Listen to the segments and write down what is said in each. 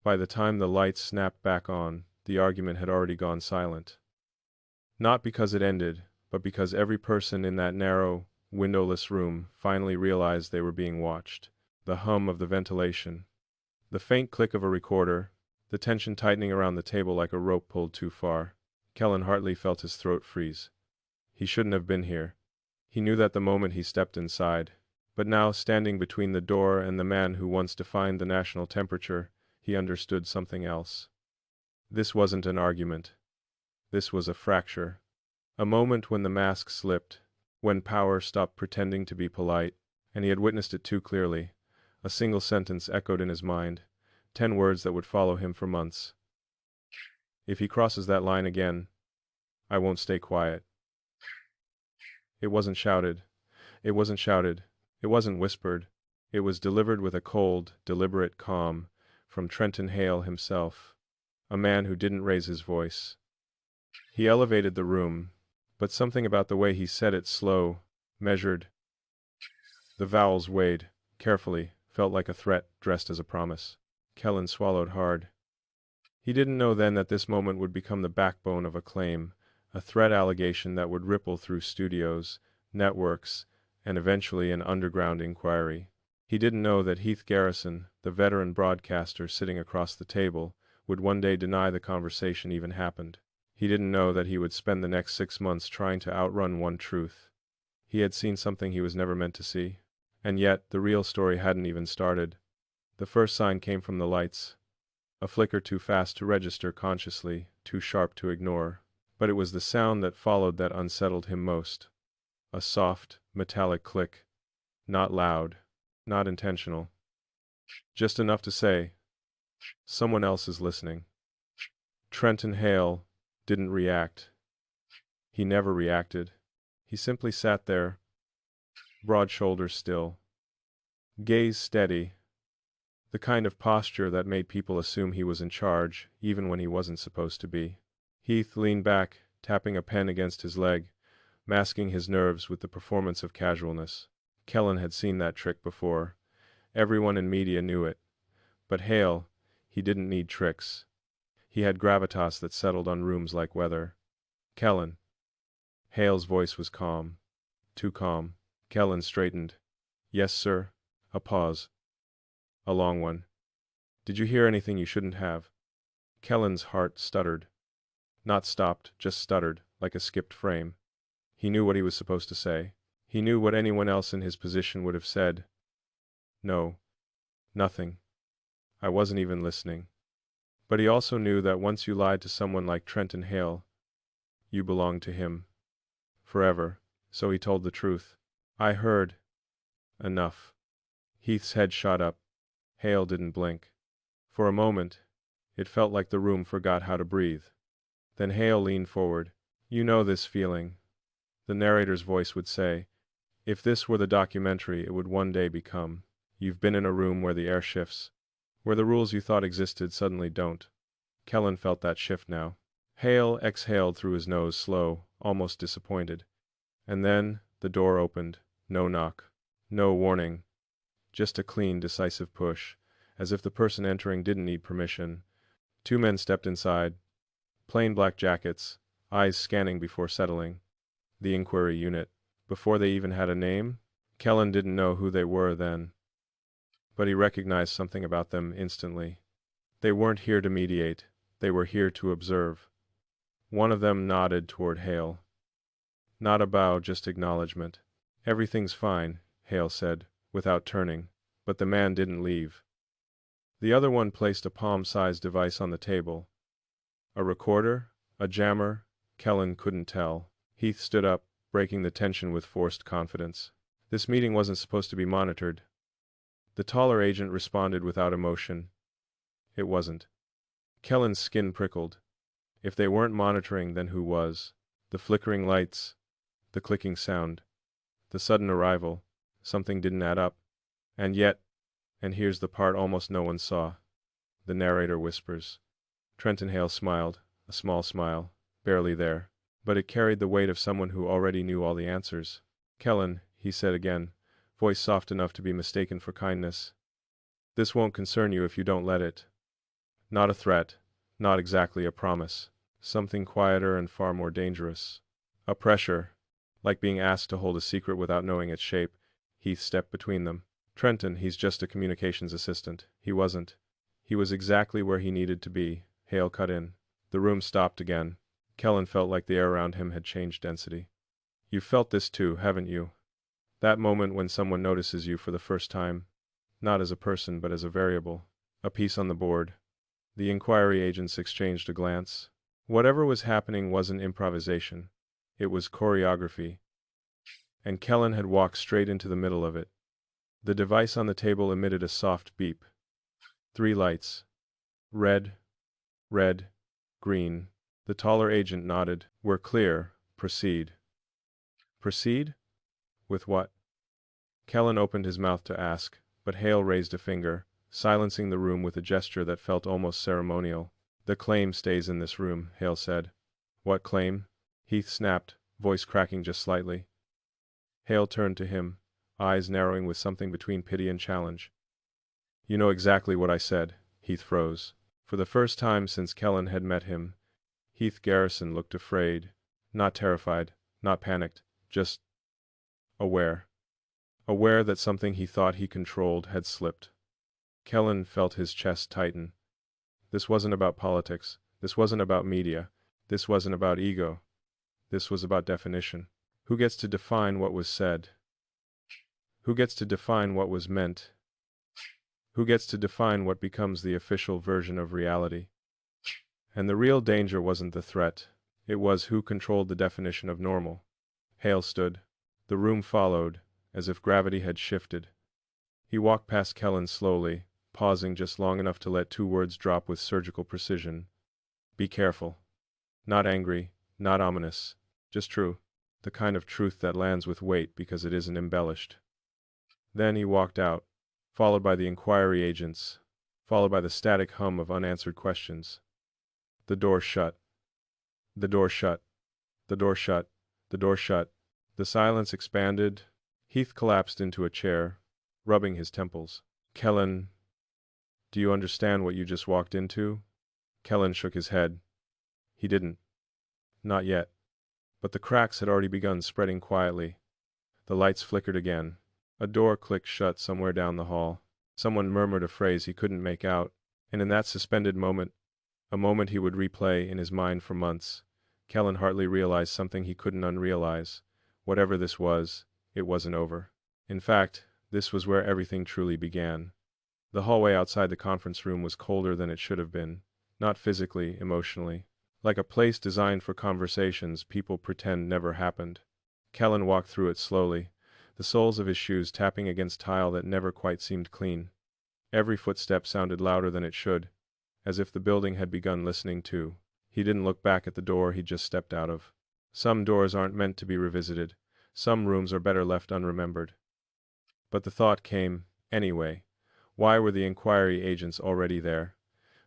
By the time the lights snapped back on, the argument had already gone silent. Not because it ended, but because every person in that narrow, windowless room finally realized they were being watched. The hum of the ventilation, the faint click of a recorder, the tension tightening around the table like a rope pulled too far. Kellen Hartley felt his throat freeze. He shouldn't have been here. He knew that the moment he stepped inside. But now, standing between the door and the man who once defined the national temperature, he understood something else. This wasn't an argument. This was a fracture. A moment when the mask slipped, when power stopped pretending to be polite, and he had witnessed it too clearly. A single sentence echoed in his mind, 10 words that would follow him for months. If he crosses that line again, I won't stay quiet. It wasn't shouted. It wasn't shouted. It wasn't whispered. It was delivered with a cold, deliberate calm from Trenton Hale himself, a man who didn't raise his voice. He elevated the room, but something about the way he said it, slow, measured. The vowels weighed, carefully, felt like a threat dressed as a promise. Kellen swallowed hard. He didn't know then that this moment would become the backbone of a claim, a threat allegation that would ripple through studios, networks, and eventually an underground inquiry. He didn't know that Heath Garrison, the veteran broadcaster sitting across the table, would one day deny the conversation even happened. He didn't know that he would spend the next 6 months trying to outrun one truth. He had seen something he was never meant to see. And yet, the real story hadn't even started. The first sign came from the lights. A flicker too fast to register consciously, too sharp to ignore. But it was the sound that followed that unsettled him most. A soft, metallic click. Not loud, not intentional. Just enough to say, someone else is listening. Trenton Hale didn't react. He never reacted. He simply sat there, broad shoulders still, gaze steady, the kind of posture that made people assume he was in charge, even when he wasn't supposed to be. Heath leaned back, tapping a pen against his leg, masking his nerves with the performance of casualness. Kellen had seen that trick before. Everyone in media knew it. But Hale, he didn't need tricks. He had gravitas that settled on rooms like weather. Kellen. Hale's voice was calm. Too calm. Kellen straightened. Yes, sir. A pause. A long one. Did you hear anything you shouldn't have? Kellen's heart stuttered. Not stopped, just stuttered, like a skipped frame. He knew what he was supposed to say. He knew what anyone else in his position would have said. No. Nothing. I wasn't even listening. But he also knew that once you lied to someone like Trenton Hale, you belonged to him. Forever. So he told the truth. I heard. Enough. Heath's head shot up. Hale didn't blink. For a moment, it felt like the room forgot how to breathe. Then Hale leaned forward. You know this feeling, the narrator's voice would say. If this were the documentary it would one day become. You've been in a room where the air shifts, where the rules you thought existed suddenly don't. Kellen felt that shift now. Hale exhaled through his nose, slow, almost disappointed. And then the door opened. No knock. No warning. Just a clean, decisive push, as if the person entering didn't need permission. 2 men stepped inside. Plain black jackets, eyes scanning before settling. The inquiry unit. Before they even had a name? Kellen didn't know who they were then. But he recognized something about them instantly. They weren't here to mediate. They were here to observe. One of them nodded toward Hale. Not a bow, just acknowledgement. Everything's fine, Hale said, without turning, but the man didn't leave. The other one placed a palm-sized device on the table. A recorder? A jammer? Kellen couldn't tell. Heath stood up, breaking the tension with forced confidence. This meeting wasn't supposed to be monitored. The taller agent responded without emotion. It wasn't. Kellen's skin prickled. If they weren't monitoring, then who was? The flickering lights, the clicking sound, the sudden arrival. Something didn't add up. And yet, and here's the part almost no one saw. The narrator whispers. Trenton Hale smiled, a small smile, barely there, but it carried the weight of someone who already knew all the answers. Kellen, he said again, voice soft enough to be mistaken for kindness. This won't concern you if you don't let it. Not a threat, not exactly a promise. Something quieter and far more dangerous. A pressure, like being asked to hold a secret without knowing its shape. Heath stepped between them. Trenton, he's just a communications assistant. He wasn't. He was exactly where he needed to be. Hale cut in. The room stopped again. Kellen felt like the air around him had changed density. You've felt this too, haven't you? That moment when someone notices you for the first time, not as a person but as a variable. A piece on the board. The inquiry agents exchanged a glance. Whatever was happening wasn't improvisation. It was choreography. And Kellen had walked straight into the middle of it. The device on the table emitted a soft beep. 3 lights. Red, red, green. The taller agent nodded. We're clear. Proceed. Proceed? With what? Kellen opened his mouth to ask, but Hale raised a finger, silencing the room with a gesture that felt almost ceremonial. The claim stays in this room, Hale said. What claim? Heath snapped, voice cracking just slightly. Hale turned to him, eyes narrowing with something between pity and challenge. You know exactly what I said. Heath froze. For the first time since Kellen had met him, Heath Garrison looked afraid, not terrified, not panicked, just aware. Aware that something he thought he controlled had slipped. Kellen felt his chest tighten. This wasn't about politics. This wasn't about media. This wasn't about ego. This was about definition. Who gets to define what was said? Who gets to define what was meant? Who gets to define what becomes the official version of reality? And the real danger wasn't the threat. It was who controlled the definition of normal. Hale stood. The room followed, as if gravity had shifted. He walked past Kellen slowly, pausing just long enough to let 2 words drop with surgical precision. Be careful. Not angry, not ominous, just true. The kind of truth that lands with weight because it isn't embellished. Then he walked out, followed by the inquiry agents, followed by the static hum of unanswered questions. The door shut. The door shut. The door shut. The door shut. The silence expanded. Heath collapsed into a chair, rubbing his temples. Kellen, do you understand what you just walked into? Kellen shook his head. He didn't. Not yet. But the cracks had already begun spreading quietly. The lights flickered again. A door clicked shut somewhere down the hall. Someone murmured a phrase he couldn't make out, and in that suspended moment, a moment he would replay in his mind for months, Kellen Hartley realized something he couldn't unrealize. Whatever this was, it wasn't over. In fact, this was where everything truly began. The hallway outside the conference room was colder than it should have been, not physically, emotionally. Like a place designed for conversations people pretend never happened. Kellen walked through it slowly, the soles of his shoes tapping against tile that never quite seemed clean. Every footstep sounded louder than it should, as if the building had begun listening too. He didn't look back at the door he'd just stepped out of. Some doors aren't meant to be revisited. Some rooms are better left unremembered. But the thought came, anyway. Why were the inquiry agents already there?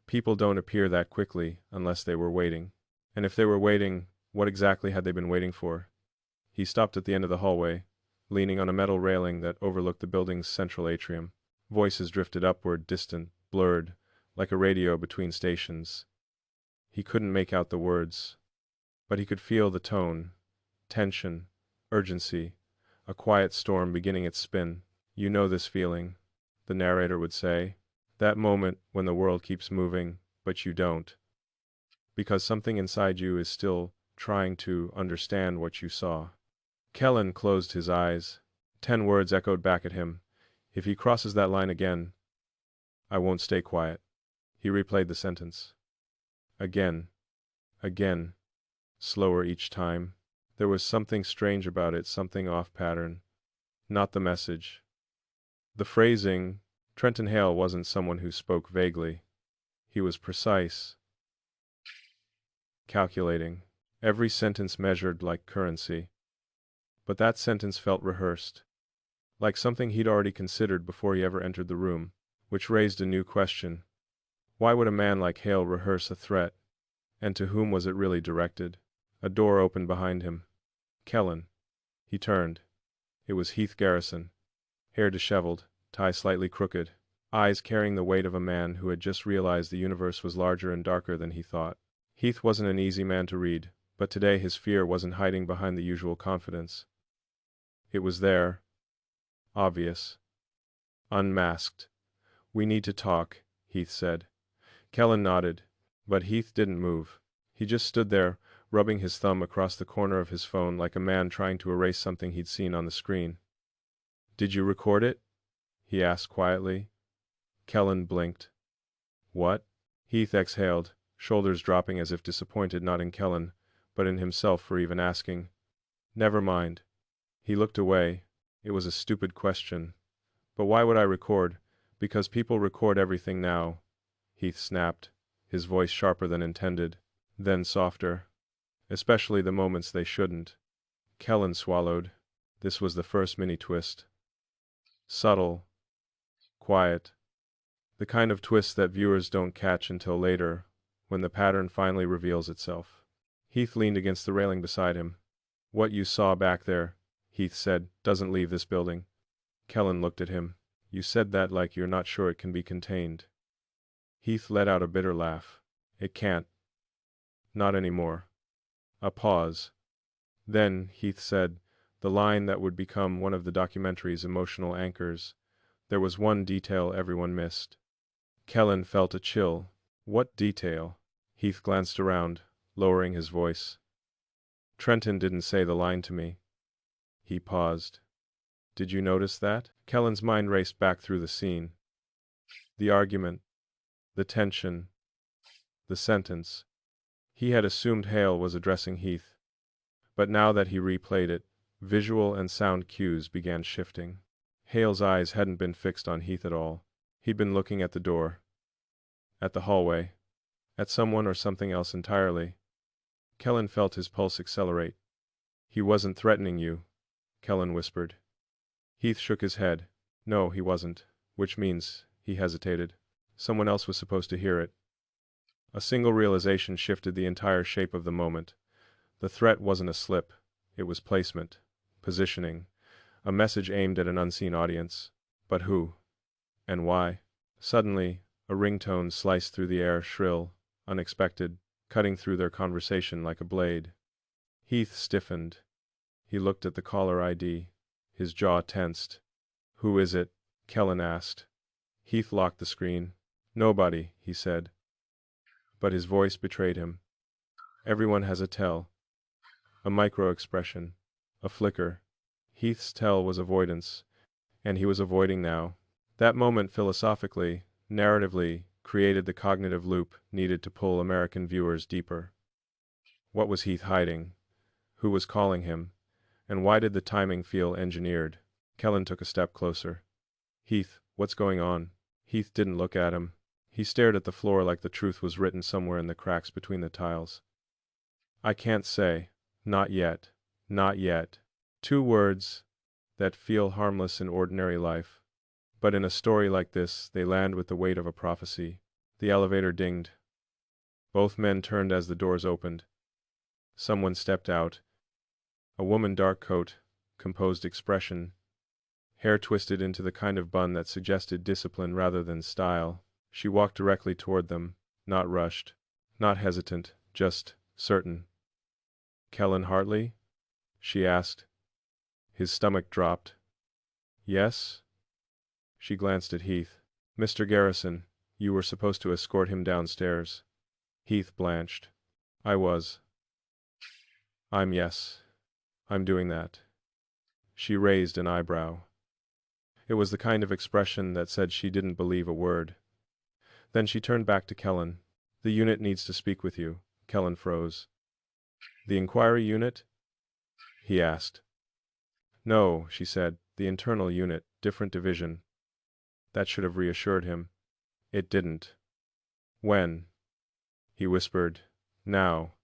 People don't appear that quickly unless they were waiting. And if they were waiting, what exactly had they been waiting for? He stopped at the end of the hallway, leaning on a metal railing that overlooked the building's central atrium. Voices drifted upward, distant, blurred, like a radio between stations. He couldn't make out the words, but he could feel the tone, tension, urgency, a quiet storm beginning its spin. You know this feeling, the narrator would say. That moment when the world keeps moving, but you don't. Because something inside you is still trying to understand what you saw. Kellen closed his eyes. 10 words echoed back at him. If he crosses that line again, I won't stay quiet. He replayed the sentence. Again. Again. Slower each time. There was something strange about it, something off-pattern. Not the message. The phrasing. Trenton Hale wasn't someone who spoke vaguely. He was precise. Calculating. Every sentence measured like currency. But that sentence felt rehearsed. Like something he'd already considered before he ever entered the room, which raised a new question. Why would a man like Hale rehearse a threat? And to whom was it really directed? A door opened behind him. Kellen. He turned. It was Heath Garrison. Hair disheveled, tie slightly crooked, eyes carrying the weight of a man who had just realized the universe was larger and darker than he thought. Heath wasn't an easy man to read, but today his fear wasn't hiding behind the usual confidence. It was there, obvious, unmasked. "We need to talk," Heath said. Kellen nodded, but Heath didn't move. He just stood there, rubbing his thumb across the corner of his phone like a man trying to erase something he'd seen on the screen. "Did you record it?" he asked quietly. Kellen blinked. "What?" Heath exhaled, shoulders dropping as if disappointed not in Kellen, but in himself for even asking. "Never mind." He looked away. It was a stupid question. "But why would I record?" "Because people record everything now," Heath snapped, his voice sharper than intended, then softer. "Especially the moments they shouldn't." Kellen swallowed. This was the first mini-twist. Subtle. Quiet. The kind of twist that viewers don't catch until later, when the pattern finally reveals itself. Heath leaned against the railing beside him. "What you saw back there," Heath said, "doesn't leave this building." Kellen looked at him. "You said that like you're not sure it can be contained." Heath let out a bitter laugh. "It can't. Not anymore." A pause. Then, Heath said, the line that would become one of the documentary's emotional anchors. There was one detail everyone missed. Kellen felt a chill. "What detail?" Heath glanced around, lowering his voice. "Trenton didn't say the line to me." He paused. "Did you notice that?" Kellen's mind raced back through the scene. The argument. The tension. The sentence. He had assumed Hale was addressing Heath. But now that he replayed it, visual and sound cues began shifting. Hale's eyes hadn't been fixed on Heath at all. He'd been looking at the door. At the hallway. At someone or something else entirely. Kellen felt his pulse accelerate. "He wasn't threatening you," Kellen whispered. Heath shook his head. "No, he wasn't." Which means, he hesitated, someone else was supposed to hear it. A single realization shifted the entire shape of the moment. The threat wasn't a slip. It was placement. Positioning. A message aimed at an unseen audience. But who? And why? Suddenly, a ringtone sliced through the air, shrill, unexpected, cutting through their conversation like a blade. Heath stiffened. He looked at the caller ID. His jaw tensed. "Who is it?" Kellen asked. Heath locked the screen. "Nobody," he said. But his voice betrayed him. "Everyone has a tell. A micro-expression. A flicker." Heath's tell was avoidance. And he was avoiding now. That moment philosophically, narratively, created the cognitive loop needed to pull American viewers deeper. What was Heath hiding? Who was calling him? And why did the timing feel engineered? Kellen took a step closer. "Heath, what's going on?" Heath didn't look at him. He stared at the floor like the truth was written somewhere in the cracks between the tiles. "I can't say. Not yet. Not yet." Two words that feel harmless in ordinary life. But in a story like this, they land with the weight of a prophecy. The elevator dinged. Both men turned as the doors opened. Someone stepped out. A woman, dark coat, composed expression, hair twisted into the kind of bun that suggested discipline rather than style. She walked directly toward them, not rushed, not hesitant, just certain. "Kellen Hartley?" she asked. His stomach dropped. "Yes?" She glanced at Heath. "Mr. Garrison, you were supposed to escort him downstairs." Heath blanched. "I was." Yes. I'm doing that." She raised an eyebrow. It was the kind of expression that said she didn't believe a word. Then she turned back to Kellen. "The unit needs to speak with you." Kellen froze. "The inquiry unit?" he asked. "No," she said, "the internal unit, different division." That should have reassured him. It didn't. "When?" he whispered. "Now."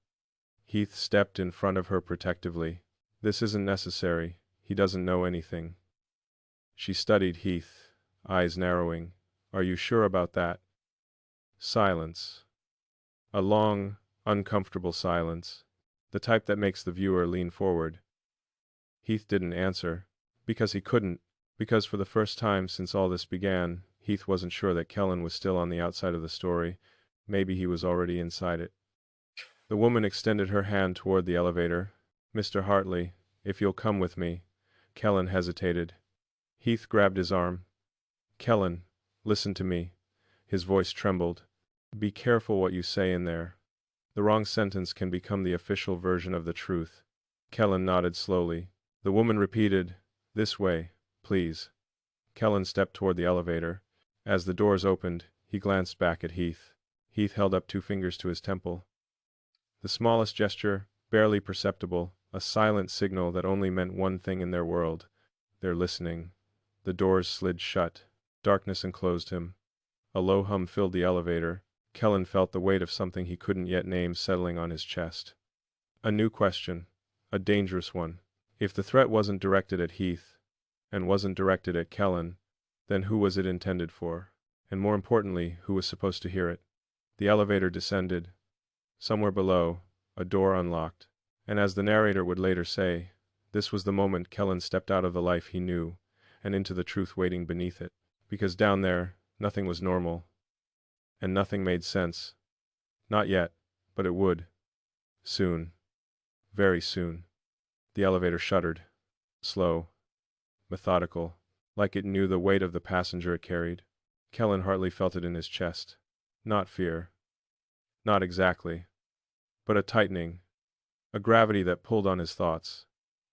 Heath stepped in front of her protectively. "This isn't necessary. He doesn't know anything." She studied Heath, eyes narrowing. "Are you sure about that?" Silence. A long, uncomfortable silence. The type that makes the viewer lean forward. Heath didn't answer. Because he couldn't. Because for the first time since all this began, Heath wasn't sure that Kellen was still on the outside of the story. Maybe he was already inside it. The woman extended her hand toward the elevator. "Mr. Hartley, if you'll come with me." Kellen hesitated. Heath grabbed his arm. "Kellen, listen to me." His voice trembled. "Be careful what you say in there. The wrong sentence can become the official version of the truth." Kellen nodded slowly. The woman repeated, "This way, please." Kellen stepped toward the elevator. As the doors opened, he glanced back at Heath. Heath held up 2 fingers to his temple. The smallest gesture, barely perceptible, a silent signal that only meant one thing in their world. They're listening. The doors slid shut. Darkness enclosed him. A low hum filled the elevator. Kellen felt the weight of something he couldn't yet name settling on his chest. A new question. A dangerous one. If the threat wasn't directed at Heath, and wasn't directed at Kellen, then who was it intended for? And more importantly, who was supposed to hear it? The elevator descended. Somewhere below, a door unlocked. And as the narrator would later say, this was the moment Kellen stepped out of the life he knew, and into the truth waiting beneath it. Because down there, nothing was normal. And nothing made sense. Not yet, but it would. Soon. Very soon. The elevator shuddered. Slow. Methodical. Like it knew the weight of the passenger it carried. Kellen Hartley felt it in his chest. Not fear. Not exactly. But a tightening. A gravity that pulled on his thoughts,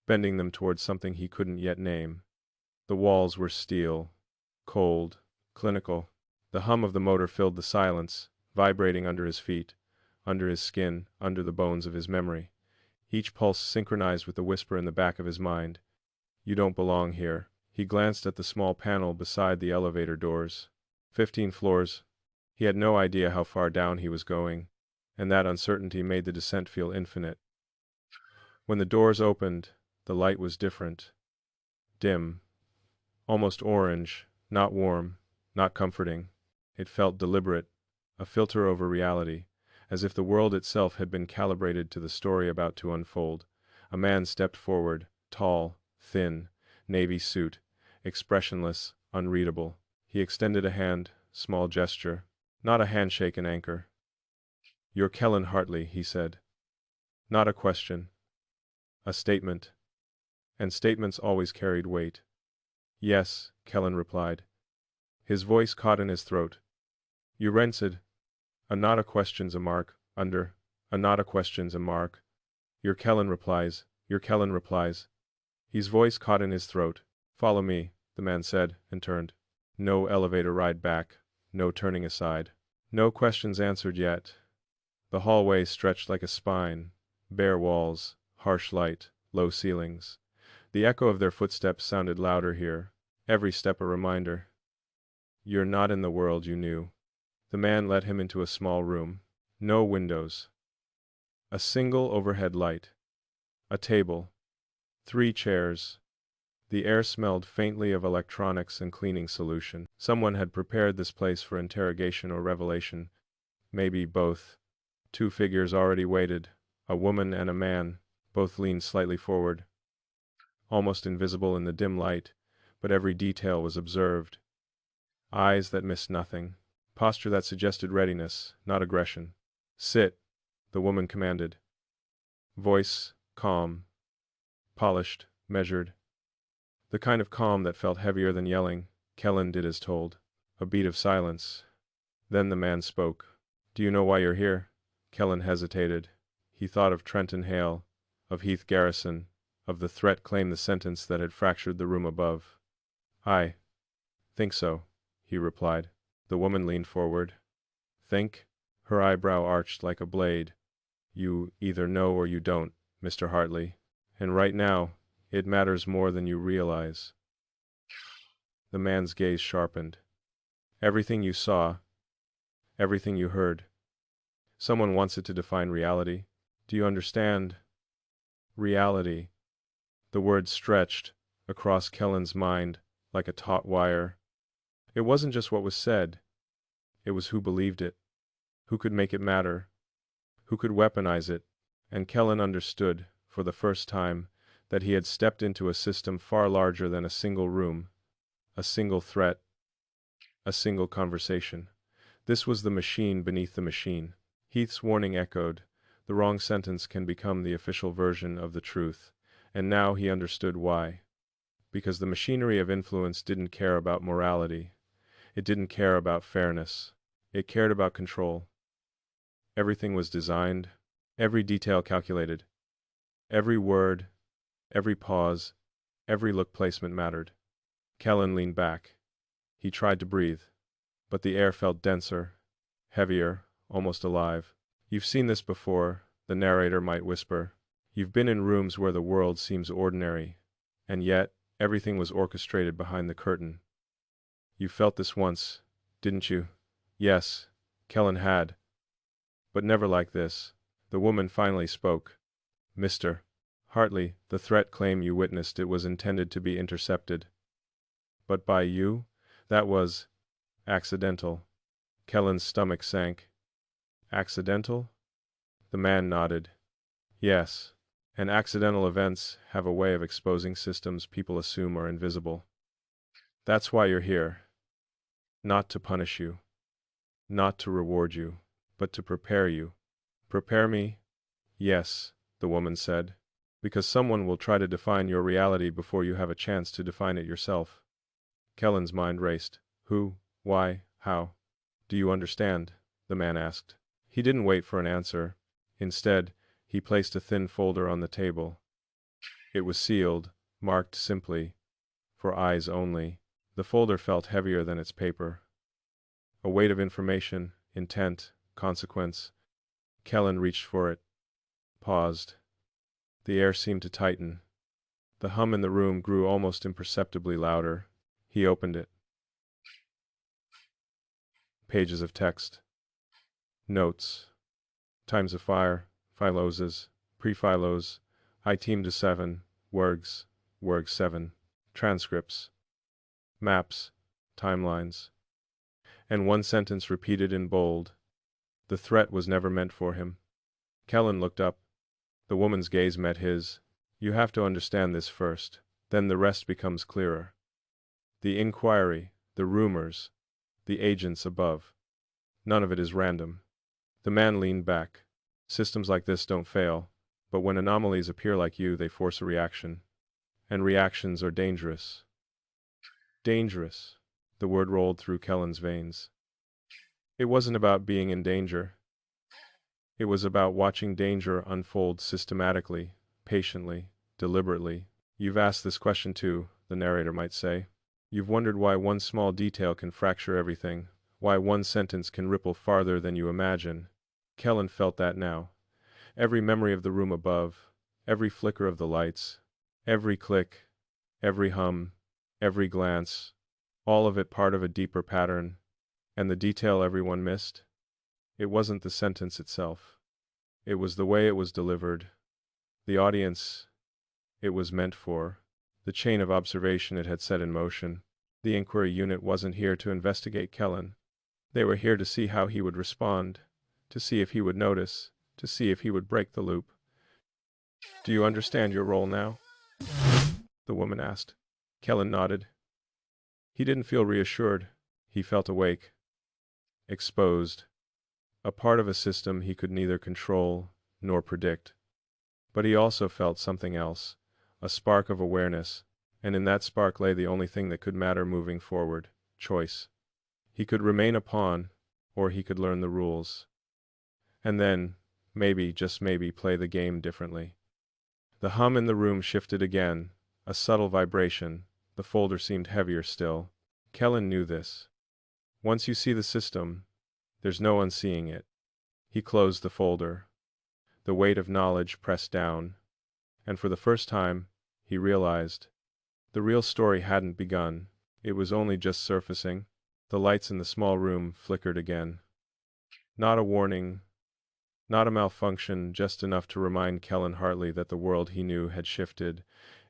bending them towards something he couldn't yet name. The walls were steel. Cold. Clinical. The hum of the motor filled the silence, vibrating under his feet, under his skin, under the bones of his memory. Each pulse synchronized with the whisper in the back of his mind. "You don't belong here." He glanced at the small panel beside the elevator doors. 15 floors. He had no idea how far down he was going, and that uncertainty made the descent feel infinite. When the doors opened, the light was different. Dim. Almost orange, not warm, not comforting. It felt deliberate, a filter over reality, as if the world itself had been calibrated to the story about to unfold. A man stepped forward, tall, thin, navy suit, expressionless, unreadable. He extended a hand, small gesture, not a handshake and anchor. "You're Kellen Hartley," he said. Not a question. A statement. And statements always carried weight. "Yes," Kellen replied. His voice caught in his throat. "You rented. A not a question's a mark, under. A not a question's a mark. Your Kellen replies. Your Kellen replies." His voice caught in his throat. "Follow me," the man said, and turned. No elevator ride back. No turning aside. No questions answered yet. The hallway stretched like a spine. Bare walls, harsh light, low ceilings. The echo of their footsteps sounded louder here. Every step a reminder. "You're not in the world you knew." The man led him into a small room. No windows. A single overhead light. A table. 3 chairs. The air smelled faintly of electronics and cleaning solution. Someone had prepared this place for interrogation or revelation. Maybe both. 2 figures already waited. A woman and a man. Both leaned slightly forward. Almost invisible in the dim light, but every detail was observed. Eyes that missed nothing. Posture that suggested readiness, not aggression. "Sit," the woman commanded. Voice, calm. Polished, measured. The kind of calm that felt heavier than yelling. Kellen did as told. A beat of silence. Then the man spoke. "Do you know why you're here?" Kellen hesitated. He thought of Trenton Hale, of Heath Garrison, of the threat claimed the sentence that had fractured the room above. "I think so," he replied. The woman leaned forward. "Think?" Her eyebrow arched like a blade. "You either know or you don't, Mr. Hartley. And right now, it matters more than you realize." The man's gaze sharpened. "Everything you saw, everything you heard. Someone wants it to define reality. Do you understand? Reality." The word stretched across Kellen's mind like a taut wire. It wasn't just what was said. It was who believed it, who could make it matter, who could weaponize it. And Kellen understood, for the first time, that he had stepped into a system far larger than a single room, a single threat, A single conversation. This was the machine beneath the machine. Heath's warning echoed. The wrong sentence can become the official version of the truth. And now he understood why. Because the machinery of influence didn't care about morality. It didn't care about fairness. It cared about control. Everything was designed, every detail calculated. Every word, every pause, every look placement mattered. Kellen leaned back. He tried to breathe, but the air felt denser, heavier, almost alive. You've seen this before, the narrator might whisper. You've been in rooms where the world seems ordinary, and yet everything was orchestrated behind the curtain. You felt this once, didn't you? Yes, Kellen had. But never like this. The woman finally spoke. Mr. Hartley, the threat claim you witnessed, it was intended to be intercepted. But by you? That was accidental. Kellen's stomach sank. Accidental? The man nodded. Yes, and accidental events have a way of exposing systems people assume are invisible. That's why you're here. Not to punish you. Not to reward you, but to prepare you. Prepare me? Yes, the woman said. Because someone will try to define your reality before you have a chance to define it yourself. Kellen's mind raced. Who? Why? How? Do you understand? The man asked. He didn't wait for an answer. Instead, he placed a thin folder on the table. It was sealed, marked simply, for eyes only. The folder felt heavier than its paper. A weight of information, intent, consequence. Kellen reached for it. Paused. The air seemed to tighten. The hum in the room grew almost imperceptibly louder. He opened it. Pages of text. Notes. Times of fire, philoses, pre-philos, I team to 7, worgs 7. Transcripts. Maps, timelines. And one sentence repeated in bold. The threat was never meant for him. Kellen looked up. The woman's gaze met his. You have to understand this first, then the rest becomes clearer. The inquiry, the rumors, the agents above. None of it is random. The man leaned back. Systems like this don't fail, but when anomalies appear like you, they force a reaction. And reactions are dangerous. Dangerous. The word rolled through Kellen's veins. It wasn't about being in danger. It was about watching danger unfold systematically, patiently, deliberately. You've asked this question too, the narrator might say. You've wondered why one small detail can fracture everything, why one sentence can ripple farther than you imagine. Kellen felt that now. Every memory of the room above, every flicker of the lights, every click, every hum, every glance, all of it part of a deeper pattern. And the detail everyone missed? It wasn't the sentence itself. It was the way it was delivered. The audience it was meant for. The chain of observation it had set in motion. The inquiry unit wasn't here to investigate Kellen. They were here to see how he would respond, to see if he would notice, to see if he would break the loop. Do you understand your role now? The woman asked. Kellen nodded. He didn't feel reassured. He felt awake. Exposed. A part of a system he could neither control nor predict. But he also felt something else, a spark of awareness, and in that spark lay the only thing that could matter moving forward, choice. He could remain a pawn, or he could learn the rules. And then, maybe, just maybe, play the game differently. The hum in the room shifted again, a subtle vibration. The folder seemed heavier still. Kellen knew this. Once you see the system, there's no unseeing it. He closed the folder. The weight of knowledge pressed down, and for the first time, he realized the real story hadn't begun. It was only just surfacing. The lights in the small room flickered again. Not a warning, not a malfunction, just enough to remind Kellen Hartley that the world he knew had shifted.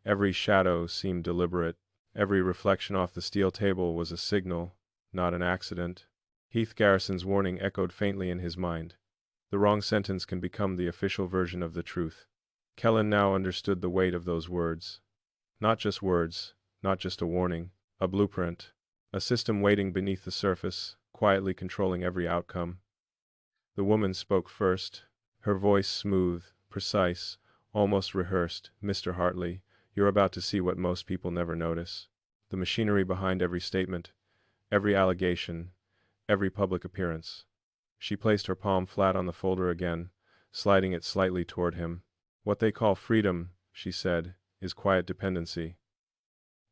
Every shadow seemed deliberate. Every reflection off the steel table was a signal, not an accident. Heath Garrison's warning echoed faintly in his mind. The wrong sentence can become the official version of the truth. Kellen now understood the weight of those words. Not just words, not just a warning, a blueprint, A system waiting beneath the surface, quietly controlling every outcome. The woman spoke first, her voice smooth, precise, almost rehearsed. "Mr. Hartley, you're about to see what most people never notice. The machinery behind every statement, every allegation, every public appearance." She placed her palm flat on the folder again, sliding it slightly toward him. "What they call freedom," she said, "is quiet dependency.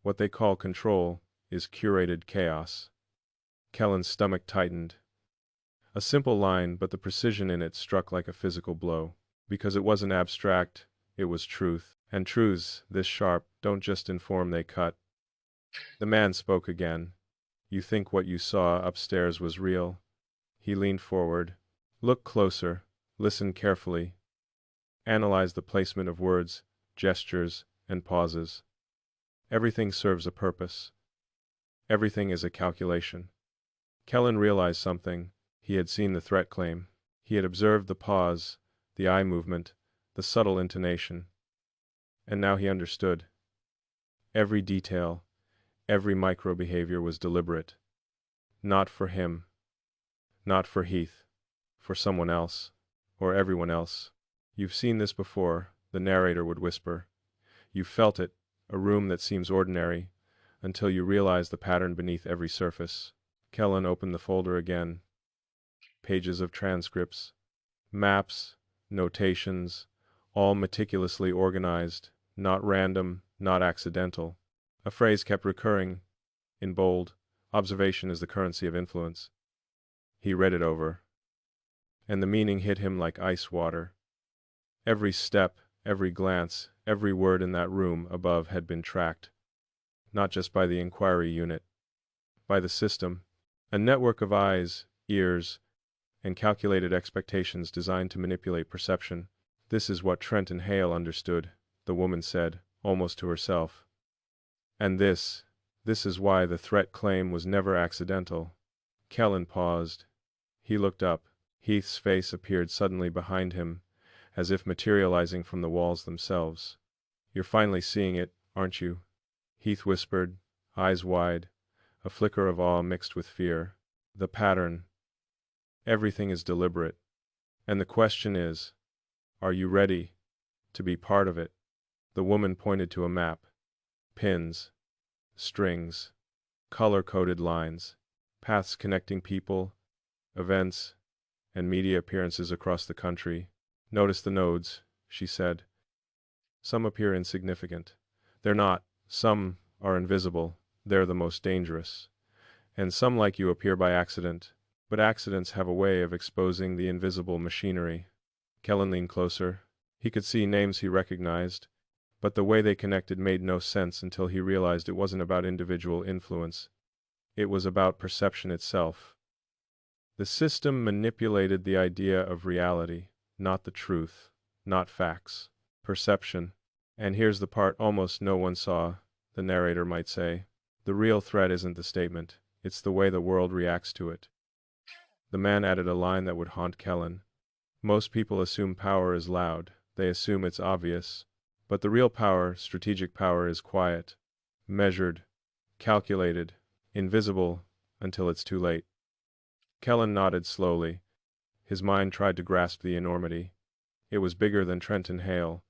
What they call control is curated chaos." Kellen's stomach tightened. A simple line, but the precision in it struck like a physical blow. Because it wasn't abstract, it was truth. And truths, this sharp, don't just inform, they cut. The man spoke again. "You think what you saw upstairs was real?" He leaned forward. "Look closer. Listen carefully. Analyze the placement of words, gestures, and pauses. Everything serves a purpose. Everything is a calculation." Kellen realized something. He had seen the threat claim. He had observed the pause, the eye movement, the subtle intonation. And now he understood. Every detail, every micro-behavior was deliberate. Not for him. Not for Heath. For someone else. Or everyone else. "You've seen this before," the narrator would whisper. "You've felt it, a room that seems ordinary, until you realize the pattern beneath every surface." Kellen opened the folder again. Pages of transcripts, maps, notations, all meticulously organized, not random, not accidental. A phrase kept recurring, in bold: "Observation is the currency of influence." He read it over, and the meaning hit him like ice water. Every step, every glance, every word in that room above had been tracked, not just by the inquiry unit, by the system, a network of eyes, ears, and calculated expectations designed to manipulate perception. "This is what Trenton Hale understood," the woman said, almost to herself. "And this is why the threat claim was never accidental." Kellen paused. He looked up. Heath's face appeared suddenly behind him, as if materializing from the walls themselves. "You're finally seeing it, aren't you?" Heath whispered, eyes wide, a flicker of awe mixed with fear. "The pattern. Everything is deliberate. And the question is, are you ready to be part of it?" The woman pointed to a map. Pins, strings, color-coded lines, paths connecting people, events, and media appearances across the country. "Notice the nodes," she said. "Some appear insignificant. They're not. Some are invisible. They're the most dangerous. And some like you appear by accident. But accidents have a way of exposing the invisible machinery." Kellen leaned closer. He could see names he recognized, but the way they connected made no sense until he realized it wasn't about individual influence. It was about perception itself. The system manipulated the idea of reality, not the truth, not facts. Perception. And here's the part almost no one saw, the narrator might say. The real threat isn't the statement, it's the way the world reacts to it. The man added a line that would haunt Kellen. "Most people assume power is loud, they assume it's obvious. But the real power, strategic power, is quiet, measured, calculated, invisible, until it's too late." Kellen nodded slowly. His mind tried to grasp the enormity. It was bigger than Trenton Hale,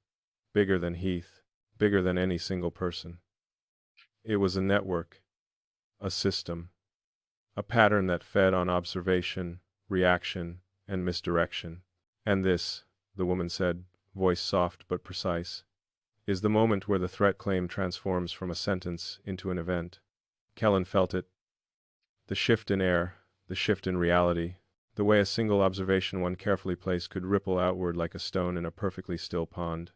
bigger than Heath, bigger than any single person. It was a network, a system, a pattern that fed on observation, reaction, and misdirection. "And this," the woman said, voice soft but precise, "is the moment where the threat claim transforms from a sentence into an event." Kellen felt it. The shift in air, the shift in reality, the way a single observation one carefully placed could ripple outward like a stone in a perfectly still pond.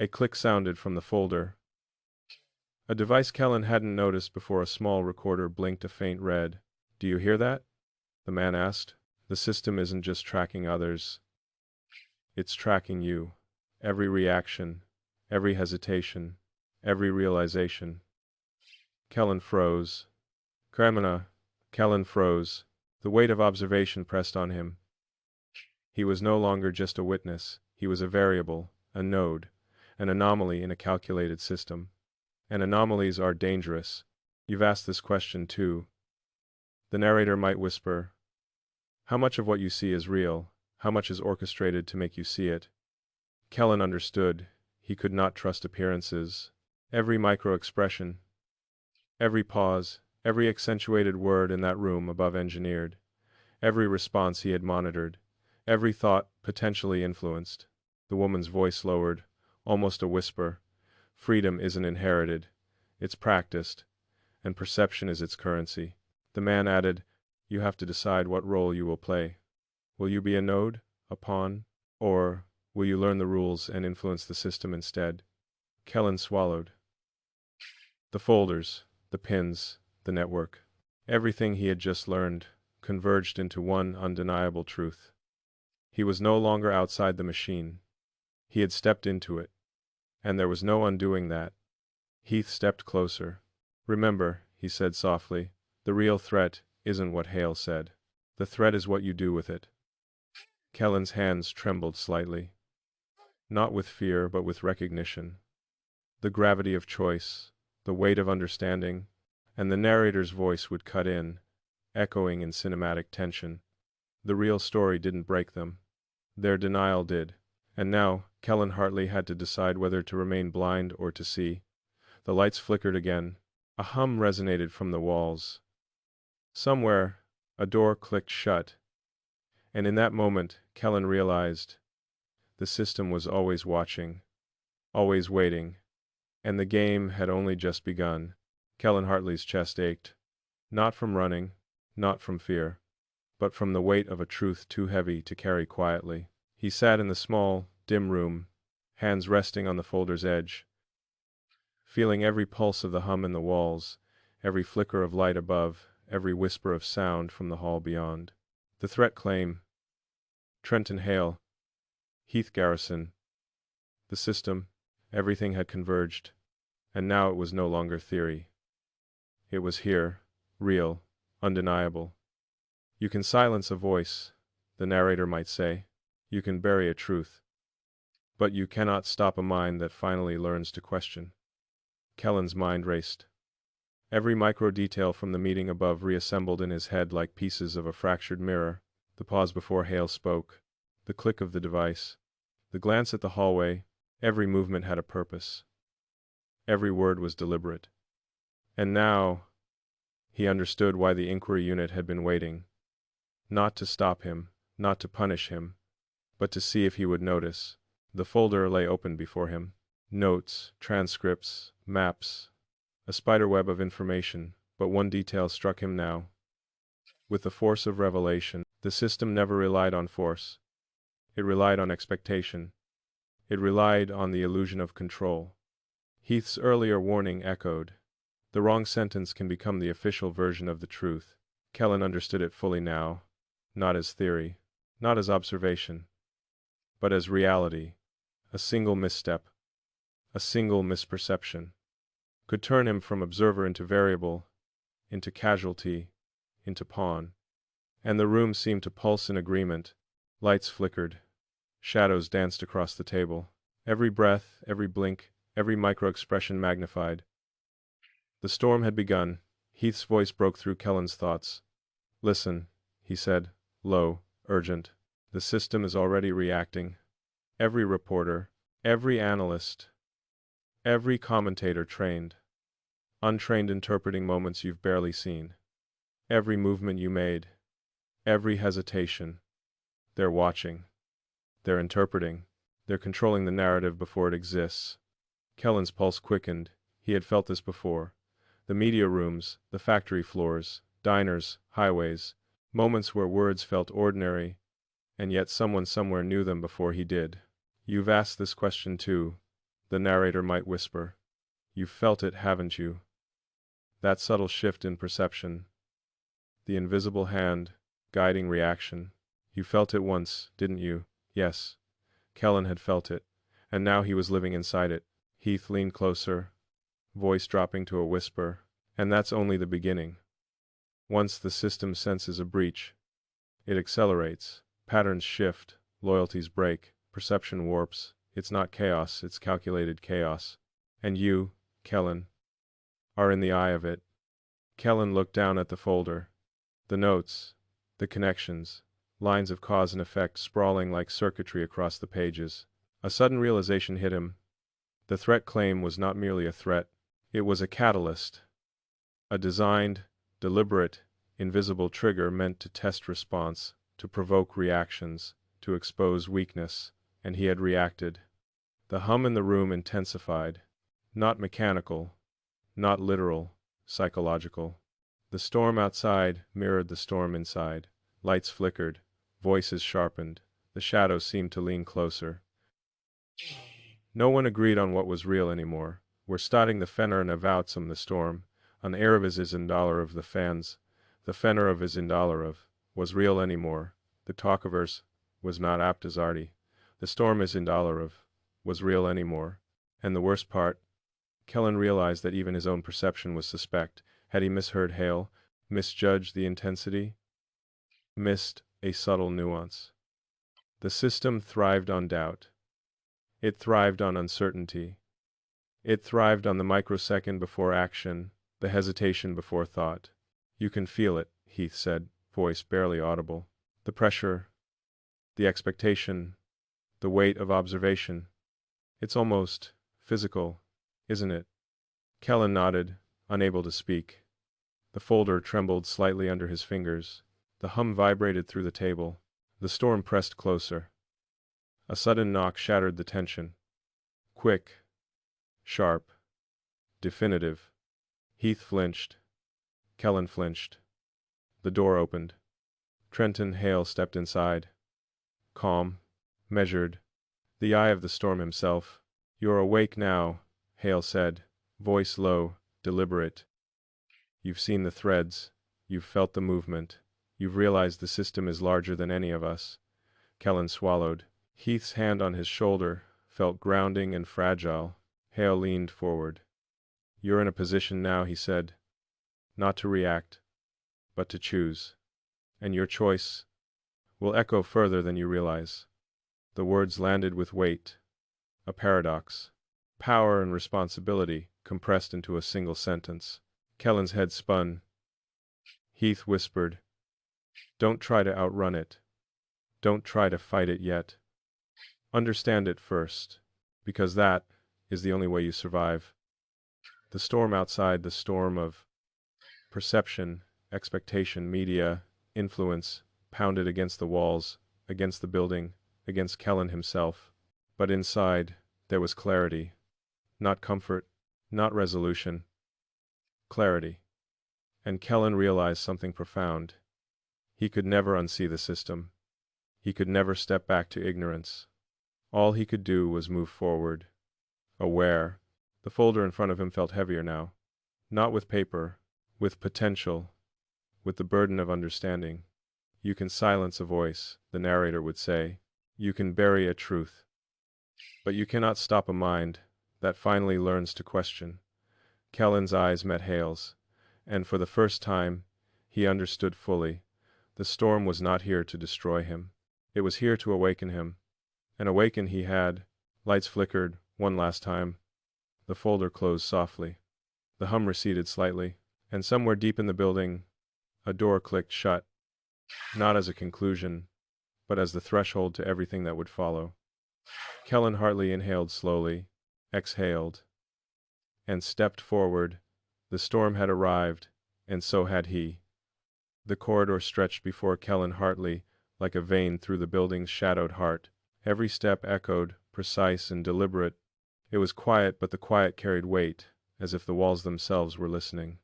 A click sounded from the folder. A device Kellen hadn't noticed before. A small recorder blinked a faint red. "Do you hear that?" the man asked. "The system isn't just tracking others. It's tracking you. Every reaction, every hesitation, every realization." Kellen froze. Kremina. Kellen froze. The weight of observation pressed on him. He was no longer just a witness. He was a variable, a node, an anomaly in a calculated system. And anomalies are dangerous. You've asked this question too. The narrator might whisper, "How much of what you see is real? How much is orchestrated to make you see it?" Kellen understood. He could not trust appearances. Every micro-expression, every pause, every accentuated word in that room above engineered, every response he had monitored, every thought potentially influenced. The woman's voice lowered, almost a whisper. Freedom isn't inherited, it's practiced, and perception is its currency. The man added, "You have to decide what role you will play. Will you be a node, a pawn, or will you learn the rules and influence the system instead?" Kellen swallowed. The folders, the pins, the network, everything he had just learned converged into one undeniable truth. He was no longer outside the machine. He had stepped into it, and there was no undoing that. Heath stepped closer. "Remember," he said softly, "the real threat isn't what Hale said. The threat is what you do with it." Kellen's hands trembled slightly. Not with fear, but with recognition. The gravity of choice, the weight of understanding, and the narrator's voice would cut in, echoing in cinematic tension. The real story didn't break them. Their denial did. And now, Kellen Hartley had to decide whether to remain blind or to see. The lights flickered again. A hum resonated from the walls. Somewhere, a door clicked shut. And in that moment, Kellen realized the system was always watching, always waiting, and the game had only just begun. Kellen Hartley's chest ached. Not from running, not from fear, but from the weight of a truth too heavy to carry quietly. He sat in the small, dim room, hands resting on the folder's edge, feeling every pulse of the hum in the walls, every flicker of light above, every whisper of sound from the hall beyond. The threat claim: Trenton Hale, Heath Garrison, the system, everything had converged, and now it was no longer theory. It was here, real, undeniable. You can silence a voice, the narrator might say. You can bury a truth. But you cannot stop a mind that finally learns to question. Kellen's mind raced. Every micro detail from the meeting above reassembled in his head like pieces of a fractured mirror. The pause before Hale spoke, the click of the device, the glance at the hallway. Every movement had a purpose. Every word was deliberate. And now, he understood why the inquiry unit had been waiting. Not to stop him, not to punish him, but to see if he would notice. The folder lay open before him. Notes, transcripts, maps, a spiderweb of information, but one detail struck him now. With the force of revelation, the system never relied on force. It relied on expectation. It relied on the illusion of control. Heath's earlier warning echoed. The wrong sentence can become the official version of the truth. Kellen understood it fully now, not as theory, not as observation, but as reality. A single misstep, a single misperception, could turn him from observer into variable, into casualty, into pawn. And the room seemed to pulse in agreement. Lights flickered. Shadows danced across the table. Every breath, every blink, every micro-expression magnified. The storm had begun. Heath's voice broke through Kellen's thoughts. "Listen," he said, low, urgent. "The system is already reacting. Every reporter, every analyst, every commentator trained, untrained interpreting moments you've barely seen. Every movement you made, every hesitation. They're watching. They're interpreting. They're controlling the narrative before it exists." Kellen's pulse quickened. He had felt this before. The media rooms, the factory floors, diners, highways, moments where words felt ordinary, and yet someone somewhere knew them before he did. "You've asked this question too," the narrator might whisper. "You've felt it, haven't you? That subtle shift in perception. The invisible hand, guiding reaction. You felt it once, didn't you?" Yes. Kellen had felt it, and now he was living inside it. Heath leaned closer, voice dropping to a whisper. "And that's only the beginning. Once the system senses a breach, it accelerates. Patterns shift, loyalties break, perception warps. It's not chaos, it's calculated chaos. And you, Kellen, are in the eye of it." Kellen looked down at the folder. The notes, the connections, lines of cause and effect sprawling like circuitry across the pages. A sudden realization hit him. The threat claim was not merely a threat. It was a catalyst. A designed, deliberate, invisible trigger meant to test response, to provoke reactions, to expose weakness, and he had reacted. The hum in the room intensified. Not mechanical, not literal, psychological. The storm outside mirrored the storm inside. Lights flickered, voices sharpened, the shadows seemed to lean closer. No one agreed on what was real anymore. We're starting the Fenner and Avoutsum the storm. An air of Izindallar of the fens. The Fenner of Izindallar was real anymore. The talkavers was not apt as arty. The storm Izindallar was real anymore. And the worst part, Kellen realized that even his own perception was suspect. Had he misheard Hale, misjudged the intensity, missed a subtle nuance? The system thrived on doubt. It thrived on uncertainty. It thrived on the microsecond before action, the hesitation before thought. You can feel it, Heath said, voice barely audible. The pressure, the expectation, the weight of observation. It's almost physical, isn't it? Kellen nodded, unable to speak. The folder trembled slightly under his fingers. The hum vibrated through the table. The storm pressed closer. A sudden knock shattered the tension. Quick, sharp, definitive. Heath flinched. Kellen flinched. The door opened. Trenton Hale stepped inside. Calm, measured, the eye of the storm himself. "You're awake now," Hale said, voice low, deliberate. "You've seen the threads. You've felt the movement. You've realized the system is larger than any of us." Kellen swallowed. Heath's hand on his shoulder felt grounding and fragile. Hale leaned forward. "You're in a position now," he said, "not to react, but to choose. And your choice will echo further than you realize." The words landed with weight. A paradox. Power and responsibility compressed into a single sentence. Kellen's head spun. Heath whispered, "Don't try to outrun it. Don't try to fight it yet. Understand it first, because that is the only way you survive." The storm outside, the storm of perception, expectation, media, influence, pounded against the walls, against the building, against Kellen himself. But inside, there was clarity. Not comfort, not resolution. Clarity. And Kellen realized something profound. He could never unsee the system. He could never step back to ignorance. All he could do was move forward. Aware. The folder in front of him felt heavier now. Not with paper, with potential, with the burden of understanding. You can silence a voice, the narrator would say. You can bury a truth. But you cannot stop a mind that finally learns to question. Kellen's eyes met Hale's, and for the first time, he understood fully. The storm was not here to destroy him. It was here to awaken him. And awaken he had. Lights flickered, one last time. The folder closed softly. The hum receded slightly, and somewhere deep in the building, a door clicked shut. Not as a conclusion, but as the threshold to everything that would follow. Kellen Hartley inhaled slowly, exhaled, and stepped forward. The storm had arrived, and so had he. The corridor stretched before Kellen Hartley like a vein through the building's shadowed heart. Every step echoed, precise and deliberate. It was quiet, but the quiet carried weight, as if the walls themselves were listening.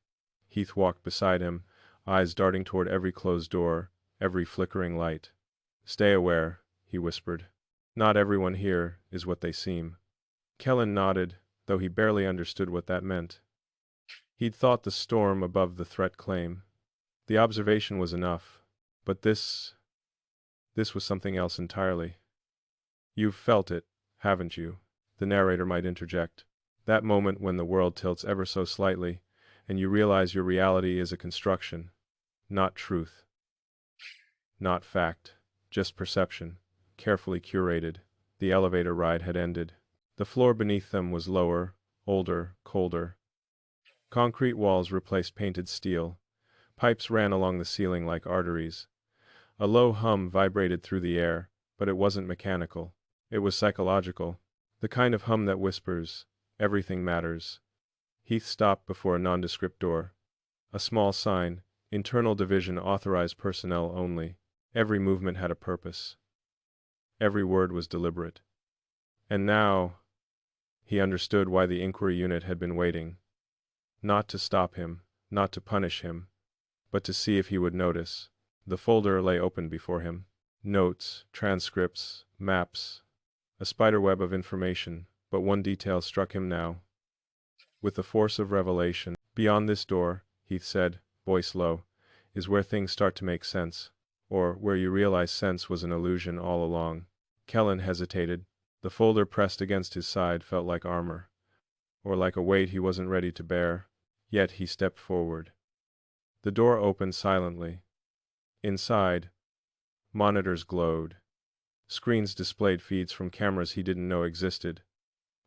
Heath walked beside him, eyes darting toward every closed door, every flickering light. "Stay aware," he whispered. "Not everyone here is what they seem." Kellen nodded, though he barely understood what that meant. He'd thought the storm above the threat claim. The observation was enough, but this was something else entirely. "You've felt it, haven't you?" the narrator might interject. That moment when the world tilts ever so slightly, and you realize your reality is a construction, not truth, not fact, just perception, carefully curated. The elevator ride had ended. The floor beneath them was lower, older, colder. Concrete walls replaced painted steel, Pipes ran along the ceiling like arteries. A low hum vibrated through the air, but it wasn't mechanical. It was psychological. The kind of hum that whispers, "Everything matters." Heath stopped before a nondescript door. A small sign, "Internal Division Authorized Personnel Only." Every movement had a purpose. Every word was deliberate. And now, he understood why the inquiry unit had been waiting. Not to stop him, not to punish him, but to see if he would notice. The folder lay open before him. Notes, transcripts, maps, a spiderweb of information, but one detail struck him now. With the force of revelation, "Beyond this door," Heath said, voice low, "is where things start to make sense. Or where you realize sense was an illusion all along." Kellen hesitated. The folder pressed against his side felt like armor, or like a weight he wasn't ready to bear. Yet he stepped forward. The door opened silently. Inside, monitors glowed. Screens displayed feeds from cameras he didn't know existed.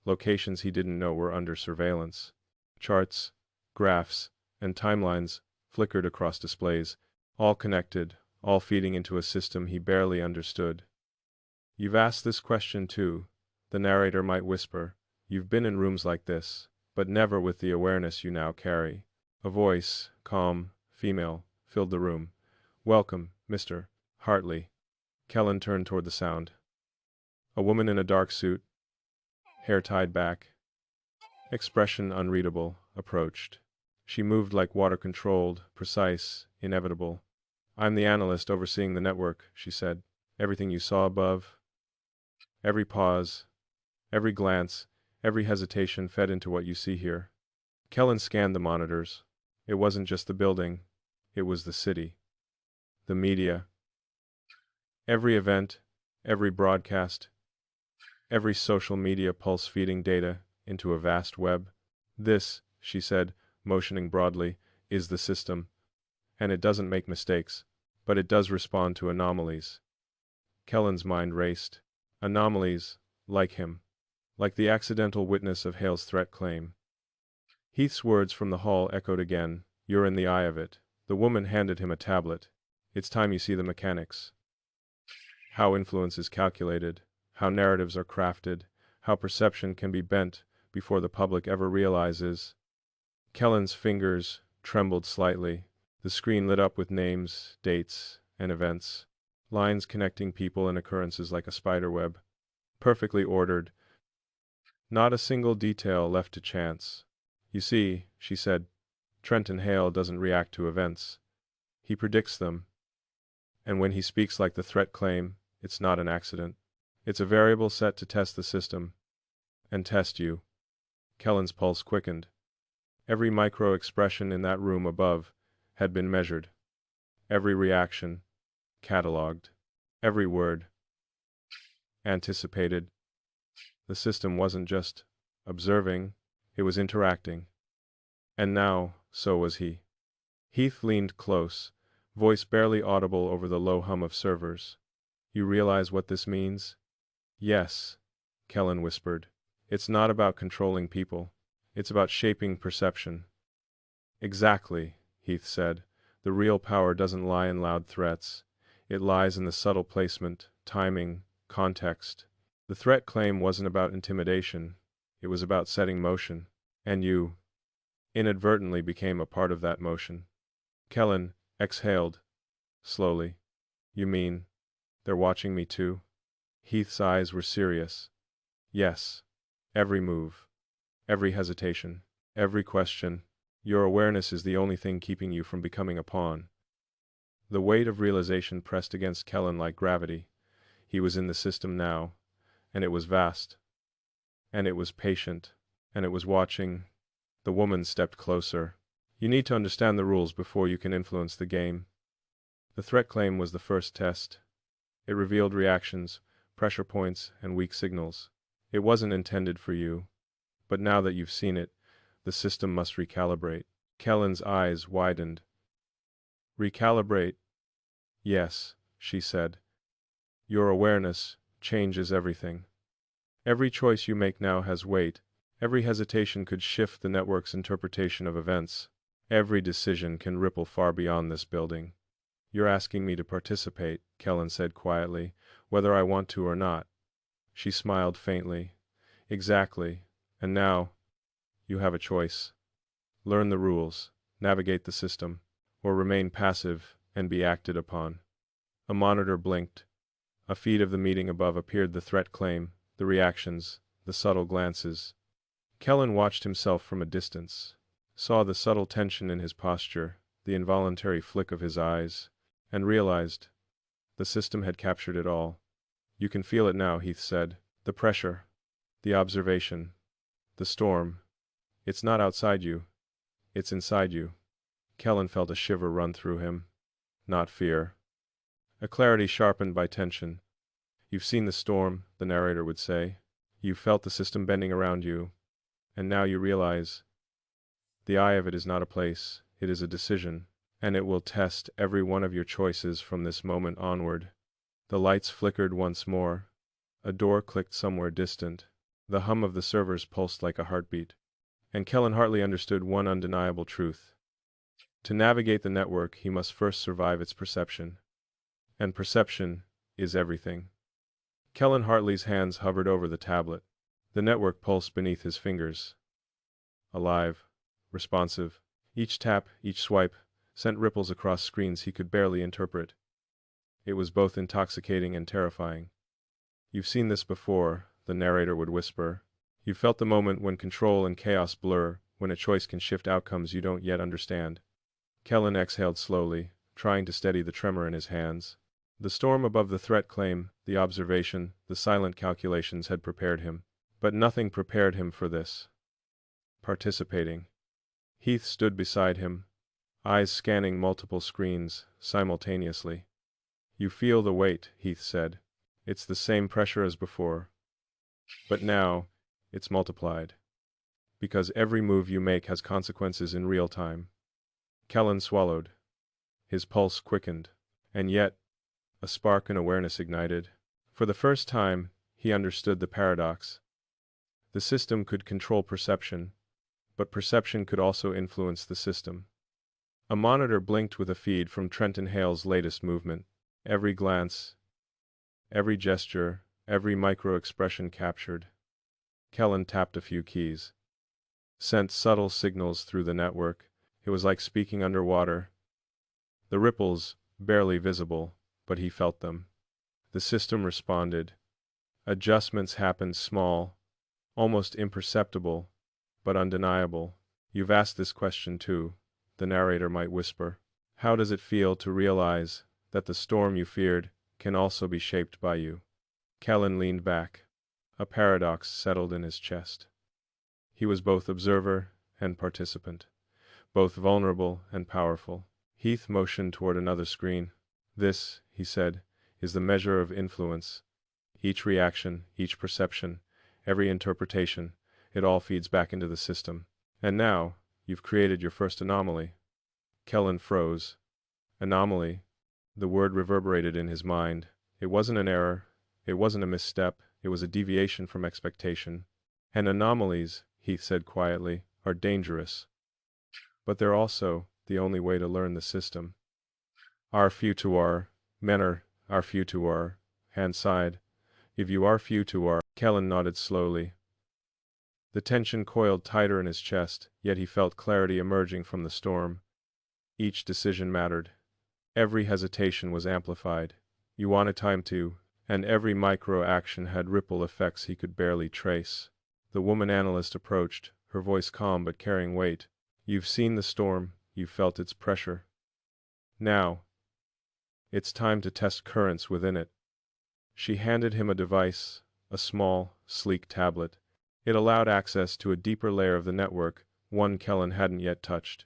Locations he didn't know were under surveillance. Charts, graphs, and timelines flickered across displays, all connected, all feeding into a system he barely understood. "You've asked this question too," the narrator might whisper. "You've been in rooms like this, but never with the awareness you now carry." A voice, calm, female, filled the room. "Welcome, Mr. Hartley." Kellen turned toward the sound. A woman in a dark suit, hair tied back, expression unreadable, approached. She moved like water-controlled, precise, inevitable. "I'm the analyst overseeing the network," she said. "Everything you saw above, every pause, every glance, every hesitation fed into what you see here." Kellen scanned the monitors. It wasn't just the building, it was the city. The media. Every event, every broadcast, every social media pulse feeding data into a vast web. "This," she said, motioning broadly, "is the system. And it doesn't make mistakes, but it does respond to anomalies." Kellen's mind raced. Anomalies, like him. Like the accidental witness of Hale's threat claim. Heath's words from the hall echoed again. "You're in the eye of it." The woman handed him a tablet. "It's time you see the mechanics. How influence is calculated, how narratives are crafted, how perception can be bent before the public ever realizes." Kellen's fingers trembled slightly. The screen lit up with names, dates, and events. Lines connecting people and occurrences like a spiderweb. Perfectly ordered. Not a single detail left to chance. "You see," she said, "Trenton Hale doesn't react to events. He predicts them. And when he speaks like the threat claim, it's not an accident. It's a variable set to test the system. And test you." Kellen's pulse quickened. Every micro-expression in that room above had been measured. Every reaction, catalogued. Every word, anticipated. The system wasn't just observing, it was interacting. And now, so was he. Heath leaned close, voice barely audible over the low hum of servers. "You realize what this means?" "Yes," Kellen whispered. "It's not about controlling people. It's about shaping perception." "Exactly," Heath said. "The real power doesn't lie in loud threats. It lies in the subtle placement, timing, context. The threat claim wasn't about intimidation. It was about setting motion. And you, inadvertently, became a part of that motion." Kellen exhaled, slowly. "You mean, they're watching me too?" Heath's eyes were serious. "Yes. Every move. Every hesitation. Every question. Your awareness is the only thing keeping you from becoming a pawn." The weight of realization pressed against Kellen like gravity. He was in the system now, and it was vast. And it was patient. And it was watching. The woman stepped closer. "You need to understand the rules before you can influence the game." The threat claim was the first test. It revealed reactions, pressure points, and weak signals. It wasn't intended for you. But now that you've seen it, the system must recalibrate. Kellen's eyes widened. "Recalibrate?" "Yes," she said. "Your awareness changes everything. Every choice you make now has weight. Every hesitation could shift the network's interpretation of events. Every decision can ripple far beyond this building. You're asking me to participate, Kellen said quietly, whether I want to or not. She smiled faintly. Exactly. And now, you have a choice. Learn the rules, navigate the system, or remain passive and be acted upon. A monitor blinked. A feed of the meeting above appeared, the threat claim, the reactions, the subtle glances. Kellen watched himself from a distance, saw the subtle tension in his posture, the involuntary flick of his eyes, and realized the system had captured it all. You can feel it now, Heath said. The pressure, the observation, the storm. It's not outside you. It's inside you. Kellen felt a shiver run through him. Not fear. A clarity sharpened by tension. You've seen the storm, the narrator would say. You've felt the system bending around you. And now you realize the eye of it is not a place, it is a decision, and it will test every one of your choices from this moment onward. The lights flickered once more. A door clicked somewhere distant. The hum of the servers pulsed like a heartbeat. And Kellen Hartley understood one undeniable truth. To navigate the network, he must first survive its perception. And perception is everything. Kellen Hartley's hands hovered over the tablet. The network pulsed beneath his fingers. Alive, responsive. Each tap, each swipe, sent ripples across screens he could barely interpret. It was both intoxicating and terrifying. You've seen this before, the narrator would whisper. You've felt the moment when control and chaos blur, when a choice can shift outcomes you don't yet understand. Kellen exhaled slowly, trying to steady the tremor in his hands. The storm above the threat claim, the observation, the silent calculations had prepared him. But nothing prepared him for this. Participating. Heath stood beside him, eyes scanning multiple screens simultaneously. You feel the weight, Heath said. It's the same pressure as before. But now, it's multiplied. Because every move you make has consequences in real time. Kellen swallowed. His pulse quickened. And yet, a spark in awareness ignited. For the first time, he understood the paradox. The system could control perception, but perception could also influence the system. A monitor blinked with a feed from Trenton Hale's latest movement. Every glance, every gesture, every micro-expression captured. Kellen tapped a few keys. Sent subtle signals through the network. It was like speaking underwater. The ripples, barely visible, but he felt them. The system responded. Adjustments happened, small, almost imperceptible, but undeniable. You've asked this question too, the narrator might whisper. How does it feel to realize that the storm you feared can also be shaped by you? Kellen leaned back. A paradox settled in his chest. He was both observer and participant, both vulnerable and powerful. Heath motioned toward another screen. This, he said, is the measure of influence. Each reaction, each perception, every interpretation, it all feeds back into the system. And now, you've created your first anomaly. Kellen froze. Anomaly. The word reverberated in his mind. It wasn't an error. It wasn't a misstep. It was a deviation from expectation. And anomalies, Heath said quietly, are dangerous. But they're also the only way to learn the system. Our future, men are our future, hand sighed. If you are future, Kellen nodded slowly. The tension coiled tighter in his chest, yet he felt clarity emerging from the storm. Each decision mattered. Every hesitation was amplified. You wanted time to, and every micro-action had ripple effects he could barely trace. The woman analyst approached, her voice calm but carrying weight. You've seen the storm, you've felt its pressure. Now, it's time to test currents within it. She handed him a device, a small, sleek tablet. It allowed access to a deeper layer of the network, one Kellen hadn't yet touched.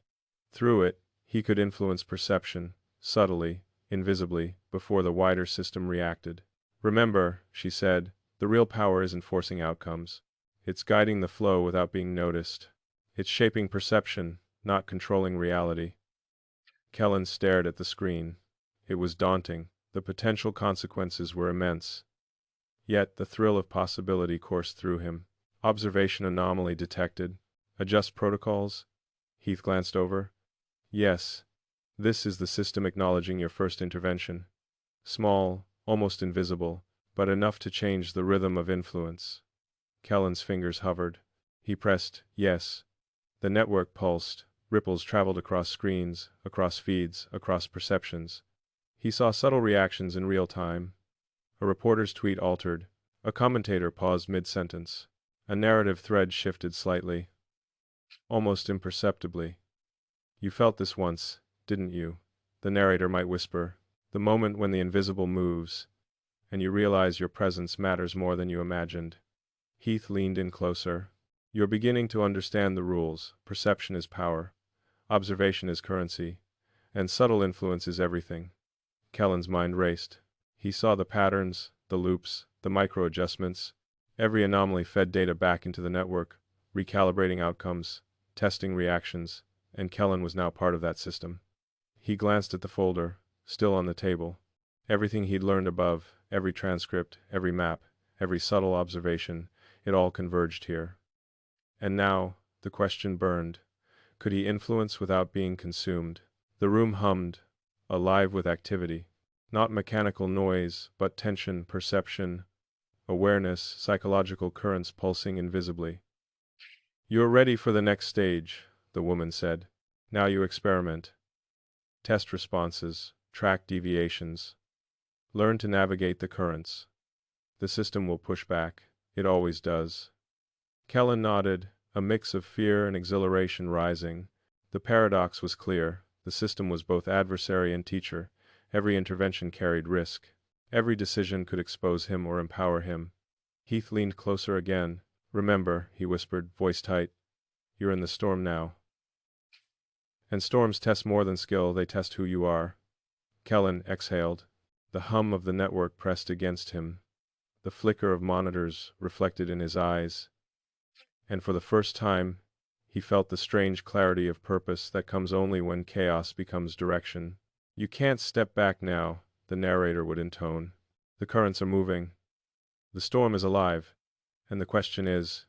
Through it, he could influence perception, subtly, invisibly, before the wider system reacted. Remember, she said, the real power isn't forcing outcomes. It's guiding the flow without being noticed. It's shaping perception, not controlling reality. Kellen stared at the screen. It was daunting. The potential consequences were immense. Yet the thrill of possibility coursed through him. Observation anomaly detected. Adjust protocols. Heath glanced over. Yes, this is the system acknowledging your first intervention. Small, almost invisible, but enough to change the rhythm of influence. Kellen's fingers hovered. He pressed yes. The network pulsed. Ripples traveled across screens, across feeds, across perceptions. He saw subtle reactions in real time. A reporter's tweet altered. A commentator paused mid-sentence. A narrative thread shifted slightly. Almost imperceptibly. You felt this once, didn't you? The narrator might whisper. The moment when the invisible moves, and you realize your presence matters more than you imagined. Heath leaned in closer. You're beginning to understand the rules. Perception is power. Observation is currency. And subtle influence is everything. Kellen's mind raced. He saw the patterns, the loops, the micro-adjustments. Every anomaly fed data back into the network, recalibrating outcomes, testing reactions, and Kellen was now part of that system. He glanced at the folder, still on the table. Everything he'd learned above, every transcript, every map, every subtle observation, it all converged here. And now, the question burned. Could he influence without being consumed? The room hummed, alive with activity. Not mechanical noise, but tension, perception, awareness, psychological currents pulsing invisibly. You're ready for the next stage, the woman said. Now you experiment. Test responses, track deviations. Learn to navigate the currents. The system will push back. It always does. Kellen nodded, a mix of fear and exhilaration rising. The paradox was clear. The system was both adversary and teacher. Every intervention carried risk. Every decision could expose him or empower him. Heath leaned closer again. Remember, he whispered, voice tight. You're in the storm now. And storms test more than skill, they test who you are. Kellen exhaled. The hum of the network pressed against him. The flicker of monitors reflected in his eyes. And for the first time, he felt the strange clarity of purpose that comes only when chaos becomes direction. You can't step back now, the narrator would intone. The currents are moving. The storm is alive. And the question is,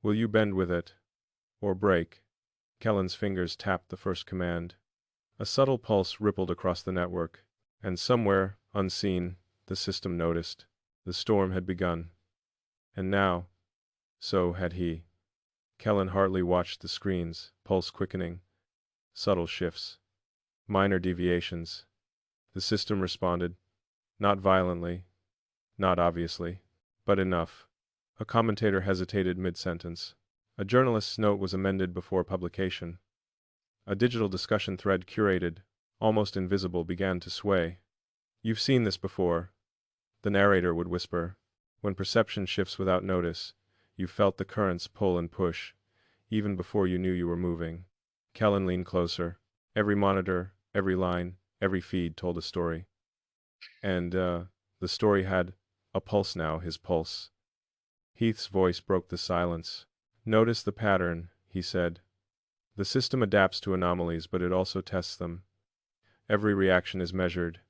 will you bend with it, or break? Kellen's fingers tapped the first command. A subtle pulse rippled across the network, and somewhere, unseen, the system noticed. The storm had begun. And now, so had he. Kellen Hartley watched the screens, pulse quickening. Subtle shifts. Minor deviations. The system responded. Not violently. Not obviously. But enough. A commentator hesitated mid-sentence. A journalist's note was amended before publication. A digital discussion thread curated, almost invisible, began to sway. You've seen this before, the narrator would whisper. When perception shifts without notice, you felt the currents pull and push, even before you knew you were moving. Kellen leaned closer. Every monitor, every line, every feed told a story. And, the story had a pulse now, his pulse. Heath's voice broke the silence. Notice the pattern, he said. The system adapts to anomalies, but it also tests them. Every reaction is measured,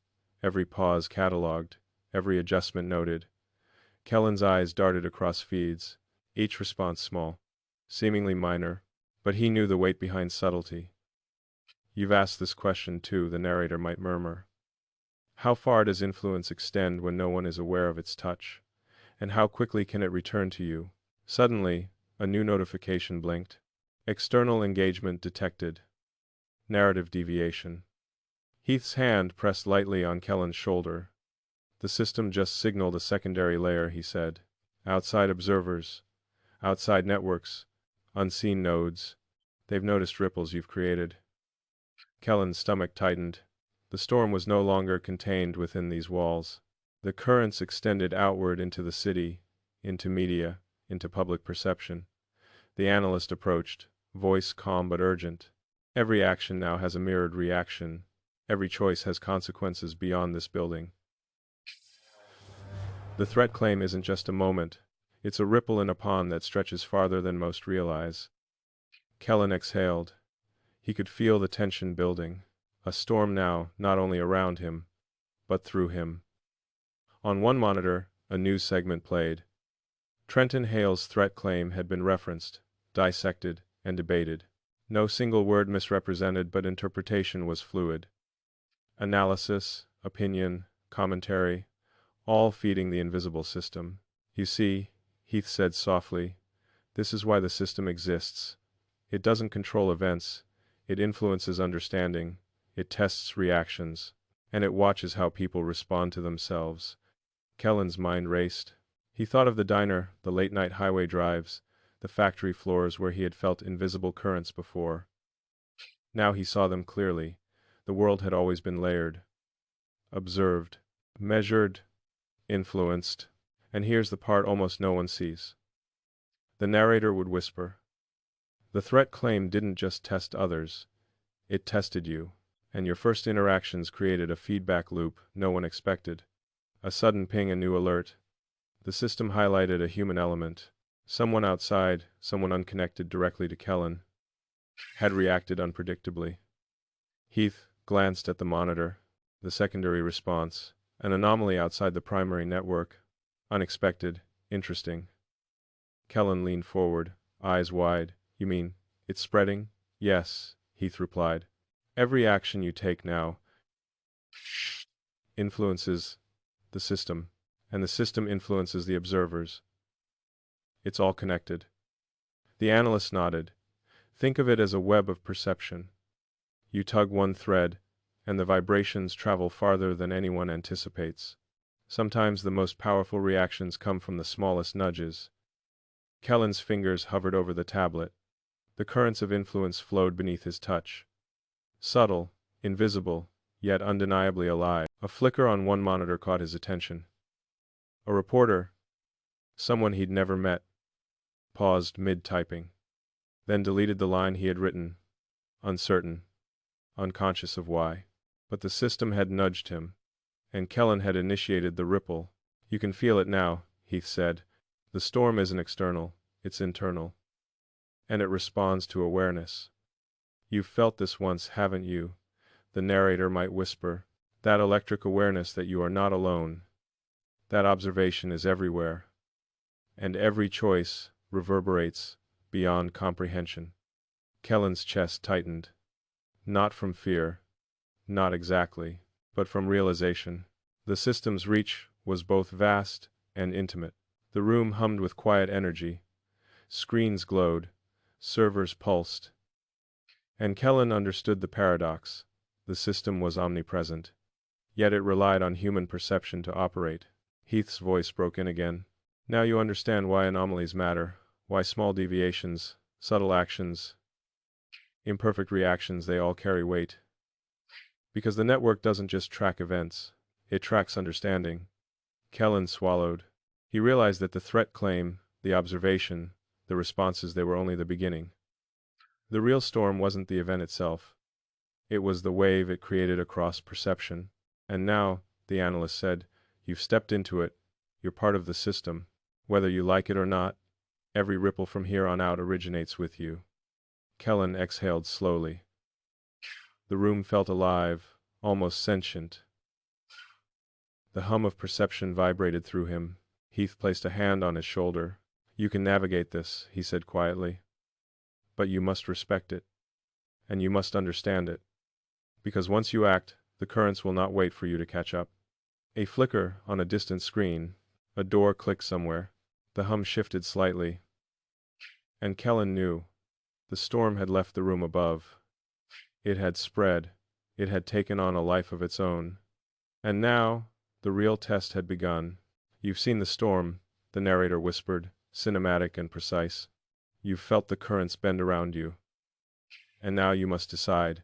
every pause catalogued, every adjustment noted. Kellen's eyes darted across feeds, each response small, seemingly minor, but he knew the weight behind subtlety. You've asked this question too, the narrator might murmur. How far does influence extend when no one is aware of its touch? And how quickly can it return to you? Suddenly, a new notification blinked. External engagement detected. Narrative deviation. Heath's hand pressed lightly on Kellen's shoulder. The system just signaled a secondary layer, he said. Outside observers. Outside networks. Unseen nodes. They've noticed ripples you've created. Kellen's stomach tightened. The storm was no longer contained within these walls. The currents extended outward into the city, into media, into public perception. The analyst approached, voice calm but urgent. Every action now has a mirrored reaction. Every choice has consequences beyond this building. The threat claim isn't just a moment. It's a ripple in a pond that stretches farther than most realize. Kellen exhaled. He could feel the tension building. A storm now, not only around him, but through him. On one monitor, a news segment played. Trenton Hale's threat claim had been referenced, dissected, and debated. No single word misrepresented, but interpretation was fluid. Analysis, opinion, commentary, all feeding the invisible system. You see, Heath said softly, this is why the system exists. It doesn't control events, it influences understanding, it tests reactions, and it watches how people respond to themselves. Kellen's mind raced. He thought of the diner, the late-night highway drives, the factory floors where he had felt invisible currents before. Now he saw them clearly. The world had always been layered, observed, measured, influenced. And here's the part almost no one sees. The narrator would whisper. The threat claim didn't just test others, it tested you, and your first interactions created a feedback loop no one expected. A sudden ping, a new alert. The system highlighted a human element. Someone outside, someone unconnected directly to Kellen, had reacted unpredictably. Heath glanced at the monitor. The secondary response, an anomaly outside the primary network. Unexpected, interesting. Kellen leaned forward, eyes wide. You mean, it's spreading? Yes, Heath replied. Every action you take now influences the system, and the system influences the observers. It's all connected. The analyst nodded. Think of it as a web of perception. You tug one thread, and the vibrations travel farther than anyone anticipates. Sometimes the most powerful reactions come from the smallest nudges. Kellen's fingers hovered over the tablet. The currents of influence flowed beneath his touch. Subtle, invisible, yet undeniably alive. A flicker on one monitor caught his attention. A reporter, someone he'd never met, paused mid-typing, then deleted the line he had written, uncertain, unconscious of why. But the system had nudged him, and Kellen had initiated the ripple. You can feel it now, Heath said. The storm isn't external, it's internal. And it responds to awareness. You've felt this once, haven't you? The narrator might whisper. That electric awareness that you are not alone. That observation is everywhere. And every choice reverberates beyond comprehension. Kellen's chest tightened. Not from fear. Not exactly. But from realization. The system's reach was both vast and intimate. The room hummed with quiet energy. Screens glowed. Servers pulsed. And Kellen understood the paradox. The system was omnipresent. Yet it relied on human perception to operate. Heath's voice broke in again. Now you understand why anomalies matter, why small deviations, subtle actions, imperfect reactions, they all carry weight. Because the network doesn't just track events, it tracks understanding. Kellen swallowed. He realized that the threat claim, the observation, the responses, they were only the beginning. The real storm wasn't the event itself. It was the wave it created across perception. And now, the analyst said, you've stepped into it. You're part of the system. Whether you like it or not, every ripple from here on out originates with you. Kellen exhaled slowly. The room felt alive, almost sentient. The hum of perception vibrated through him. Heath placed a hand on his shoulder. You can navigate this, he said quietly. But you must respect it. And you must understand it. Because once you act, the currents will not wait for you to catch up. A flicker on a distant screen. A door clicked somewhere. The hum shifted slightly. And Kellen knew. The storm had left the room above. It had spread. It had taken on a life of its own. And now, the real test had begun. You've seen the storm, the narrator whispered, cinematic and precise. You've felt the currents bend around you. And now you must decide.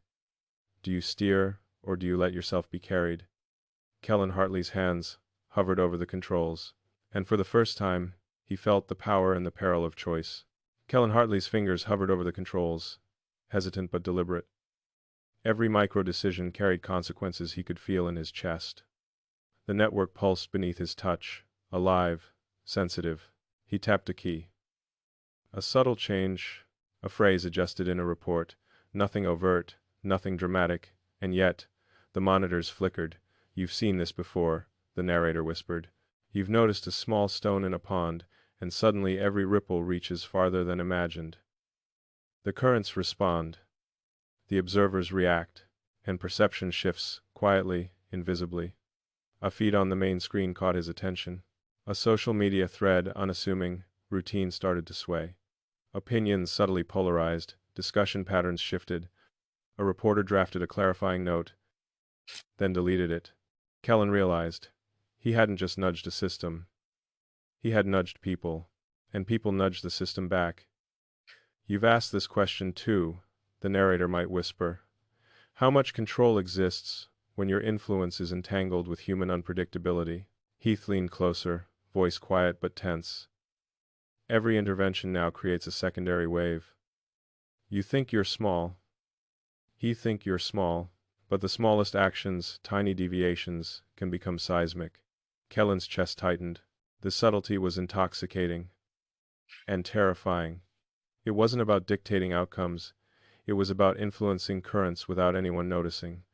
Do you steer, or do you let yourself be carried? Kellen Hartley's hands hovered over the controls, and for the first time, he felt the power and the peril of choice. Kellen Hartley's fingers hovered over the controls, hesitant but deliberate. Every micro-decision carried consequences he could feel in his chest. The network pulsed beneath his touch, alive, sensitive. He tapped a key. A subtle change, a phrase adjusted in a report, nothing overt, nothing dramatic, and yet, the monitors flickered. You've seen this before, the narrator whispered. You've noticed a small stone in a pond, and suddenly every ripple reaches farther than imagined. The currents respond, the observers react, and perception shifts quietly, invisibly. A feed on the main screen caught his attention. A social media thread, unassuming, routine started to sway. Opinions subtly polarized, discussion patterns shifted. A reporter drafted a clarifying note, then deleted it. Kellen realized he hadn't just nudged a system. He had nudged people, and people nudged the system back. "You've asked this question too," the narrator might whisper. "How much control exists when your influence is entangled with human unpredictability?" Heath leaned closer, voice quiet but tense. "Every intervention now creates a secondary wave. You think you're small. He think you're small, but the smallest actions, tiny deviations, can become seismic." Kellen's chest tightened. The subtlety was intoxicating and terrifying. It wasn't about dictating outcomes. It was about influencing currents without anyone noticing.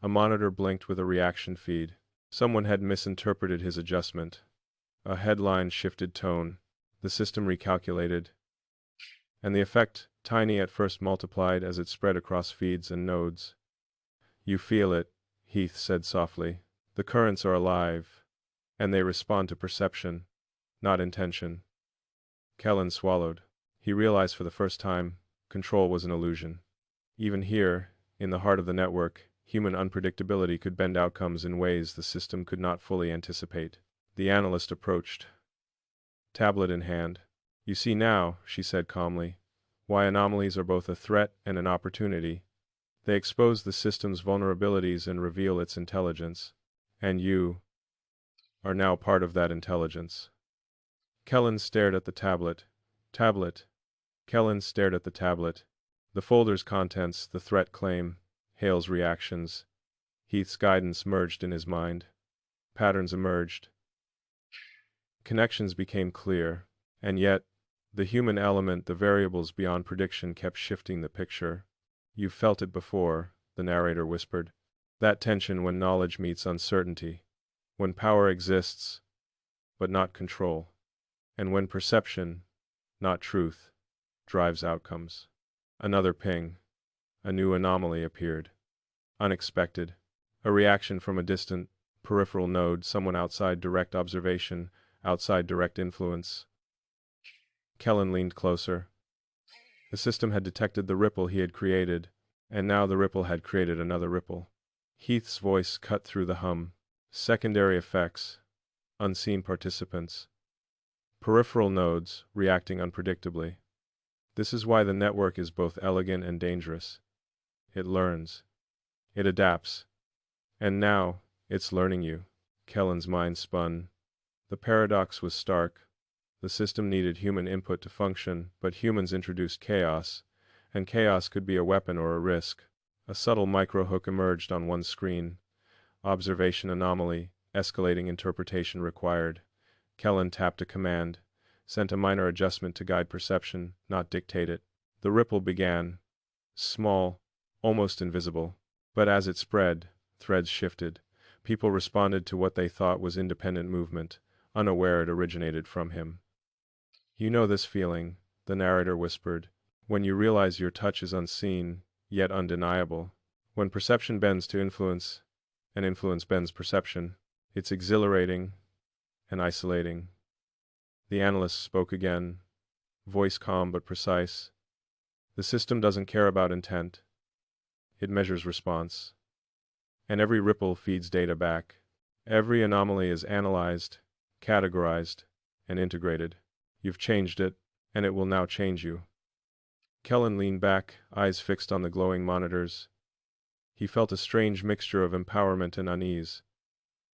A monitor blinked with a reaction feed. Someone had misinterpreted his adjustment. A headline shifted tone. The system recalculated. And the effect, tiny at first, multiplied as it spread across feeds and nodes. "You feel it," Heath said softly. "The currents are alive, and they respond to perception, not intention." Kellen swallowed. He realized for the first time, control was an illusion. Even here, in the heart of the network, human unpredictability could bend outcomes in ways the system could not fully anticipate. The analyst approached, tablet in hand. "You see now," she said calmly, "why anomalies are both a threat and an opportunity. They expose the system's vulnerabilities and reveal its intelligence. And you are now part of that intelligence." Kellen stared at the tablet. Kellen stared at the tablet. The folder's contents, the threat claim, Hale's reactions. Heath's guidance merged in his mind. Patterns emerged. Connections became clear. And yet, the human element, the variables beyond prediction, kept shifting the picture. "You've felt it before," the narrator whispered. "That tension when knowledge meets uncertainty. When power exists, but not control. And when perception, not truth, drives outcomes." Another ping. A new anomaly appeared. Unexpected. A reaction from a distant, peripheral node, someone outside direct observation, outside direct influence. Kellen leaned closer. The system had detected the ripple he had created, and now the ripple had created another ripple. Heath's voice cut through the hum. Secondary effects. Unseen participants. Peripheral nodes reacting unpredictably. This is why the network is both elegant and dangerous. It learns. It adapts. And now, it's learning you. Kellen's mind spun. The paradox was stark. The system needed human input to function, but humans introduced chaos, and chaos could be a weapon or a risk. A subtle microhook emerged on one screen. Observation anomaly, escalating interpretation required. Kellen tapped a command, sent a minor adjustment to guide perception, not dictate it. The ripple began. Small, almost invisible. But as it spread, threads shifted. People responded to what they thought was independent movement, unaware it originated from him. "You know this feeling," the narrator whispered, "when you realize your touch is unseen, yet undeniable. When perception bends to influence, and influence bends perception. It's exhilarating and isolating." The analyst spoke again, voice calm but precise. "The system doesn't care about intent. It measures response. And every ripple feeds data back. Every anomaly is analyzed, categorized, and integrated. You've changed it, and it will now change you." Kellen leaned back, eyes fixed on the glowing monitors. He felt a strange mixture of empowerment and unease.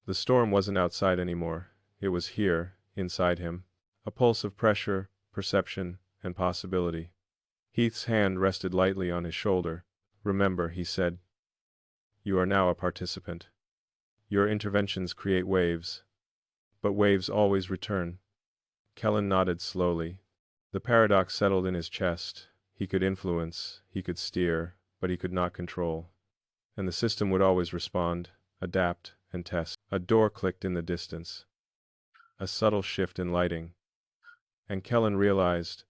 The storm wasn't outside anymore. It was here, inside him. A pulse of pressure, perception, and possibility. Heath's hand rested lightly on his shoulder. "Remember," he said, "you are now a participant. Your interventions create waves, but waves always return." Kellen nodded slowly. The paradox settled in his chest. He could influence, he could steer, but he could not control. And the system would always respond, adapt, and test. A door clicked in the distance. A subtle shift in lighting. And Kellen realized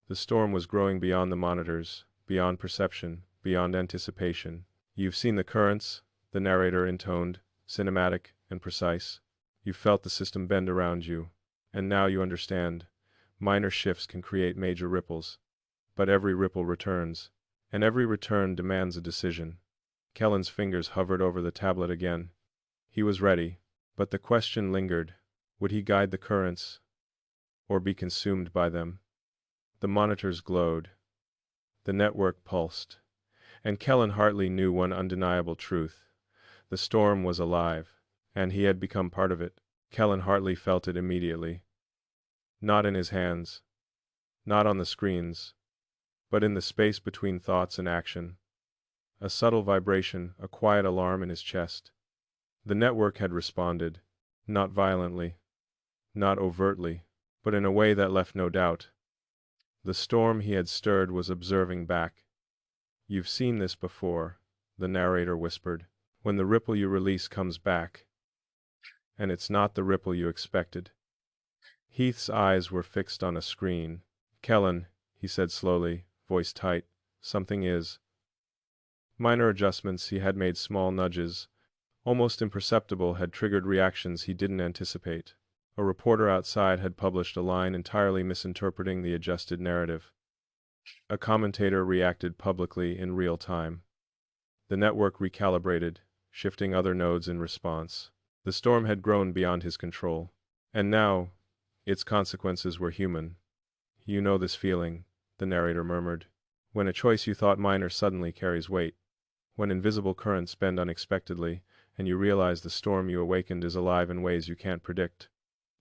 The storm was growing beyond the monitors, beyond perception, beyond anticipation. "You've seen the currents," the narrator intoned, cinematic and precise. "You felt the system bend around you. And now you understand. Minor shifts can create major ripples. But every ripple returns. And every return demands a decision." Kellen's fingers hovered over the tablet again. He was ready, but the question lingered. Would he guide the currents, or be consumed by them? The monitors glowed. The network pulsed. And Kellen Hartley knew one undeniable truth. The storm was alive, and he had become part of it. Kellen Hartley felt it immediately. Not in his hands, not on the screens, but in the space between thoughts and action. A subtle vibration, a quiet alarm in his chest. The network had responded, not violently, not overtly, but in a way that left no doubt. The storm he had stirred was observing back. "You've seen this before," the narrator whispered. "When the ripple you release comes back. And it's not the ripple you expected." Heath's eyes were fixed on a screen. "Kellen," he said slowly, voice tight, "something is." Minor adjustments he had made, small nudges, almost imperceptible, had triggered reactions he didn't anticipate. A reporter outside had published a line entirely misinterpreting the adjusted narrative. A commentator reacted publicly in real time. The network recalibrated, shifting other nodes in response. The storm had grown beyond his control. And now, its consequences were human. "You know this feeling," the narrator murmured. "When a choice you thought minor suddenly carries weight. When invisible currents bend unexpectedly, and you realize the storm you awakened is alive in ways you can't predict."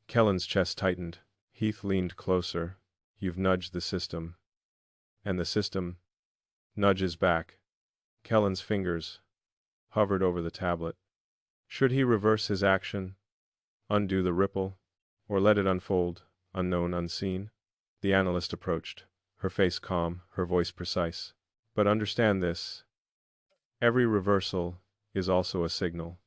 Kellen's chest tightened. Heath leaned closer. "You've nudged the system. And the system nudges back." Kellen's fingers hovered over the tablet. Should he reverse his action, undo the ripple, or let it unfold, unknown, unseen? The analyst approached, her face calm, her voice precise. "But understand this. Every reversal is also a signal.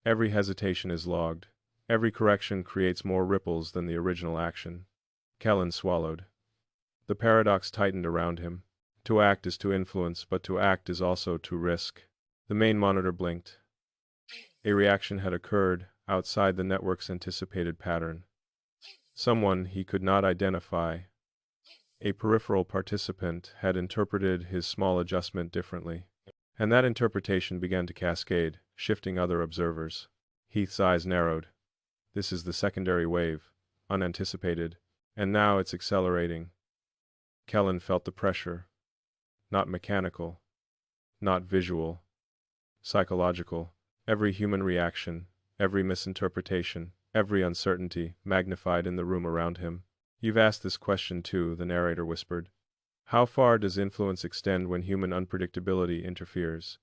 Every hesitation is logged. Every correction creates more ripples than the original action." Kellen swallowed. The paradox tightened around him. To act is to influence, but to act is also to risk. The main monitor blinked. A reaction had occurred outside the network's anticipated pattern. Someone he could not identify, a peripheral participant, had interpreted his small adjustment differently. And that interpretation began to cascade, shifting other observers. Heath's eyes narrowed. This is the secondary wave, unanticipated, and now it's accelerating. Kellen felt the pressure. Not mechanical, not visual, psychological. Every human reaction, every misinterpretation, every uncertainty magnified in the room around him. "You've asked this question too," the narrator whispered. "How far does influence extend when human unpredictability interferes?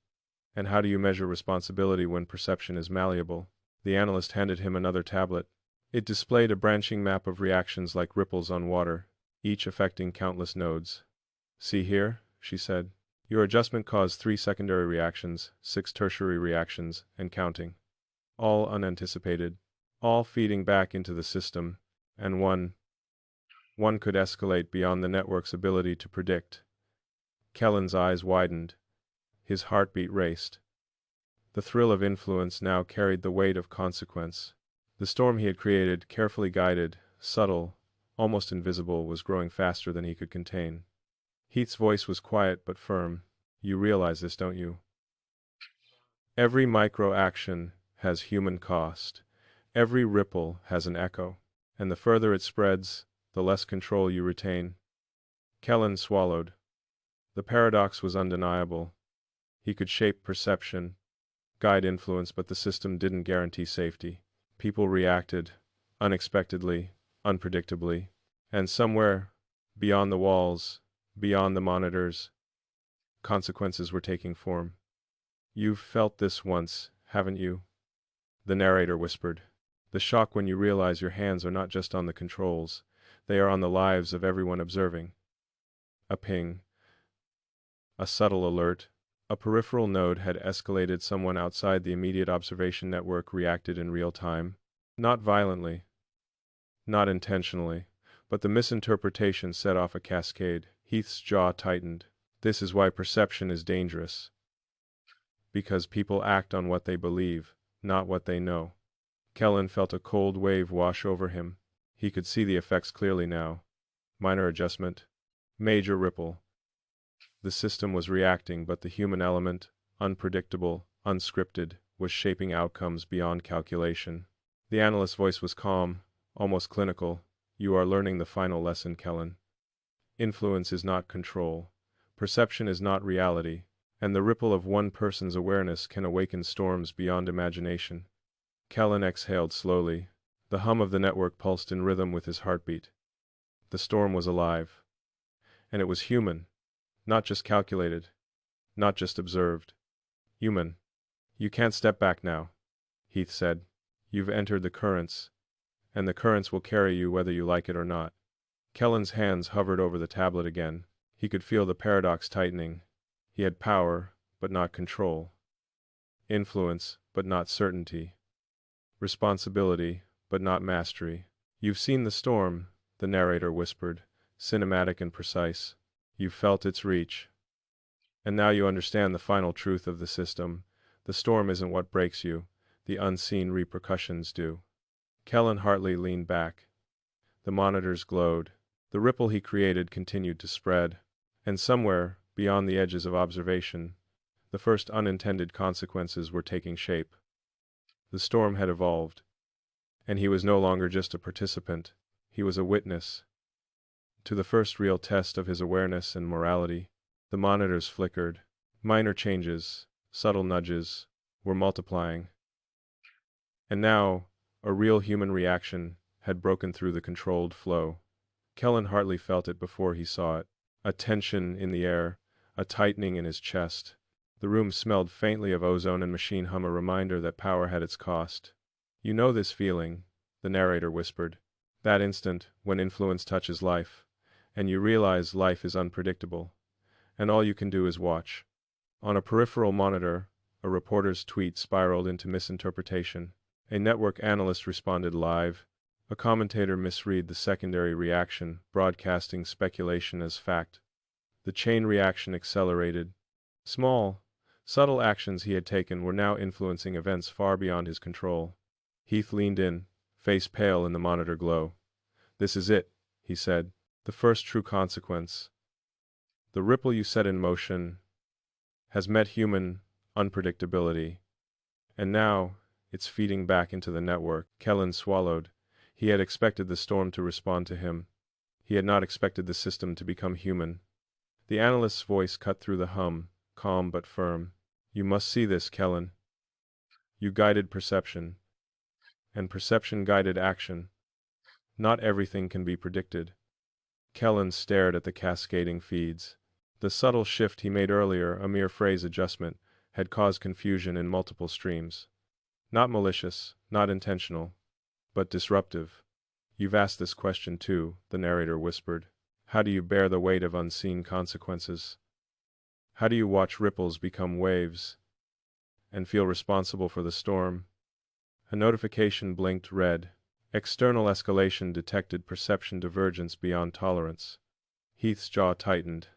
And how do you measure responsibility when perception is malleable?" The analyst handed him another tablet. It displayed a branching map of reactions like ripples on water, each affecting countless nodes. "See here," she said. "Your adjustment caused 3 secondary reactions, 6 tertiary reactions, and counting. All unanticipated, all feeding back into the system, and one could escalate beyond the network's ability to predict." Kellen's eyes widened. His heartbeat raced. The thrill of influence now carried the weight of consequence. The storm he had created, carefully guided, subtle, almost invisible, was growing faster than he could contain. Heath's voice was quiet but firm. "You realize this, don't you? Every micro-action has human cost. Every ripple has an echo. And the further it spreads, the less control you retain." Kellen swallowed. The paradox was undeniable. He could shape perception, guide influence, but the system didn't guarantee safety. People reacted, unexpectedly, unpredictably, and somewhere, beyond the walls, beyond the monitors, consequences were taking form. "You've felt this once, haven't you?" the narrator whispered. "The shock when you realize your hands are not just on the controls, they are on the lives of everyone observing." A ping, a subtle alert, a peripheral node had escalated. Someone outside the immediate observation network reacted in real time. Not violently, not intentionally, But the misinterpretation set off a cascade. Heath's jaw tightened. This is why perception is dangerous. Because people act on what they believe, not what they know. Kellen felt a cold wave wash over him. He could see the effects clearly now. Minor adjustment. Major ripple. The system was reacting, but the human element, unpredictable, unscripted, was shaping outcomes beyond calculation. The analyst's voice was calm, almost clinical. You are learning the final lesson, Kellen. Influence is not control. Perception is not reality. And the ripple of one person's awareness can awaken storms beyond imagination. Kellen exhaled slowly. The hum of the network pulsed in rhythm with his heartbeat. The storm was alive. And it was human. Not just calculated. Not just observed. Human. You can't step back now, Heath said. You've entered the currents. And the currents will carry you whether you like it or not. Kellen's hands hovered over the tablet again. He could feel the paradox tightening. He had power, but not control. Influence, but not certainty. Responsibility, but not mastery. You've seen the storm, the narrator whispered, cinematic and precise. You've felt its reach. And now you understand the final truth of the system. The storm isn't what breaks you. The unseen repercussions do. Kellen Hartley leaned back. The monitors glowed. The ripple he created continued to spread. And somewhere, beyond the edges of observation, the first unintended consequences were taking shape. The storm had evolved. And he was no longer just a participant. He was a witness. To the first real test of his awareness and morality. The monitors flickered. Minor changes, subtle nudges, were multiplying. And now, a real human reaction had broken through the controlled flow. Kellen Hartley felt it before he saw it. A tension in the air, a tightening in his chest. The room smelled faintly of ozone and machine hum, a reminder that power had its cost. You know this feeling, the narrator whispered. That instant, when influence touches life, and you realize life is unpredictable, and all you can do is watch. On a peripheral monitor, a reporter's tweet spiraled into misinterpretation. A network analyst responded live. A commentator misread the secondary reaction, broadcasting speculation as fact. The chain reaction accelerated. Small, subtle actions he had taken were now influencing events far beyond his control. Heath leaned in, face pale in the monitor glow. This is it, he said. The first true consequence. The ripple you set in motion has met human unpredictability. And now, it's feeding back into the network. Kellen swallowed. He had expected the storm to respond to him. He had not expected the system to become human. The analyst's voice cut through the hum, calm but firm. You must see this, Kellen. You guided perception. And perception guided action. Not everything can be predicted. Kellen stared at the cascading feeds. The subtle shift he made earlier, a mere phrase adjustment, had caused confusion in multiple streams. Not malicious, not intentional, but disruptive. You've asked this question too, the narrator whispered. How do you bear the weight of unseen consequences? How do you watch ripples become waves and feel responsible for the storm? A notification blinked red. External escalation detected perception divergence beyond tolerance. Heath's jaw tightened.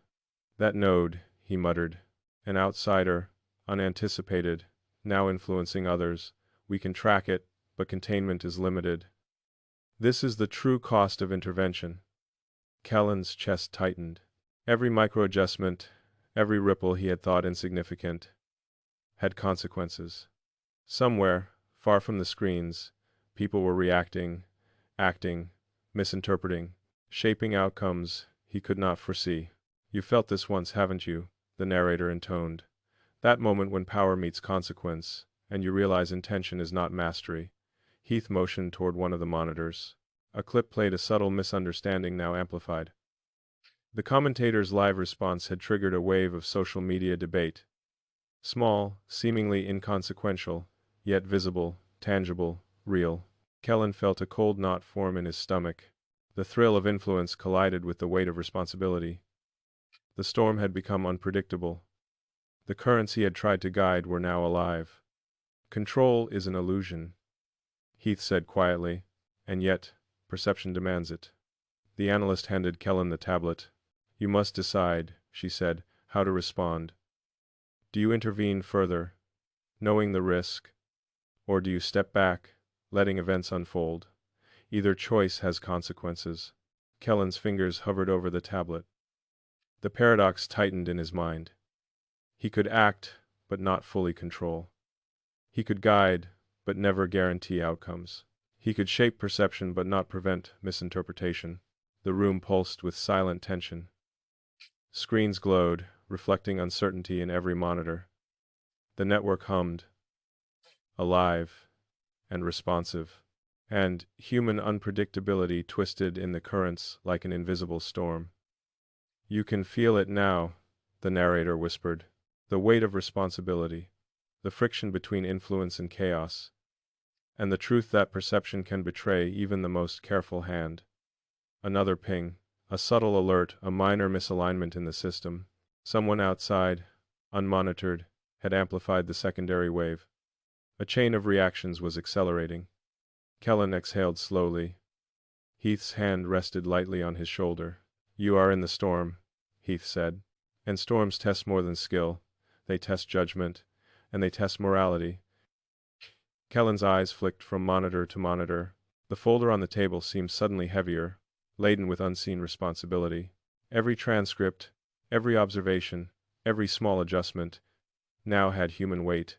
That node, he muttered. An outsider, unanticipated, now influencing others. We can track it, but containment is limited. This is the true cost of intervention. Kellen's chest tightened. Every microadjustment, every ripple he had thought insignificant, had consequences. Somewhere, far from the screens, people were reacting, acting, misinterpreting, shaping outcomes he could not foresee. You felt this once, haven't you? The narrator intoned. That moment when power meets consequence, and you realize intention is not mastery. Heath motioned toward one of the monitors. A clip played, a subtle misunderstanding now amplified. The commentator's live response had triggered a wave of social media debate. Small, seemingly inconsequential, yet visible, tangible, real. Kellen felt a cold knot form in his stomach. The thrill of influence collided with the weight of responsibility. The storm had become unpredictable. The currents he had tried to guide were now alive. Control is an illusion, Heath said quietly, and yet, perception demands it. The analyst handed Kellen the tablet. "You must decide," she said, "how to respond. Do you intervene further, knowing the risk, or do you step back, letting events unfold? Either choice has consequences." Kellen's fingers hovered over the tablet. The paradox tightened in his mind. He could act, but not fully control. He could guide, but never guarantee outcomes. He could shape perception, but not prevent misinterpretation. The room pulsed with silent tension. Screens glowed, reflecting uncertainty in every monitor. The network hummed, alive and responsive, and human unpredictability twisted in the currents like an invisible storm. "You can feel it now," the narrator whispered. "The weight of responsibility, the friction between influence and chaos, and the truth that perception can betray even the most careful hand." Another ping, a subtle alert, a minor misalignment in the system. Someone outside, unmonitored, had amplified the secondary wave. A chain of reactions was accelerating. Kellen exhaled slowly. Heath's hand rested lightly on his shoulder. "You are in the storm," Heath said. "And storms test more than skill. They test judgment, and they test morality." Kellen's eyes flicked from monitor to monitor. The folder on the table seemed suddenly heavier, laden with unseen responsibility. Every transcript, every observation, every small adjustment now had human weight.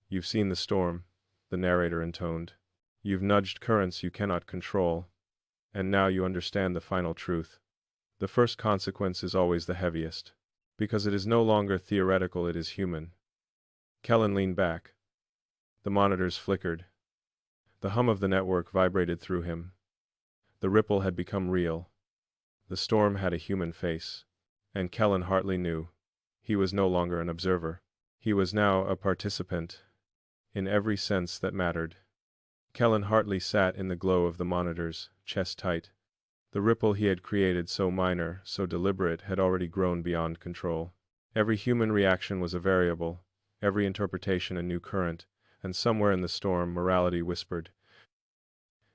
"You've seen the storm," the narrator intoned. "You've nudged currents you cannot control, and now you understand the final truth. The first consequence is always the heaviest, because it is no longer theoretical, it is human." Kellen leaned back. The monitors flickered. The hum of the network vibrated through him. The ripple had become real. The storm had a human face, and Kellen Hartley knew. He was no longer an observer. He was now a participant, in every sense that mattered. Kellen Hartley sat in the glow of the monitors, chest tight. The ripple he had created, so minor, so deliberate, had already grown beyond control. Every human reaction was a variable, every interpretation a new current, and somewhere in the storm, morality whispered.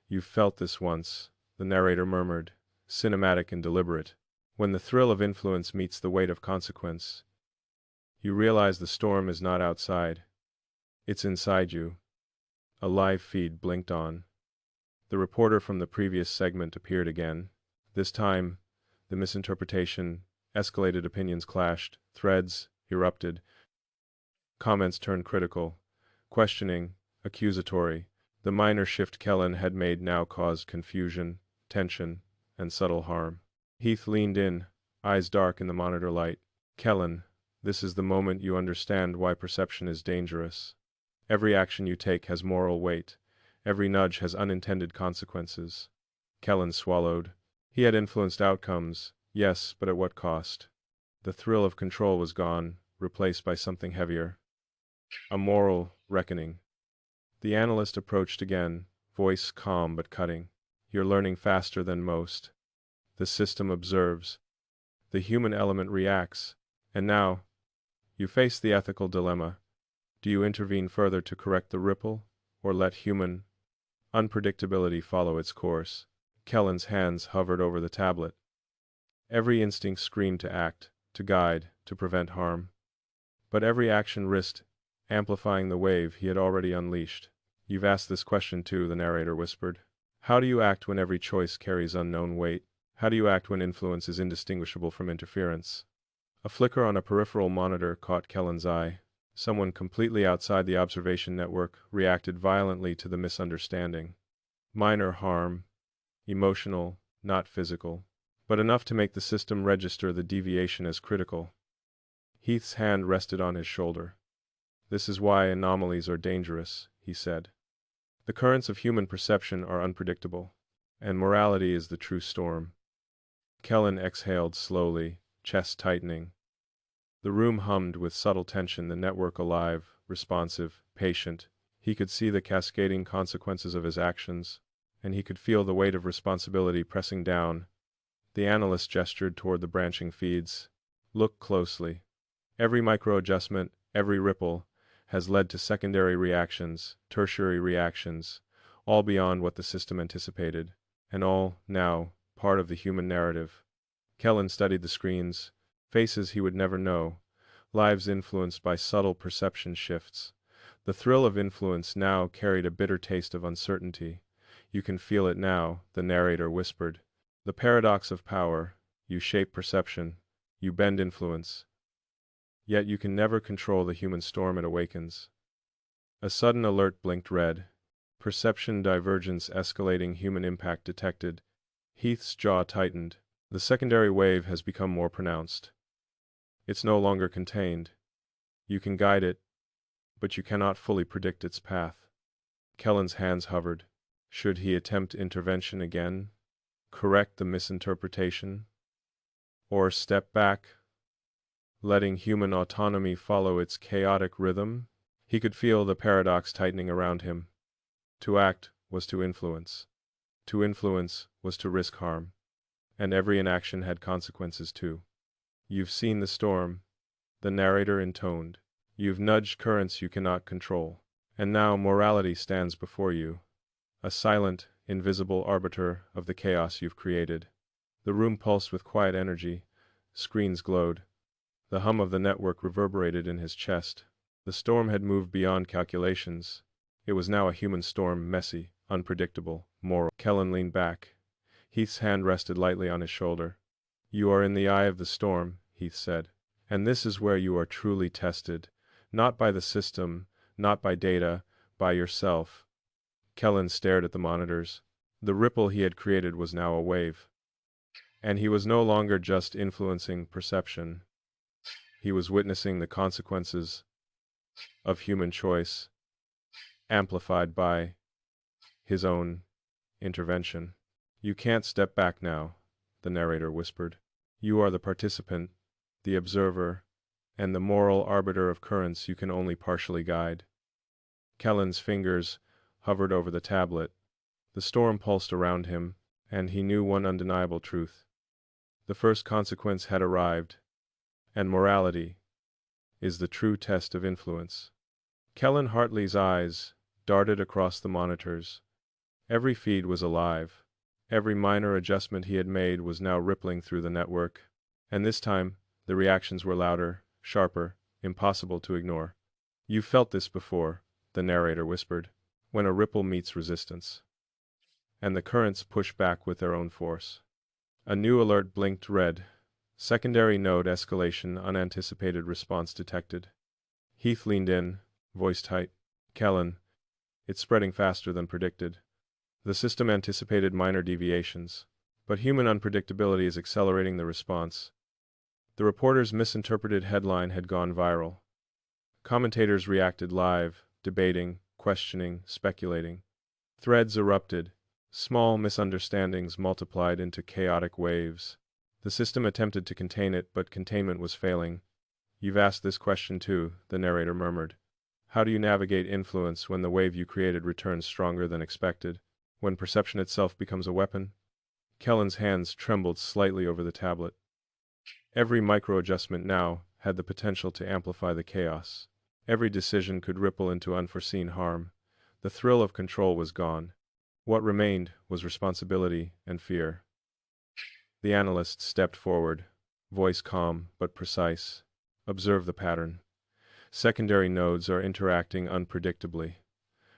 "You've felt this once," the narrator murmured, cinematic and deliberate. "When the thrill of influence meets the weight of consequence, you realize the storm is not outside. It's inside you." A live feed blinked on. The reporter from the previous segment appeared again. This time, the misinterpretation escalated, opinions clashed, threads erupted. Comments turned critical, questioning, accusatory. The minor shift Kellen had made now caused confusion, tension, and subtle harm. Heath leaned in, eyes dark in the monitor light. "Kellen, this is the moment you understand why perception is dangerous. Every action you take has moral weight. Every nudge has unintended consequences." Kellen swallowed. He had influenced outcomes, yes, but at what cost? The thrill of control was gone, replaced by something heavier. A moral reckoning. The analyst approached again, voice calm but cutting. "You're learning faster than most. The system observes. The human element reacts. And now, you face the ethical dilemma. Do you intervene further to correct the ripple, or let human unpredictability follow its course?" Kellen's hands hovered over the tablet. Every instinct screamed to act, to guide, to prevent harm. But every action risked amplifying the wave he had already unleashed. "You've asked this question too," the narrator whispered. "How do you act when every choice carries unknown weight? How do you act when influence is indistinguishable from interference?" A flicker on a peripheral monitor caught Kellen's eye. Someone completely outside the observation network reacted violently to the misunderstanding. Minor harm, emotional, not physical, but enough to make the system register the deviation as critical. Heath's hand rested on his shoulder. "This is why anomalies are dangerous," he said. "The currents of human perception are unpredictable, and morality is the true storm." Kellen exhaled slowly, chest tightening. The room hummed with subtle tension, the network alive, responsive, patient. He could see the cascading consequences of his actions, and he could feel the weight of responsibility pressing down. The analyst gestured toward the branching feeds. "Look closely. Every micro-adjustment, every ripple, has led to secondary reactions, tertiary reactions, all beyond what the system anticipated, and all, now, part of the human narrative. Kellen studied the screens, faces he would never know, lives influenced by subtle perception shifts. The thrill of influence now carried a bitter taste of uncertainty. "You can feel it now," the narrator whispered. "The paradox of power. You shape perception. You bend influence. Yet you can never control the human storm it awakens." A sudden alert blinked red. Perception divergence escalating human impact detected. Heath's jaw tightened. The secondary wave has become more pronounced. It's no longer contained. You can guide it, but you cannot fully predict its path. Kellen's hands hovered. Should he attempt intervention again? Correct the misinterpretation? Or step back, letting human autonomy follow its chaotic rhythm? He could feel the paradox tightening around him. To act was to influence. To influence was to risk harm. And every inaction had consequences too. "You've seen the storm," the narrator intoned. "You've nudged currents you cannot control. And now morality stands before you, a silent, invisible arbiter of the chaos you've created." The room pulsed with quiet energy. Screens glowed. The hum of the network reverberated in his chest. The storm had moved beyond calculations. It was now a human storm, messy, unpredictable, moral. Kellen leaned back. Heath's hand rested lightly on his shoulder. "You are in the eye of the storm," Heath said. "And this is where you are truly tested. Not by the system, not by data, by yourself." Kellen stared at the monitors. The ripple he had created was now a wave. And he was no longer just influencing perception. He was witnessing the consequences of human choice, amplified by his own intervention. "You can't step back now," the narrator whispered. "You are the participant, the observer, and the moral arbiter of currents you can only partially guide." Kellen's fingers hovered over the tablet. The storm pulsed around him, and he knew one undeniable truth. The first consequence had arrived, and morality is the true test of influence. Kellen Hartley's eyes darted across the monitors. Every feed was alive. Every minor adjustment he had made was now rippling through the network. And this time, the reactions were louder, sharper, impossible to ignore. "You've felt this before," the narrator whispered, "when a ripple meets resistance. And the currents push back with their own force." A new alert blinked red. Secondary node escalation, unanticipated response detected. Heath leaned in, voice tight. "Kellen, it's spreading faster than predicted." The system anticipated minor deviations, but human unpredictability is accelerating the response. The reporter's misinterpreted headline had gone viral. Commentators reacted live, debating, questioning, speculating. Threads erupted. Small misunderstandings multiplied into chaotic waves. The system attempted to contain it, but containment was failing. "You've asked this question too," the narrator murmured. "How do you navigate influence when the wave you created returns stronger than expected? When perception itself becomes a weapon?" Kellen's hands trembled slightly over the tablet. Every micro-adjustment now had the potential to amplify the chaos. Every decision could ripple into unforeseen harm. The thrill of control was gone. What remained was responsibility and fear. The analyst stepped forward, voice calm but precise. "Observe the pattern. Secondary nodes are interacting unpredictably.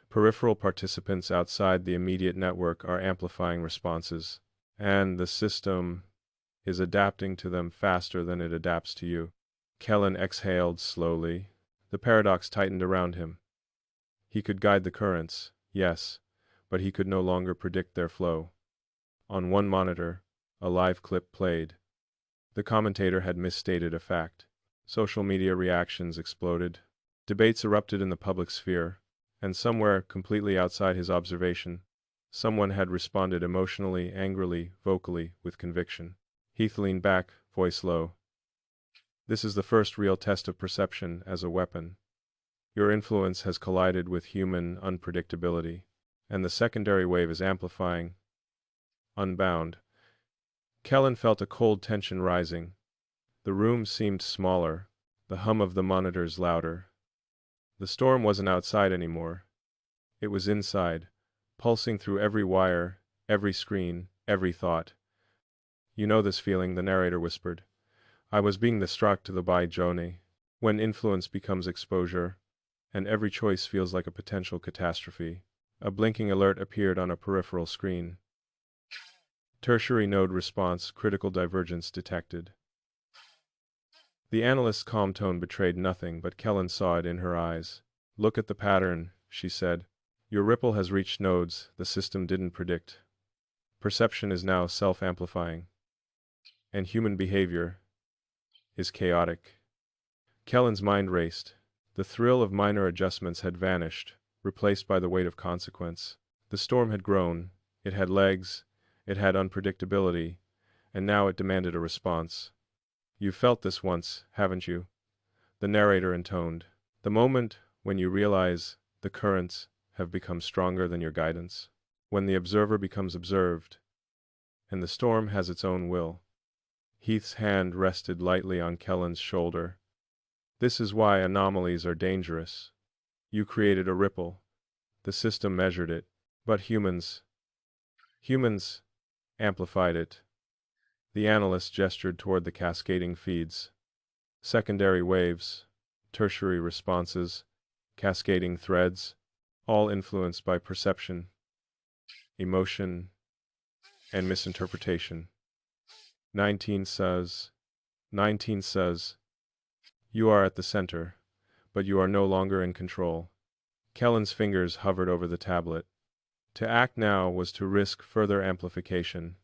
Peripheral participants outside the immediate network are amplifying responses, and the system is adapting to them faster than it adapts to you." Kellen exhaled slowly. The paradox tightened around him. He could guide the currents, yes, but he could no longer predict their flow. On one monitor, a live clip played. The commentator had misstated a fact. Social media reactions exploded. Debates erupted in the public sphere. And somewhere, completely outside his observation, someone had responded emotionally, angrily, vocally, with conviction. Heath leaned back, voice low. "This is the first real test of perception as a weapon. Your influence has collided with human unpredictability, and the secondary wave is amplifying, unbound." Kellen felt a cold tension rising. The room seemed smaller, the hum of the monitors louder. The storm wasn't outside anymore. It was inside, pulsing through every wire, every screen, every thought. You know this feeling, the narrator whispered. I was being distracted by Joni. When influence becomes exposure, and every choice feels like a potential catastrophe. A blinking alert appeared on a peripheral screen. Tertiary node response, critical divergence detected. The analyst's calm tone betrayed nothing, but Kellen saw it in her eyes. Look at the pattern, she said. Your ripple has reached nodes the system didn't predict. Perception is now self-amplifying. And human behavior is chaotic. Kellen's mind raced. The thrill of minor adjustments had vanished, replaced by the weight of consequence. The storm had grown, it had legs, it had unpredictability, and now it demanded a response. You've felt this once, haven't you? The narrator intoned. The moment when you realize the currents have become stronger than your guidance. When the observer becomes observed, and the storm has its own will. Heath's hand rested lightly on Kellen's shoulder. This is why anomalies are dangerous. You created a ripple. The system measured it. But humans amplified it. The analyst gestured toward the cascading feeds. Secondary waves, tertiary responses, cascading threads, all influenced by perception, emotion, and misinterpretation. 19 says, you are at the center, but you are no longer in control. Kellen's fingers hovered over the tablet. To act now was to risk further amplification.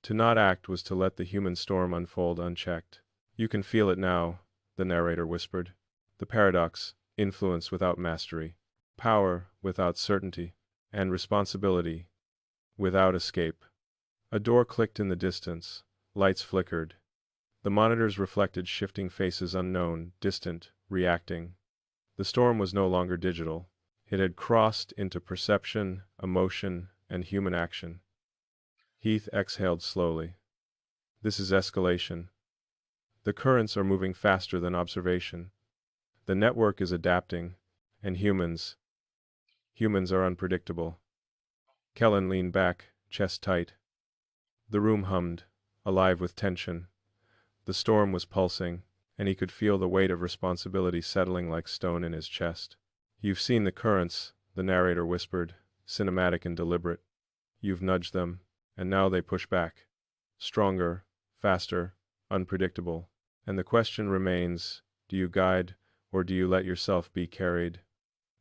To not act was to let the human storm unfold unchecked. You can feel it now, the narrator whispered. The paradox, influence without mastery, power without certainty, and responsibility without escape. A door clicked in the distance, lights flickered. The monitors reflected shifting faces unknown, distant, reacting. The storm was no longer digital. It had crossed into perception, emotion, and human action. Heath exhaled slowly. This is escalation. The currents are moving faster than observation. The network is adapting, and humans are unpredictable. Kellen leaned back, chest tight. The room hummed, alive with tension. The storm was pulsing, and he could feel the weight of responsibility settling like stone in his chest. You've seen the currents, the narrator whispered, cinematic and deliberate. You've nudged them, and now they push back. Stronger, faster, unpredictable. And the question remains, do you guide, or do you let yourself be carried?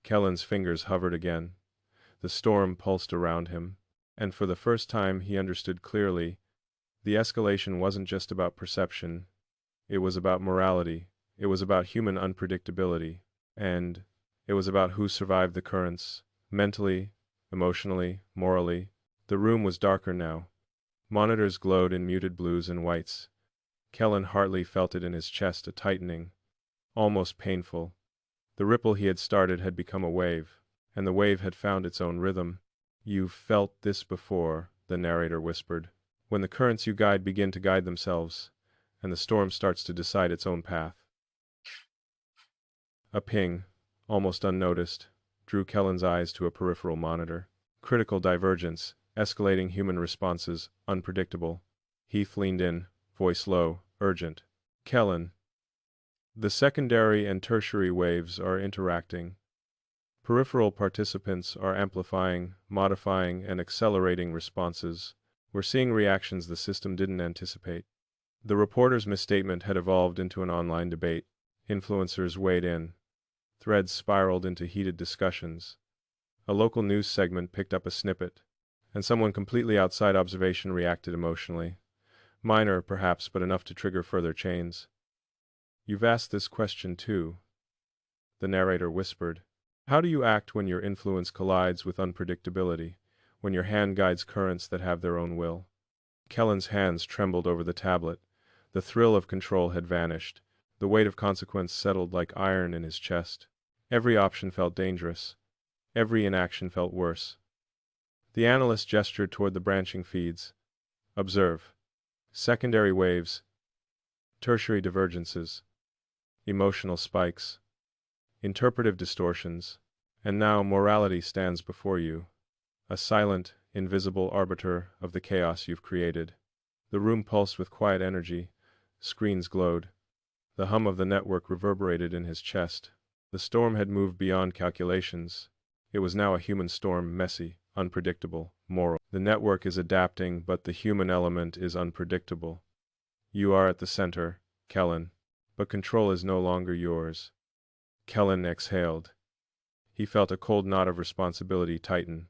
Kellen's fingers hovered again. The storm pulsed around him, and for the first time he understood clearly. The escalation wasn't just about perception. It was about morality. It was about human unpredictability. And it was about who survived the currents, mentally, emotionally, morally. The room was darker now. Monitors glowed in muted blues and whites. Kellen Hartley felt it in his chest, a tightening, almost painful. The ripple he had started had become a wave, and the wave had found its own rhythm. You've felt this before, the narrator whispered. When the currents you guide begin to guide themselves, and the storm starts to decide its own path. A ping, almost unnoticed, drew Kellen's eyes to a peripheral monitor. Critical divergence, escalating human responses, unpredictable. Heath leaned in, voice low, urgent. Kellen. The secondary and tertiary waves are interacting. Peripheral participants are amplifying, modifying, and accelerating responses. We're seeing reactions the system didn't anticipate. The reporter's misstatement had evolved into an online debate. Influencers weighed in. Threads spiraled into heated discussions. A local news segment picked up a snippet, and someone completely outside observation reacted emotionally. Minor, perhaps, but enough to trigger further chains. You've asked this question too, the narrator whispered. How do you act when your influence collides with unpredictability, when your hand guides currents that have their own will? Kellen's hands trembled over the tablet. The thrill of control had vanished. The weight of consequence settled like iron in his chest. Every option felt dangerous. Every inaction felt worse. The analyst gestured toward the branching feeds. Observe. Secondary waves. Tertiary divergences. Emotional spikes. Interpretive distortions. And now morality stands before you. A silent, invisible arbiter of the chaos you've created. The room pulsed with quiet energy. Screens glowed. The hum of the network reverberated in his chest. The storm had moved beyond calculations. It was now a human storm, messy, unpredictable, moral. The network is adapting, but the human element is unpredictable. You are at the center, Kellen, but control is no longer yours. Kellen exhaled. He felt a cold knot of responsibility tighten.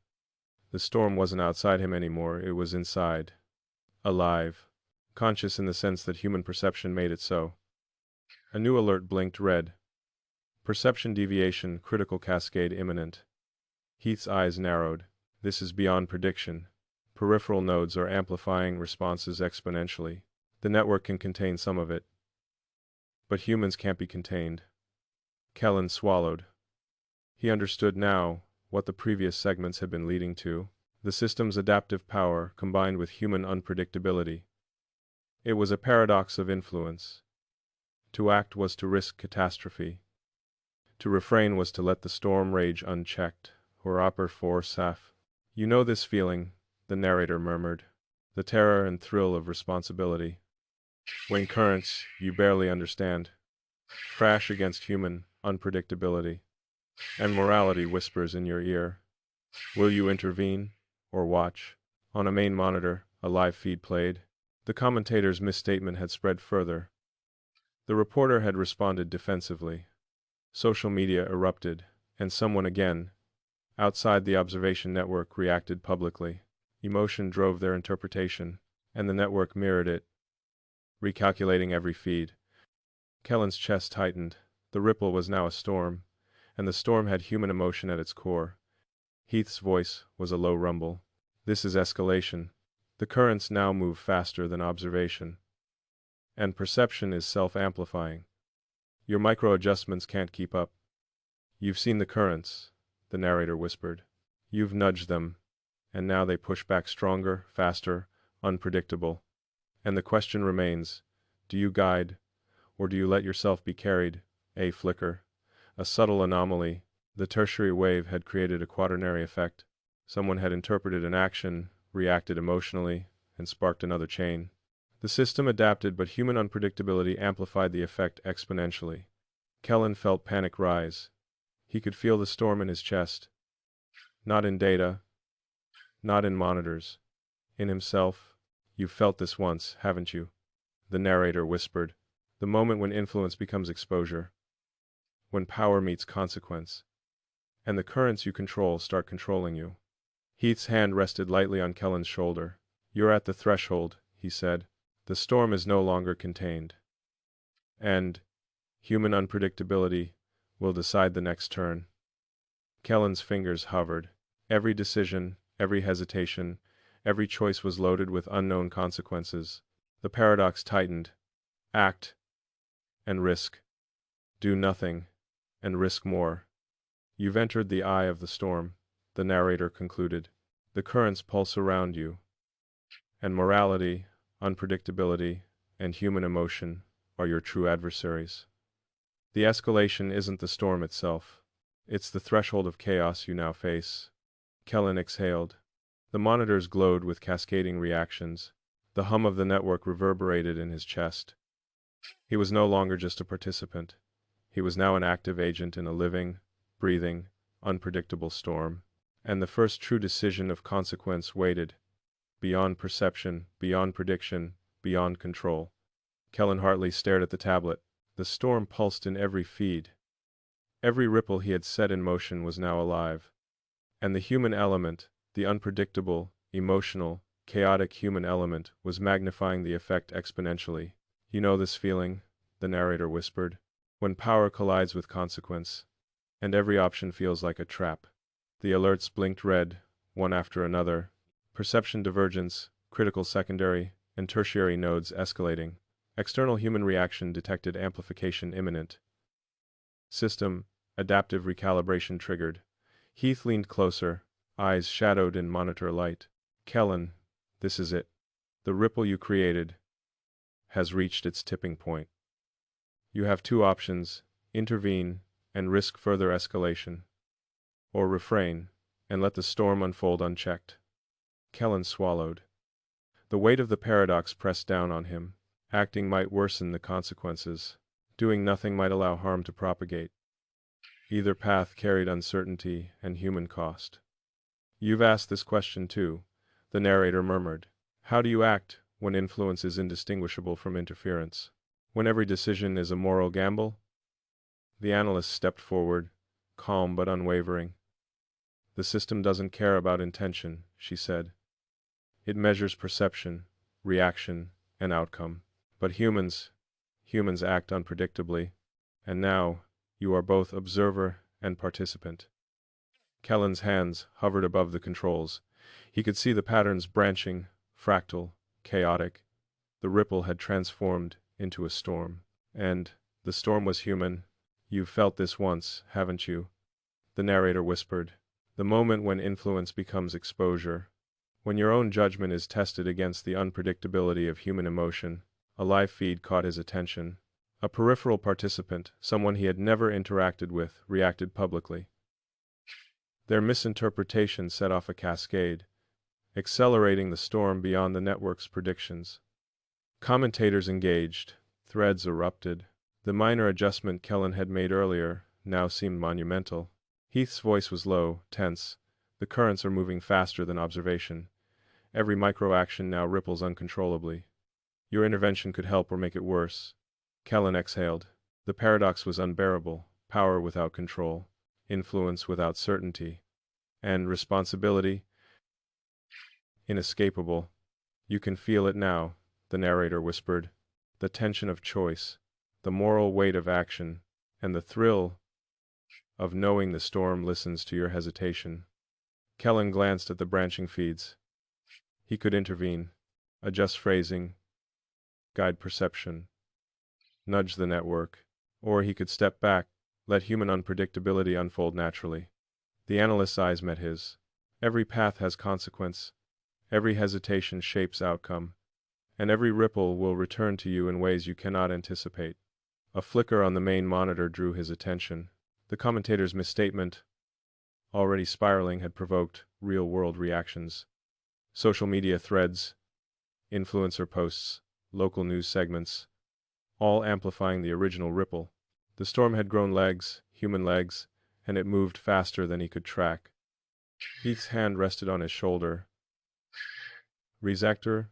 The storm wasn't outside him anymore, it was inside. Alive. Conscious in the sense that human perception made it so. A new alert blinked red. Perception deviation, critical cascade imminent. Heath's eyes narrowed. This is beyond prediction. Peripheral nodes are amplifying responses exponentially. The network can contain some of it. But humans can't be contained. Kellen swallowed. He understood now what the previous segments had been leading to. The system's adaptive power combined with human unpredictability. It was a paradox of influence. To act was to risk catastrophe. To refrain was to let the storm rage unchecked. Horapper for Saf. You know this feeling, the narrator murmured. The terror and thrill of responsibility. When currents, you barely understand, crash against human unpredictability. And morality whispers in your ear. Will you intervene or watch? On a main monitor, a live feed played. The commentator's misstatement had spread further. The reporter had responded defensively. Social media erupted, and someone again, outside the observation network, reacted publicly. Emotion drove their interpretation, and the network mirrored it, recalculating every feed. Kellen's chest tightened. The ripple was now a storm, and the storm had human emotion at its core. Heath's voice was a low rumble. This is escalation. The currents now move faster than observation. And perception is self-amplifying. Your micro-adjustments can't keep up. You've seen the currents, the narrator whispered. You've nudged them, and now they push back stronger, faster, unpredictable. And the question remains, do you guide, or do you let yourself be carried? A flicker. A subtle anomaly. The tertiary wave had created a quaternary effect. Someone had interpreted an action, reacted emotionally, and sparked another chain. The system adapted, but human unpredictability amplified the effect exponentially. Kellen felt panic rise. He could feel the storm in his chest. Not in data, not in monitors, in himself. You've felt this once, haven't you? The narrator whispered. The moment when influence becomes exposure. When power meets consequence. And the currents you control start controlling you. Heath's hand rested lightly on Kellen's shoulder. You're at the threshold, he said. The storm is no longer contained. And human unpredictability will decide the next turn. Kellen's fingers hovered. Every decision, every hesitation, every choice was loaded with unknown consequences. The paradox tightened. Act and risk. Do nothing and risk more. You've entered the eye of the storm, the narrator concluded. The currents pulse around you. And morality, unpredictability, and human emotion are your true adversaries. The escalation isn't the storm itself. It's the threshold of chaos you now face. Kellen exhaled. The monitors glowed with cascading reactions. The hum of the network reverberated in his chest. He was no longer just a participant. He was now an active agent in a living, breathing, unpredictable storm. And the first true decision of consequence waited. Beyond perception, beyond prediction, beyond control. Kellen Hartley stared at the tablet. The storm pulsed in every feed. Every ripple he had set in motion was now alive. And the human element, the unpredictable, emotional, chaotic human element, was magnifying the effect exponentially. You know this feeling, the narrator whispered, when power collides with consequence, and every option feels like a trap. The alerts blinked red, one after another. Perception divergence, critical secondary, and tertiary nodes escalating. External human reaction detected amplification imminent. System, adaptive recalibration triggered. Heath leaned closer, eyes shadowed in monitor light. Kellen, this is it. The ripple you created has reached its tipping point. You have two options, intervene and risk further escalation, or refrain and let the storm unfold unchecked. Kellen swallowed. The weight of the paradox pressed down on him. Acting might worsen the consequences. Doing nothing might allow harm to propagate. Either path carried uncertainty and human cost. You've asked this question too, the narrator murmured. How do you act when influence is indistinguishable from interference? When every decision is a moral gamble? The analyst stepped forward, calm but unwavering. The system doesn't care about intention, she said. It measures perception, reaction, and outcome. But humans act unpredictably, and now you are both observer and participant. Kellen's hands hovered above the controls. He could see the patterns branching, fractal, chaotic. The ripple had transformed into a storm. And the storm was human. You've felt this once, haven't you? The narrator whispered. The moment when influence becomes exposure. When your own judgment is tested against the unpredictability of human emotion. A live feed caught his attention. A peripheral participant, someone he had never interacted with, reacted publicly. Their misinterpretation set off a cascade, accelerating the storm beyond the network's predictions. Commentators engaged, threads erupted. The minor adjustment Kellen had made earlier now seemed monumental. Heath's voice was low, tense. The currents are moving faster than observation. Every micro-action now ripples uncontrollably. Your intervention could help or make it worse. Kellen exhaled. The paradox was unbearable. Power without control. Influence without certainty. And responsibility inescapable. You can feel it now, the narrator whispered. The tension of choice, the moral weight of action, and the thrill of knowing the storm listens to your hesitation. Kellen glanced at the branching feeds. He could intervene, adjust phrasing, guide perception, nudge the network, or he could step back, let human unpredictability unfold naturally. The analyst's eyes met his. Every path has consequence, every hesitation shapes outcome, and every ripple will return to you in ways you cannot anticipate. A flicker on the main monitor drew his attention. The commentator's misstatement, already spiraling, had provoked real-world reactions. Social media threads, influencer posts, local news segments, all amplifying the original ripple. The storm had grown legs, human legs, and it moved faster than he could track. Heath's hand rested on his shoulder. Resector,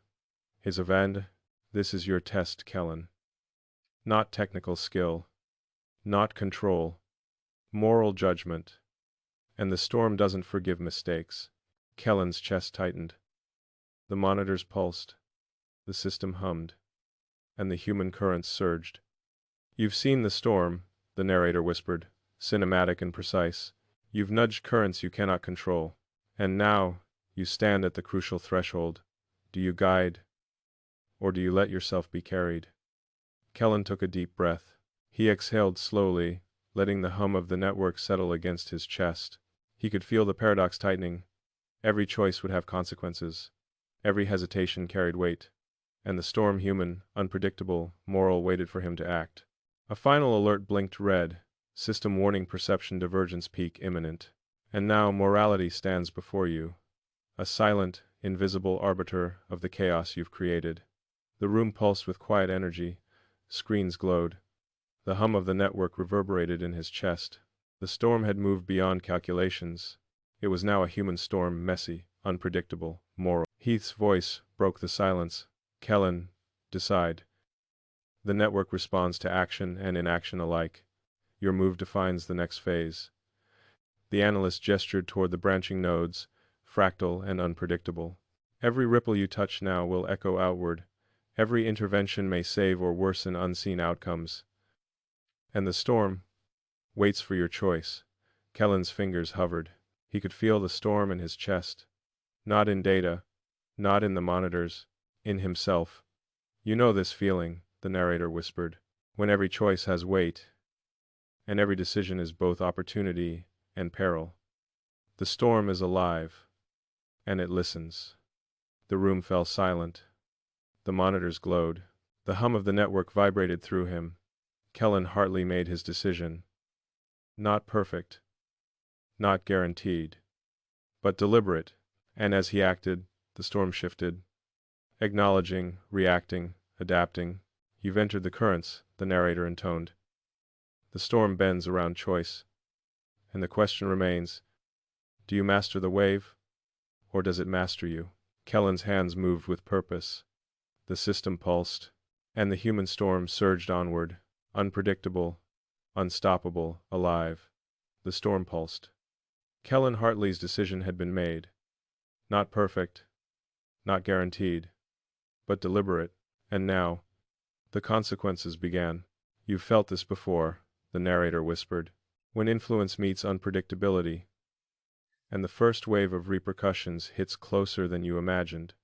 his event, this is your test, Kellen. Not technical skill, not control, moral judgment. And the storm doesn't forgive mistakes. Kellen's chest tightened. The monitors pulsed, the system hummed, and the human currents surged. You've seen the storm, the narrator whispered, cinematic and precise. You've nudged currents you cannot control. And now, you stand at the crucial threshold. Do you guide, or do you let yourself be carried? Kellen took a deep breath. He exhaled slowly, letting the hum of the network settle against his chest. He could feel the paradox tightening. Every choice would have consequences. Every hesitation carried weight. And the storm, human, unpredictable, moral, waited for him to act. A final alert blinked red. System warning, perception divergence peak imminent. And now morality stands before you. A silent, invisible arbiter of the chaos you've created. The room pulsed with quiet energy. Screens glowed. The hum of the network reverberated in his chest. The storm had moved beyond calculations. It was now a human storm, messy, unpredictable, moral. Heath's voice broke the silence. Kellen, decide. The network responds to action and inaction alike. Your move defines the next phase. The analyst gestured toward the branching nodes, fractal and unpredictable. Every ripple you touch now will echo outward. Every intervention may save or worsen unseen outcomes. And the storm waits for your choice. Kellen's fingers hovered. He could feel the storm in his chest. Not in data, not in the monitors, in himself. You know this feeling, the narrator whispered, when every choice has weight, and every decision is both opportunity and peril. The storm is alive, and it listens. The room fell silent. The monitors glowed. The hum of the network vibrated through him. Kellen Hartley made his decision. Not perfect, not guaranteed, but deliberate, and as he acted, the storm shifted. Acknowledging, reacting, adapting. You've entered the currents, the narrator intoned. The storm bends around choice. And the question remains, do you master the wave, or does it master you? Kellen's hands moved with purpose. The system pulsed, and the human storm surged onward, unpredictable, unstoppable, alive. The storm pulsed. Kellen Hartley's decision had been made. Not perfect, not guaranteed, but deliberate. And now, the consequences began. You've felt this before, the narrator whispered. When influence meets unpredictability, and the first wave of repercussions hits closer than you imagined.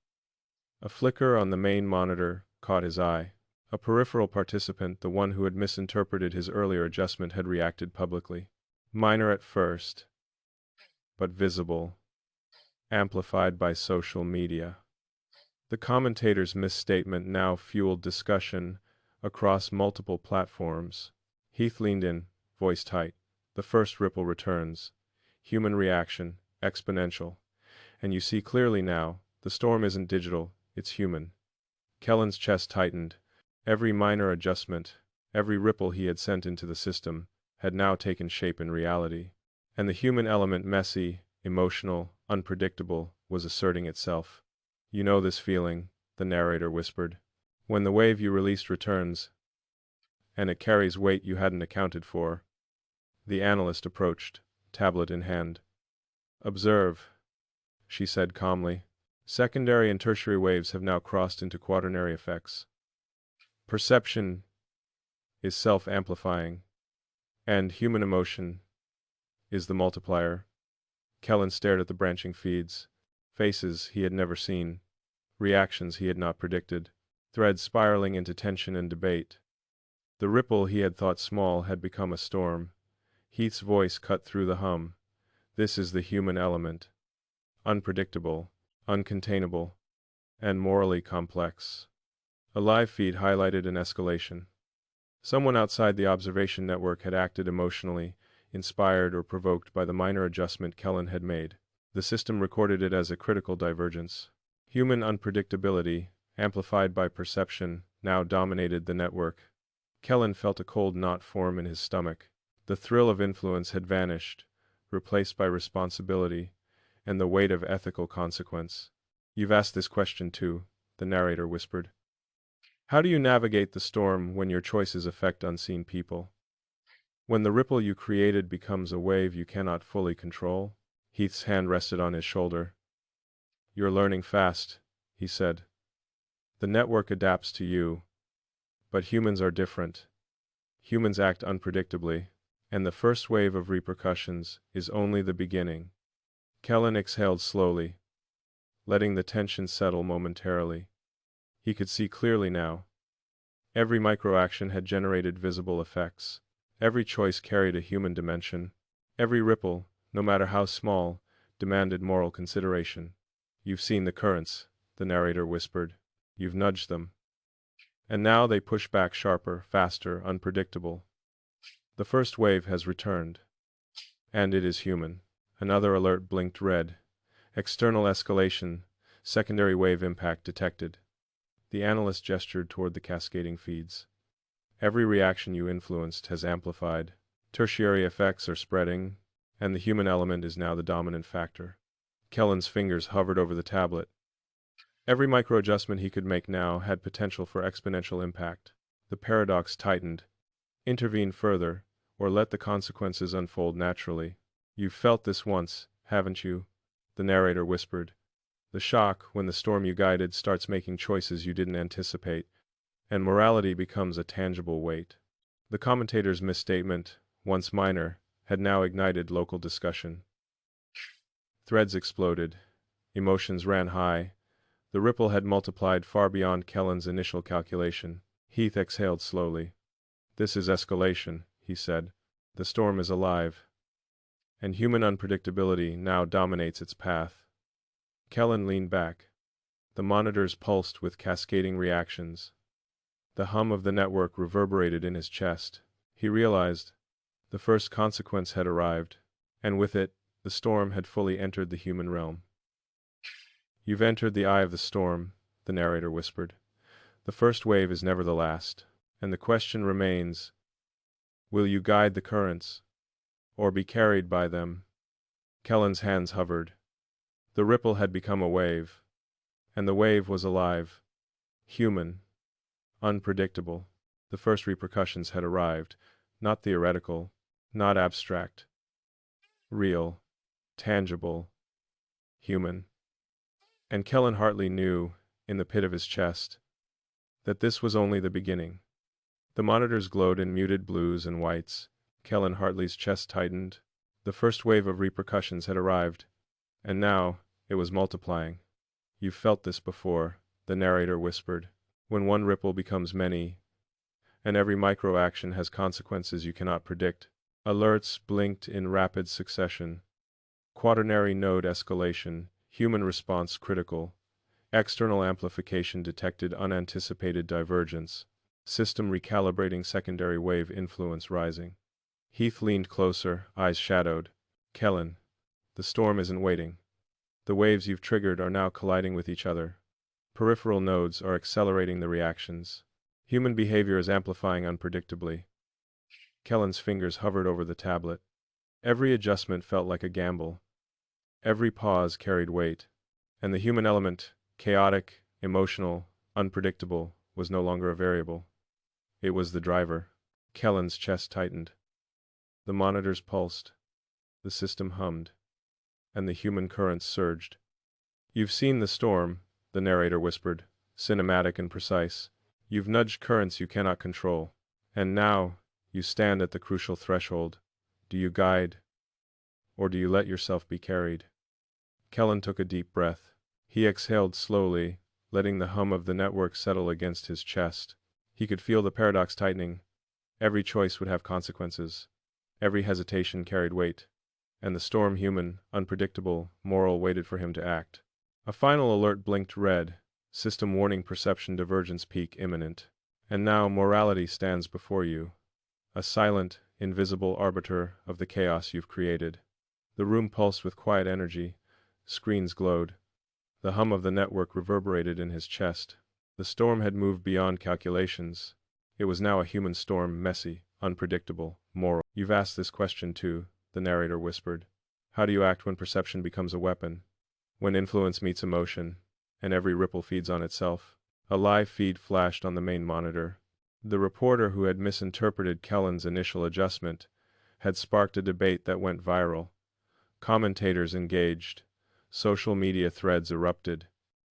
A flicker on the main monitor caught his eye. A peripheral participant, the one who had misinterpreted his earlier adjustment, had reacted publicly. Minor at first, but visible, amplified by social media. The commentator's misstatement now fueled discussion across multiple platforms. Heath leaned in, voice tight. The first ripple returns. Human reaction, exponential. And you see clearly now, the storm isn't digital, it's human. Kellen's chest tightened. Every minor adjustment, every ripple he had sent into the system, had now taken shape in reality. And the human element, messy, emotional, unpredictable, was asserting itself. You know this feeling, the narrator whispered. When the wave you released returns, and it carries weight you hadn't accounted for. The analyst approached, tablet in hand. Observe, she said calmly. Secondary and tertiary waves have now crossed into quaternary effects. Perception is self-amplifying, and human emotion is the multiplier. Kellen stared at the branching feeds, faces he had never seen, reactions he had not predicted, threads spiraling into tension and debate. The ripple he had thought small had become a storm. Heath's voice cut through the hum. This is the human element. Unpredictable, uncontainable, and morally complex. A live feed highlighted an escalation. Someone outside the observation network had acted emotionally, inspired or provoked by the minor adjustment Kellen had made. The system recorded it as a critical divergence. Human unpredictability, amplified by perception, now dominated the network. Kellen felt a cold knot form in his stomach. The thrill of influence had vanished, replaced by responsibility and the weight of ethical consequence. You've asked this question too, the narrator whispered. How do you navigate the storm when your choices affect unseen people? When the ripple you created becomes a wave you cannot fully control? Heath's hand rested on his shoulder. You're learning fast, he said. The network adapts to you, but humans are different. Humans act unpredictably, and the first wave of repercussions is only the beginning. Kellen exhaled slowly, letting the tension settle momentarily. He could see clearly now. Every microaction had generated visible effects. Every choice carried a human dimension. Every ripple, no matter how small, demanded moral consideration. You've seen the currents, the narrator whispered. You've nudged them. And now they push back sharper, faster, unpredictable. The first wave has returned. And it is human. Another alert blinked red. External escalation, secondary wave impact detected. The analyst gestured toward the cascading feeds. Every reaction you influenced has amplified. Tertiary effects are spreading, and the human element is now the dominant factor. Kellen's fingers hovered over the tablet. Every micro-adjustment he could make now had potential for exponential impact. The paradox tightened. Intervene further, or let the consequences unfold naturally. You've felt this once, haven't you? The narrator whispered. The shock when the storm you guided starts making choices you didn't anticipate, and morality becomes a tangible weight. The commentator's misstatement, once minor, had now ignited local discussion. Threads exploded. Emotions ran high. The ripple had multiplied far beyond Kellen's initial calculation. Heath exhaled slowly. This is escalation, he said. The storm is alive, and human unpredictability now dominates its path. Kellen leaned back. The monitors pulsed with cascading reactions. The hum of the network reverberated in his chest. He realized the first consequence had arrived, and with it, the storm had fully entered the human realm. You've entered the eye of the storm, the narrator whispered. The first wave is never the last, and the question remains, will you guide the currents, or be carried by them? Kellen's hands hovered. The ripple had become a wave, and the wave was alive, human, unpredictable. The first repercussions had arrived, not theoretical, not abstract, real, tangible, human. And Kellen Hartley knew, in the pit of his chest, that this was only the beginning. The monitors glowed in muted blues and whites. Kellen Hartley's chest tightened. The first wave of repercussions had arrived, and now it was multiplying. You've felt this before, the narrator whispered. When one ripple becomes many, and every micro-action has consequences you cannot predict. Alerts blinked in rapid succession. Quaternary node escalation, human response critical. External amplification detected unanticipated divergence. System recalibrating secondary wave influence rising. Heath leaned closer, eyes shadowed. Kellen, the storm isn't waiting. The waves you've triggered are now colliding with each other. Peripheral nodes are accelerating the reactions. Human behavior is amplifying unpredictably. Kellen's fingers hovered over the tablet. Every adjustment felt like a gamble. Every pause carried weight. And the human element, chaotic, emotional, unpredictable, was no longer a variable. It was the driver. Kellen's chest tightened. The monitors pulsed. The system hummed. And the human currents surged. You've seen the storm, the narrator whispered, cinematic and precise. You've nudged currents you cannot control. And now, you stand at the crucial threshold. Do you guide, or do you let yourself be carried? Kellen took a deep breath. He exhaled slowly, letting the hum of the network settle against his chest. He could feel the paradox tightening. Every choice would have consequences. Every hesitation carried weight. And the storm, human, unpredictable, moral, waited for him to act. A final alert blinked red. System warning perception divergence peak imminent. And now morality stands before you. A silent, invisible arbiter of the chaos you've created. The room pulsed with quiet energy. Screens glowed. The hum of the network reverberated in his chest. The storm had moved beyond calculations. It was now a human storm, messy, unpredictable, moral. You've asked this question too, the narrator whispered. How do you act when perception becomes a weapon? When influence meets emotion, and every ripple feeds on itself? A live feed flashed on the main monitor. The reporter who had misinterpreted Kellen's initial adjustment had sparked a debate that went viral. Commentators engaged. Social media threads erupted,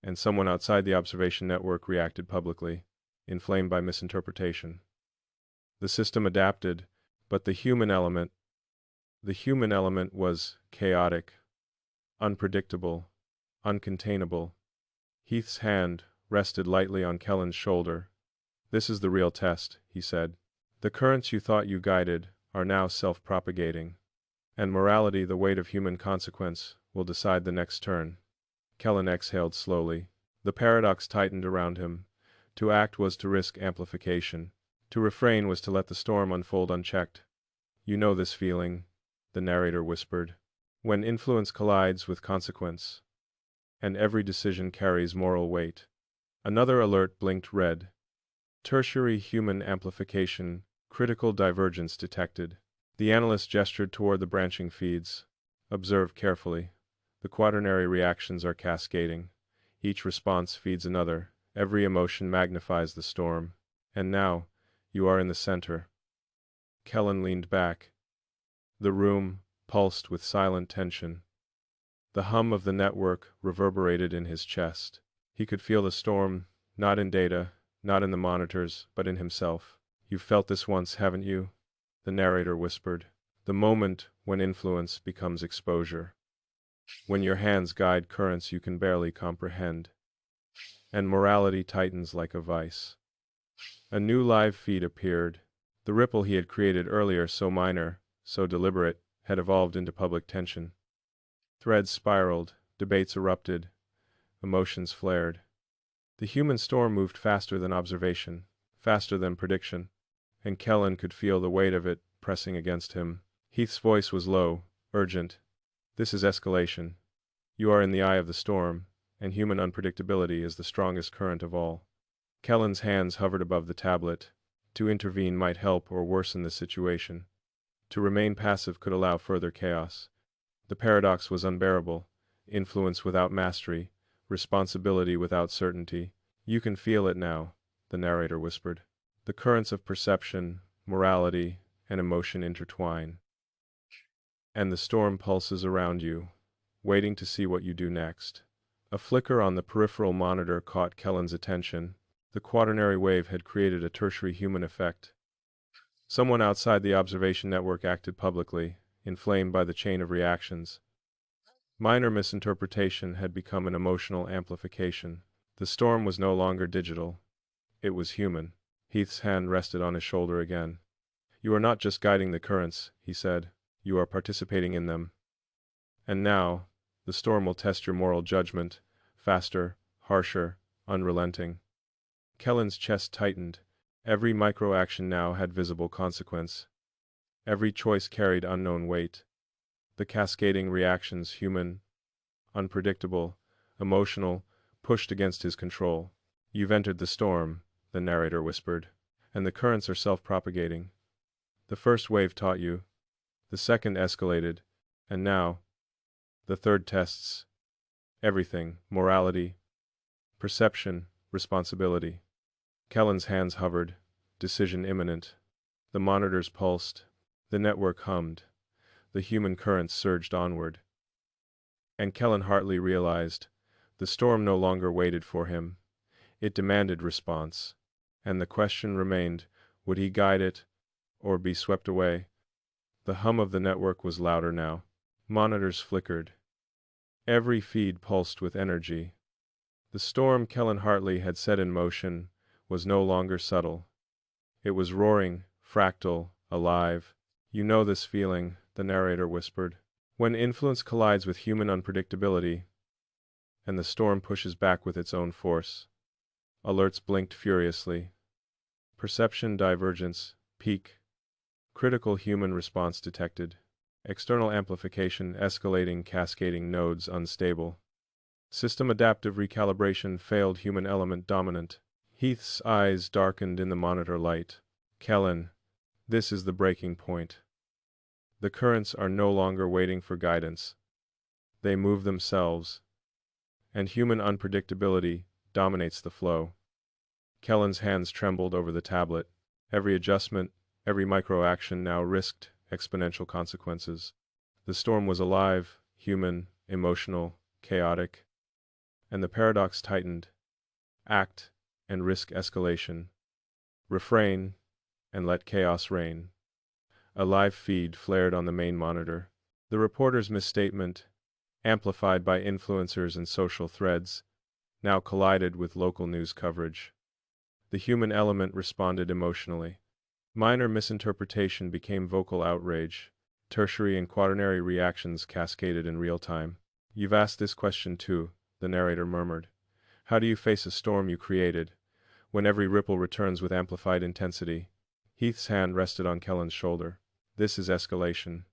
and someone outside the observation network reacted publicly, inflamed by misinterpretation. The system adapted, but the human element was chaotic, unpredictable, uncontainable. Heath's hand rested lightly on Kellen's shoulder. This is the real test, he said. The currents you thought you guided are now self-propagating, and morality, the weight of human consequence, will decide the next turn. Kellen exhaled slowly. The paradox tightened around him. To act was to risk amplification. To refrain was to let the storm unfold unchecked. You know this feeling, the narrator whispered, when influence collides with consequence, and every decision carries moral weight. Another alert blinked red. Tertiary human amplification, critical divergence detected. The analyst gestured toward the branching feeds. Observe carefully. The quaternary reactions are cascading. Each response feeds another. Every emotion magnifies the storm. And now, you are in the center. Kellen leaned back. The room pulsed with silent tension. The hum of the network reverberated in his chest. He could feel the storm, not in data, not in the monitors, but in himself. You've felt this once, haven't you? The narrator whispered. The moment when influence becomes exposure. When your hands guide currents you can barely comprehend. And morality tightens like a vice. A new live feed appeared. The ripple he had created earlier, so minor, so deliberate, had evolved into public tension. Threads spiraled, debates erupted, emotions flared. The human storm moved faster than observation, faster than prediction, and Kellen could feel the weight of it pressing against him. Heath's voice was low, urgent. This is escalation. You are in the eye of the storm, and human unpredictability is the strongest current of all. Kellen's hands hovered above the tablet. To intervene might help or worsen the situation. To remain passive could allow further chaos. The paradox was unbearable. Influence without mastery, responsibility without certainty. You can feel it now, the narrator whispered. The currents of perception, morality, and emotion intertwine. And the storm pulses around you, waiting to see what you do next. A flicker on the peripheral monitor caught Kellen's attention. The quaternary wave had created a tertiary human effect. Someone outside the observation network acted publicly, inflamed by the chain of reactions. Minor misinterpretation had become an emotional amplification. The storm was no longer digital. It was human. Heath's hand rested on his shoulder again. You are not just guiding the currents, he said. You are participating in them. And now, the storm will test your moral judgment, faster, harsher, unrelenting. Kellen's chest tightened. Every micro-action now had visible consequence. Every choice carried unknown weight. The cascading reactions, human, unpredictable, emotional, pushed against his control. You've entered the storm, the narrator whispered, and the currents are self-propagating. The first wave taught you, the second escalated, and now, the third tests everything: morality, perception, responsibility. Kellen's hands hovered, decision imminent. The monitors pulsed, the network hummed, the human currents surged onward. And Kellen Hartley realized, the storm no longer waited for him. It demanded response. And the question remained, would he guide it, or be swept away? The hum of the network was louder now. Monitors flickered. Every feed pulsed with energy. The storm Kellen Hartley had set in motion was no longer subtle. It was roaring, fractal, alive. You know this feeling, the narrator whispered. When influence collides with human unpredictability, and the storm pushes back with its own force. Alerts blinked furiously. Perception divergence, peak. Critical human response detected. External amplification escalating, cascading nodes unstable. System adaptive recalibration failed, human element dominant. Heath's eyes darkened in the monitor light. Kellen, this is the breaking point. The currents are no longer waiting for guidance. They move themselves. And human unpredictability dominates the flow. Kellen's hands trembled over the tablet. Every adjustment, every micro-action now risked exponential consequences. The storm was alive, human, emotional, chaotic. And the paradox tightened. Act and risk escalation. Refrain and let chaos reign. A live feed flared on the main monitor. The reporter's misstatement, amplified by influencers and social threads, now collided with local news coverage. The human element responded emotionally. Minor misinterpretation became vocal outrage. Tertiary and quaternary reactions cascaded in real time. You've asked this question too, the narrator murmured. How do you face a storm you created, when every ripple returns with amplified intensity? Heath's hand rested on Kellen's shoulder. This is escalation.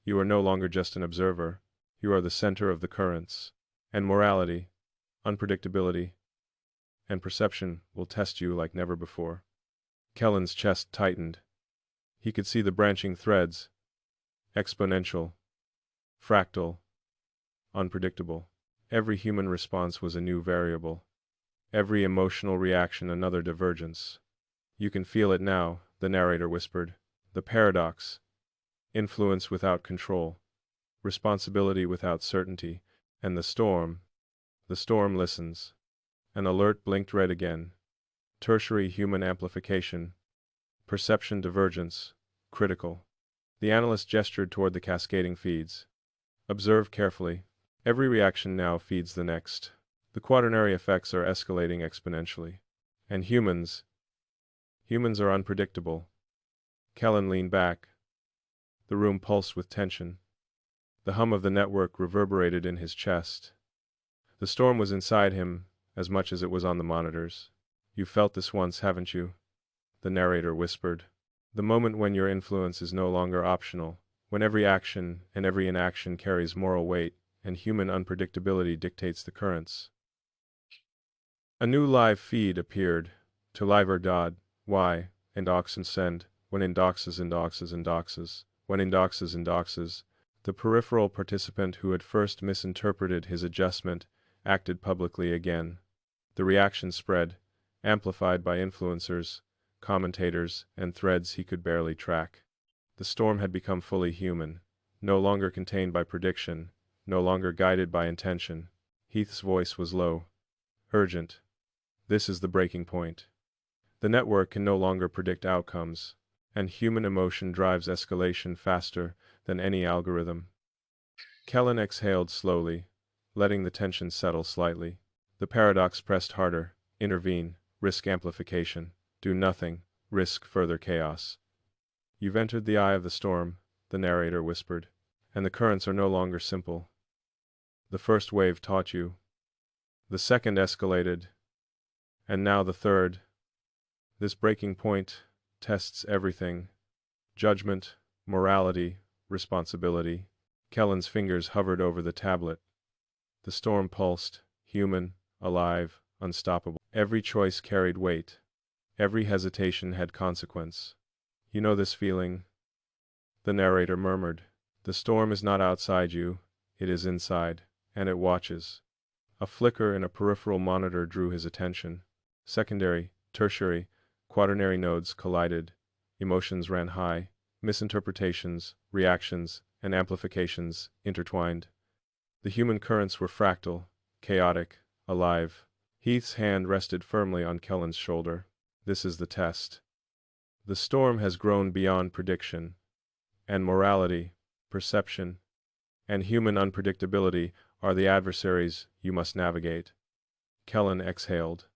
You are no longer just an observer. You are the center of the currents. And morality, unpredictability, and perception will test you like never before. Kellen's chest tightened. He could see the branching threads. Exponential, fractal, unpredictable. Every human response was a new variable. Every emotional reaction another divergence. You can feel it now, the narrator whispered. The paradox. Influence without control. Responsibility without certainty. And the storm listens. An alert blinked red again. Tertiary human amplification. Perception divergence. Critical. The analyst gestured toward the cascading feeds. Observe carefully. Every reaction now feeds the next. The quaternary effects are escalating exponentially. And humans are unpredictable. Kellen leaned back. The room pulsed with tension. The hum of the network reverberated in his chest. The storm was inside him as much as it was on the monitors. You've felt this once, haven't you? The narrator whispered. The moment when your influence is no longer optional, when every action and every inaction carries moral weight, and human unpredictability dictates the currents. A new live feed appeared. To liver dod, y, and oxen send, when in doxes and doxes and doxes, when in doxes and doxes. The peripheral participant who had first misinterpreted his adjustment acted publicly again. The reaction spread, amplified by influencers, commentators, and threads he could barely track. The storm had become fully human, no longer contained by prediction, no longer guided by intention. Heath's voice was low, urgent. This is the breaking point. The network can no longer predict outcomes, and human emotion drives escalation faster than any algorithm. Kellen exhaled slowly, letting the tension settle slightly. The paradox pressed harder. Intervene, risk amplification. Do nothing, risk further chaos. You've entered the eye of the storm, the narrator whispered, and the currents are no longer simple. The first wave taught you. The second escalated. And now the third. This breaking point tests everything. Judgment, morality, responsibility. Kellen's fingers hovered over the tablet. The storm pulsed, human, alive, unstoppable. Every choice carried weight. Every hesitation had consequence. You know this feeling? The narrator murmured. The storm is not outside you, it is inside, and it watches. A flicker in a peripheral monitor drew his attention. Secondary, tertiary, quaternary nodes collided. Emotions ran high. Misinterpretations, reactions, and amplifications intertwined. The human currents were fractal, chaotic, alive. Heath's hand rested firmly on Kellen's shoulder. This is the test. The storm has grown beyond prediction, and morality, perception, and human unpredictability are the adversaries you must navigate. Kellen exhaled.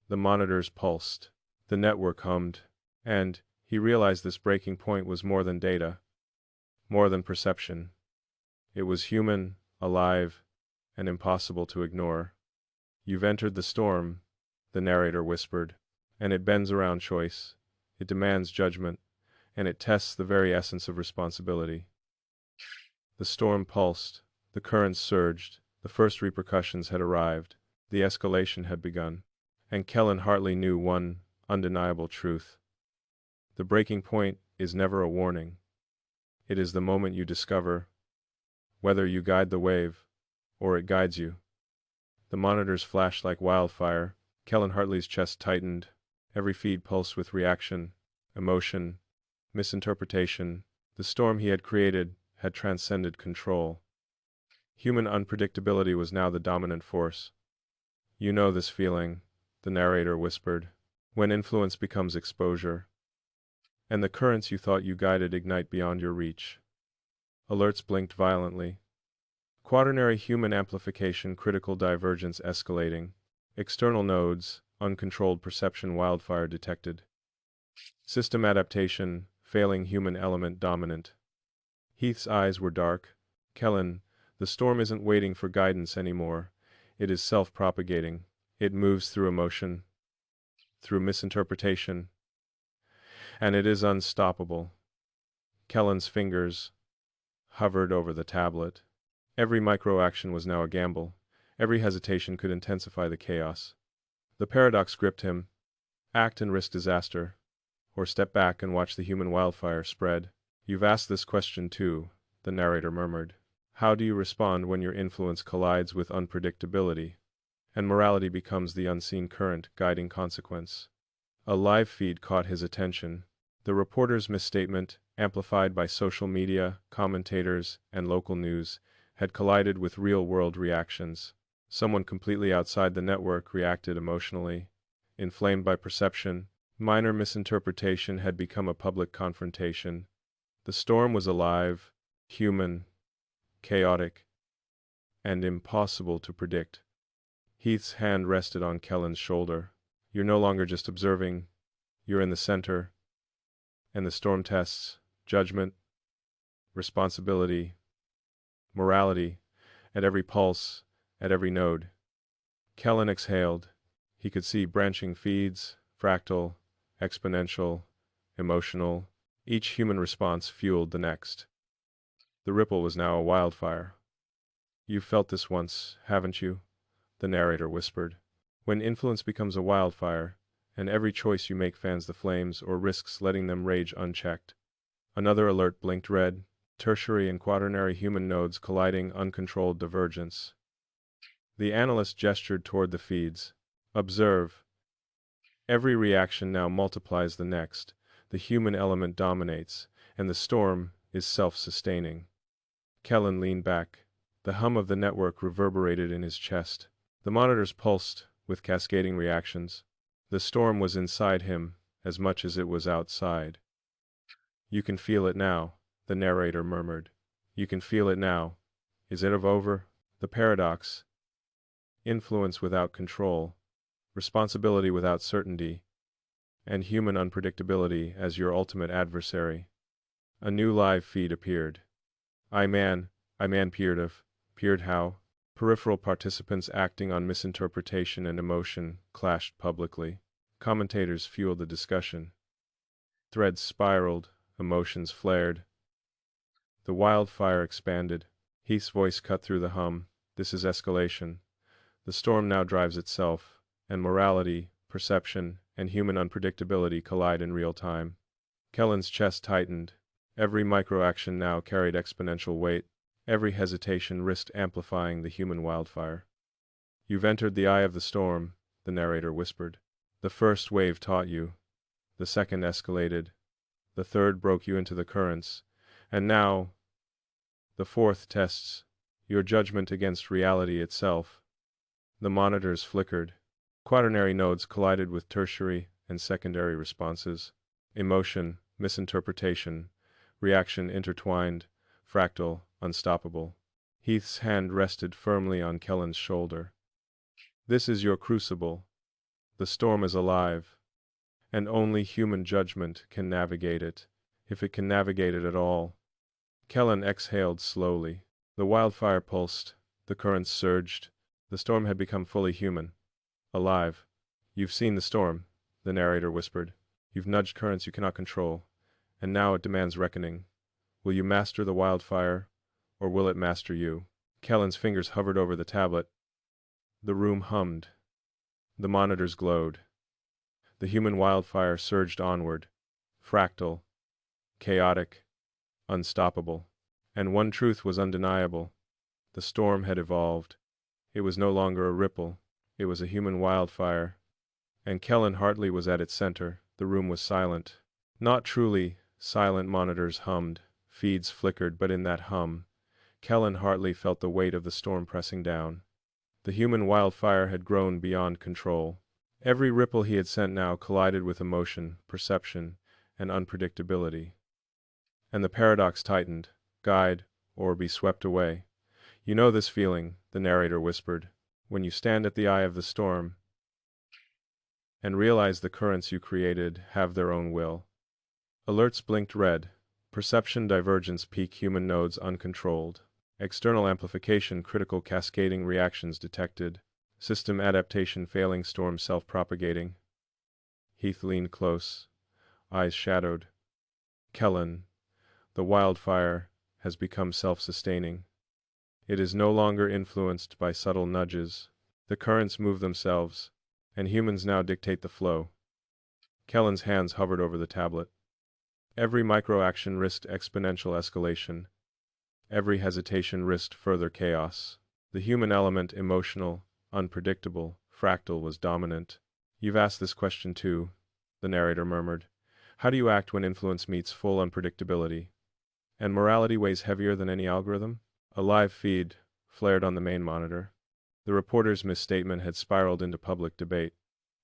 The monitors pulsed. The network hummed. And he realized this breaking point was more than data, more than perception. It was human, alive, and impossible to ignore. You've entered the storm, the narrator whispered, and it bends around choice. It demands judgment, and it tests the very essence of responsibility. The storm pulsed, the currents surged, the first repercussions had arrived, the escalation had begun, and Kellen Hartley knew one undeniable truth. The breaking point is never a warning. It is the moment you discover whether you guide the wave or it guides you. The monitors flashed like wildfire. Kellen Hartley's chest tightened. Every feed pulsed with reaction, emotion, misinterpretation. The storm he had created had transcended control. Human unpredictability was now the dominant force. You know this feeling, the narrator whispered, when influence becomes exposure, and the currents you thought you guided ignite beyond your reach. Alerts blinked violently. Quaternary human amplification, critical divergence escalating. External nodes, uncontrolled perception wildfire detected. System adaptation, failing human element dominant. Heath's eyes were dark. Kellen, the storm isn't waiting for guidance anymore. It is self-propagating. It moves through emotion, through misinterpretation, and it is unstoppable. Kellen's fingers hovered over the tablet. Every micro-action was now a gamble. Every hesitation could intensify the chaos. The paradox gripped him. Act and risk disaster, or step back and watch the human wildfire spread. You've asked this question too, the narrator murmured. How do you respond when your influence collides with unpredictability, and morality becomes the unseen current guiding consequence? A live feed caught his attention. The reporter's misstatement, amplified by social media, commentators, and local news, had collided with real-world reactions. Someone completely outside the network reacted emotionally. Inflamed by perception, minor misinterpretation had become a public confrontation. The storm was alive, human, chaotic, and impossible to predict. Heath's hand rested on Kellen's shoulder. You're no longer just observing, you're in the center, and the storm tests judgment, responsibility, morality, at every pulse, at every node. Kellen exhaled. He could see branching feeds, fractal, exponential, emotional. Each human response fueled the next. The ripple was now a wildfire. You've felt this once, haven't you? The narrator whispered. When influence becomes a wildfire, and every choice you make fans the flames or risks letting them rage unchecked. Another alert blinked red, tertiary and quaternary human nodes colliding, uncontrolled divergence. The analyst gestured toward the feeds. Observe. Every reaction now multiplies the next, the human element dominates, and the storm is self-sustaining. Kellen leaned back. The hum of the network reverberated in his chest. The monitors pulsed, with cascading reactions. The storm was inside him, as much as it was outside. "You can feel it now," the narrator murmured. "You can feel it now. Is it over?" The paradox. Influence without control, responsibility without certainty, and human unpredictability as your ultimate adversary. A new live feed appeared. I man peered how. Peripheral participants acting on misinterpretation and emotion clashed publicly. Commentators fueled the discussion. Threads spiraled, emotions flared. The wildfire expanded. Heath's voice cut through the hum. This is escalation. The storm now drives itself, and morality, perception, and human unpredictability collide in real time. Kellen's chest tightened. Every microaction now carried exponential weight. Every hesitation risked amplifying the human wildfire. "You've entered the eye of the storm," the narrator whispered. "The first wave taught you. The second escalated. The third broke you into the currents. And now, the fourth tests your judgment against reality itself." The monitors flickered. Quaternary nodes collided with tertiary and secondary responses. Emotion, misinterpretation, reaction intertwined, fractal, unstoppable. Heath's hand rested firmly on Kellen's shoulder. "This is your crucible. The storm is alive, and only human judgment can navigate it, if it can navigate it at all." Kellen exhaled slowly. The wildfire pulsed, the currents surged. The storm had become fully human, alive. "You've seen the storm," the narrator whispered. "You've nudged currents you cannot control, and now it demands reckoning. Will you master the wildfire, or will it master you?" Kellen's fingers hovered over the tablet. The room hummed. The monitors glowed. The human wildfire surged onward, fractal, chaotic, unstoppable. And one truth was undeniable. The storm had evolved. It was no longer a ripple. It was a human wildfire. And Kellen Hartley was at its center. The room was silent. Not truly silent. Monitors hummed. Feeds flickered, but in that hum, Kellen Hartley felt the weight of the storm pressing down. The human wildfire had grown beyond control. Every ripple he had sent now collided with emotion, perception, and unpredictability. And the paradox tightened. Guide, or be swept away. "You know this feeling," the narrator whispered, "when you stand at the eye of the storm and realize the currents you created have their own will." Alerts blinked red. Perception divergence peak, human nodes uncontrolled. External amplification, critical cascading reactions detected. System adaptation failing, storm self-propagating. Heath leaned close, eyes shadowed. "Kellen, the wildfire has become self-sustaining. It is no longer influenced by subtle nudges. The currents move themselves, and humans now dictate the flow." Kellen's hands hovered over the tablet. Every microaction risked exponential escalation. Every hesitation risked further chaos. The human element, emotional, unpredictable, fractal, was dominant. "You've asked this question too," the narrator murmured. "How do you act when influence meets full unpredictability? And morality weighs heavier than any algorithm?" A live feed flared on the main monitor. The reporter's misstatement had spiraled into public debate.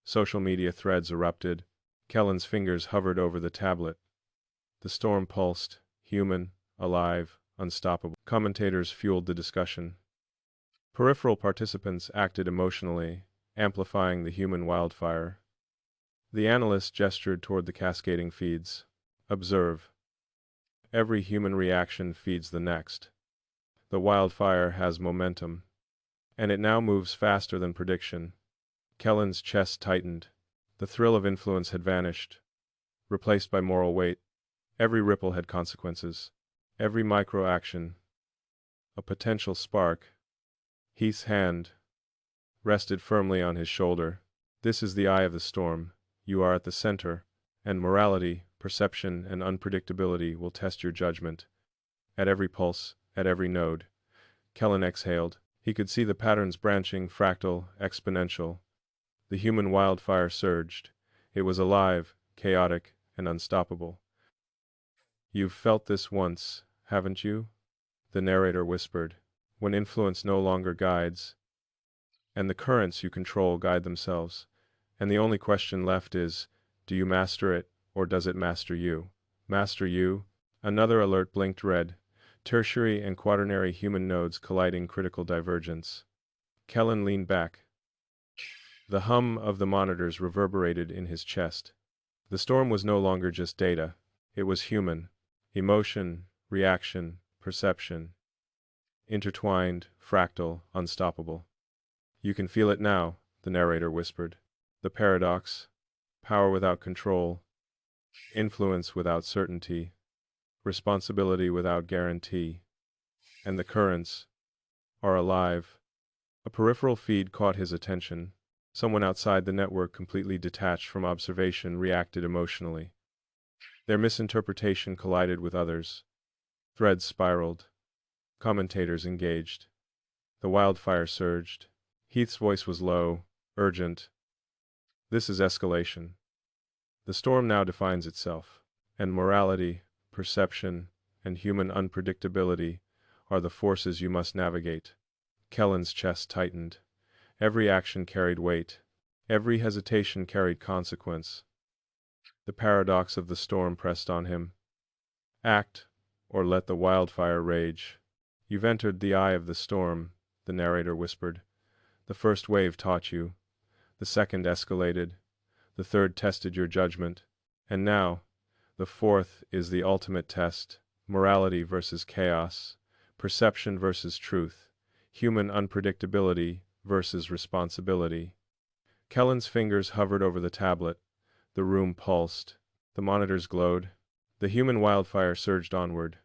Social media threads erupted. Kellen's fingers hovered over the tablet. The storm pulsed, human, alive, unstoppable. Commentators fueled the discussion. Peripheral participants acted emotionally, amplifying the human wildfire. The analyst gestured toward the cascading feeds. "Observe. Every human reaction feeds the next. The wildfire has momentum, and it now moves faster than prediction." Kellen's chest tightened. The thrill of influence had vanished, replaced by moral weight. Every ripple had consequences. Every micro-action, a potential spark. Heath's hand rested firmly on his shoulder. This is the eye of the storm. You are at the center, and morality, perception, and unpredictability will test your judgment. At every pulse, at every node. Kellen exhaled. He could see the patterns branching, fractal, exponential. The human wildfire surged. It was alive, chaotic, and unstoppable. You've felt this once, haven't you? The narrator whispered. When influence no longer guides, and the currents you control guide themselves, and the only question left is, do you master it, or does it master you? Master you? Another alert blinked red. Tertiary and quaternary human nodes colliding, critical divergence. Kellen leaned back. The hum of the monitors reverberated in his chest. The storm was no longer just data. It was human. Emotion, reaction, perception. Intertwined, fractal, unstoppable. You can feel it now, the narrator whispered. The paradox. Power without control. Influence without certainty. Responsibility without guarantee. And the currents are alive. A peripheral feed caught his attention. Someone outside the network, completely detached from observation, reacted emotionally. Their misinterpretation collided with others. Threads spiraled. Commentators engaged. The wildfire surged. Heath's voice was low, urgent. This is escalation. The storm now defines itself, and morality, perception, and human unpredictability are the forces you must navigate. Kellen's chest tightened. Every action carried weight. Every hesitation carried consequence. The paradox of the storm pressed on him. Act, or let the wildfire rage. You've entered the eye of the storm, the narrator whispered. The first wave taught you. The second escalated. The third tested your judgment. And now, the fourth is the ultimate test. Morality versus chaos. Perception versus truth. Human unpredictability versus responsibility. Kellen's fingers hovered over the tablet. The room pulsed. The monitors glowed. The human wildfire surged onward.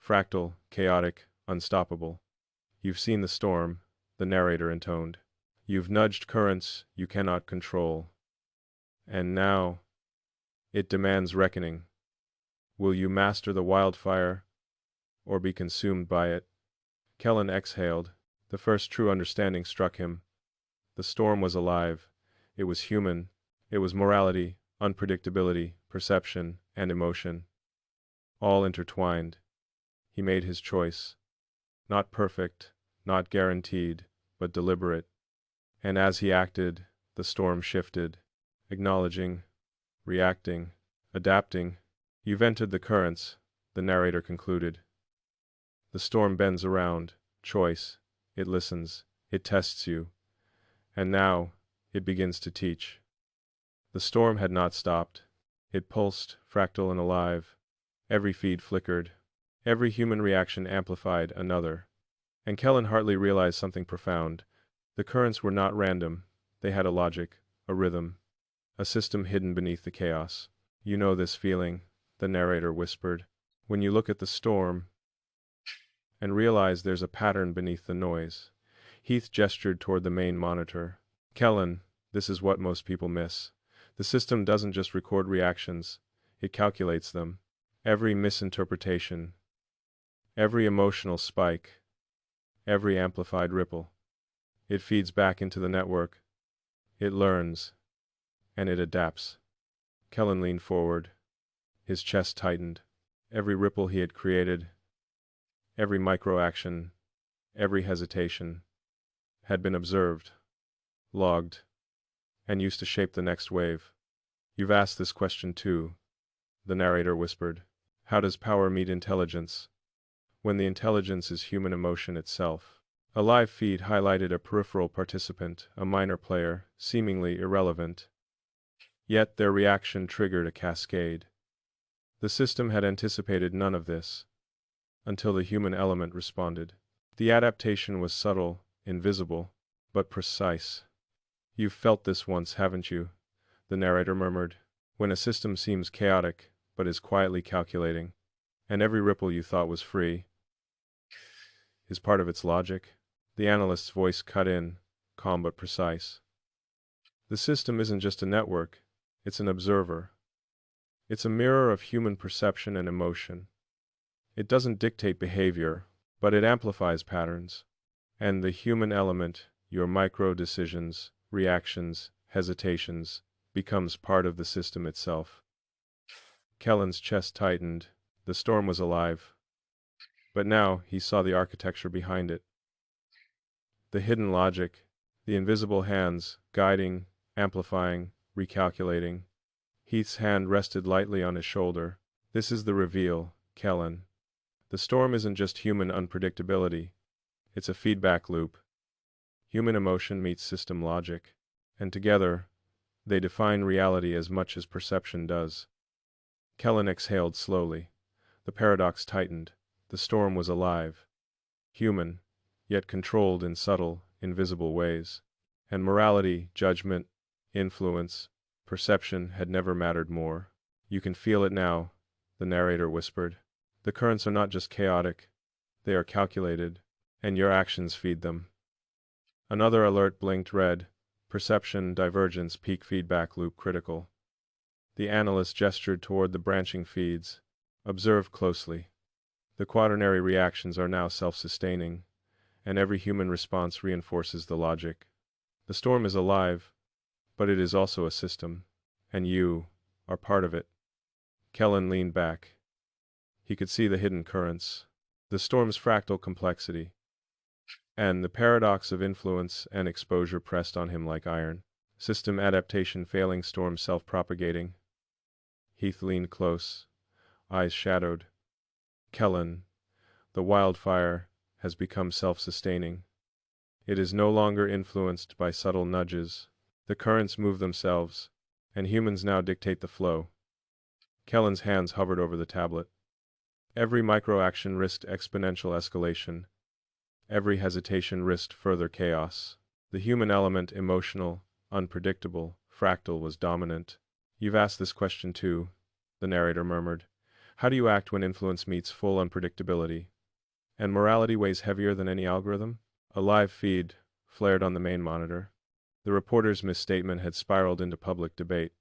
Fractal, chaotic, unstoppable. You've seen the storm, the narrator intoned. You've nudged currents you cannot control. And now, it demands reckoning. Will you master the wildfire, or be consumed by it? Kellen exhaled. The first true understanding struck him. The storm was alive. It was human. It was morality, unpredictability, perception, and emotion. All intertwined. He made his choice. Not perfect, not guaranteed, but deliberate. And as he acted, the storm shifted, acknowledging, reacting, adapting. You've entered the currents, the narrator concluded. The storm bends around, choice. It listens, it tests you. And now, it begins to teach. The storm had not stopped. It pulsed, fractal and alive. Every feed flickered. Every human reaction amplified another. And Kellen Hartley realized something profound. The currents were not random. They had a logic, a rhythm, a system hidden beneath the chaos. You know this feeling, the narrator whispered, when you look at the storm and realize there's a pattern beneath the noise. Heath gestured toward the main monitor. Kellen, this is what most people miss. The system doesn't just record reactions, it calculates them. Every misinterpretation, every emotional spike, every amplified ripple. It feeds back into the network. It learns, and it adapts. Kellen leaned forward. His chest tightened. Every ripple he had created, every micro-action, every hesitation, had been observed, logged, and used to shape the next wave. You've asked this question too, the narrator whispered. How does power meet intelligence, when the intelligence is human emotion itself? A live feed highlighted a peripheral participant, a minor player, seemingly irrelevant. Yet their reaction triggered a cascade. The system had anticipated none of this, until the human element responded. The adaptation was subtle, invisible, but precise. You've felt this once, haven't you? The narrator murmured. When a system seems chaotic, but is quietly calculating, and every ripple you thought was free is part of its logic. The analyst's voice cut in. calm but precise. The system isn't just a network, it's an observer. It's a mirror of human perception and emotion. It doesn't dictate behavior, but it amplifies patterns. And the human element, your micro-decisions, reactions, hesitations, becomes part of the system itself. Kellen's chest tightened. The storm was alive. But now he saw the architecture behind it. The hidden logic, the invisible hands, guiding, amplifying, recalculating. Heath's hand rested lightly on his shoulder. This is the reveal, Kellen. The storm isn't just human unpredictability. It's a feedback loop. Human emotion meets system logic. And together, they define reality as much as perception does. Kellen exhaled slowly. The paradox tightened. The storm was alive. Human, yet controlled in subtle, invisible ways. And morality, judgment, influence, perception had never mattered more. You can feel it now, the narrator whispered. The currents are not just chaotic, they are calculated, and your actions feed them. Another alert blinked red. Perception, divergence, peak feedback loop critical. The analyst gestured toward the branching feeds. Observe closely. The quaternary reactions are now self-sustaining, and every human response reinforces the logic. The storm is alive, but it is also a system, and you are part of it. Kellen leaned back. He could see the hidden currents, the storm's fractal complexity, and the paradox of influence and exposure pressed on him like iron. System adaptation failing, storm self-propagating. Heath leaned close, eyes shadowed. Kellen, the wildfire has become self-sustaining. It is no longer influenced by subtle nudges. The currents move themselves, and humans now dictate the flow. Kellen's hands hovered over the tablet. Every microaction risked exponential escalation. Every hesitation risked further chaos. The human element, emotional, unpredictable, fractal, was dominant. You've asked this question too, the narrator murmured. How do you act when influence meets full unpredictability? And morality weighs heavier than any algorithm? A live feed flared on the main monitor. The reporter's misstatement had spiraled into public debate.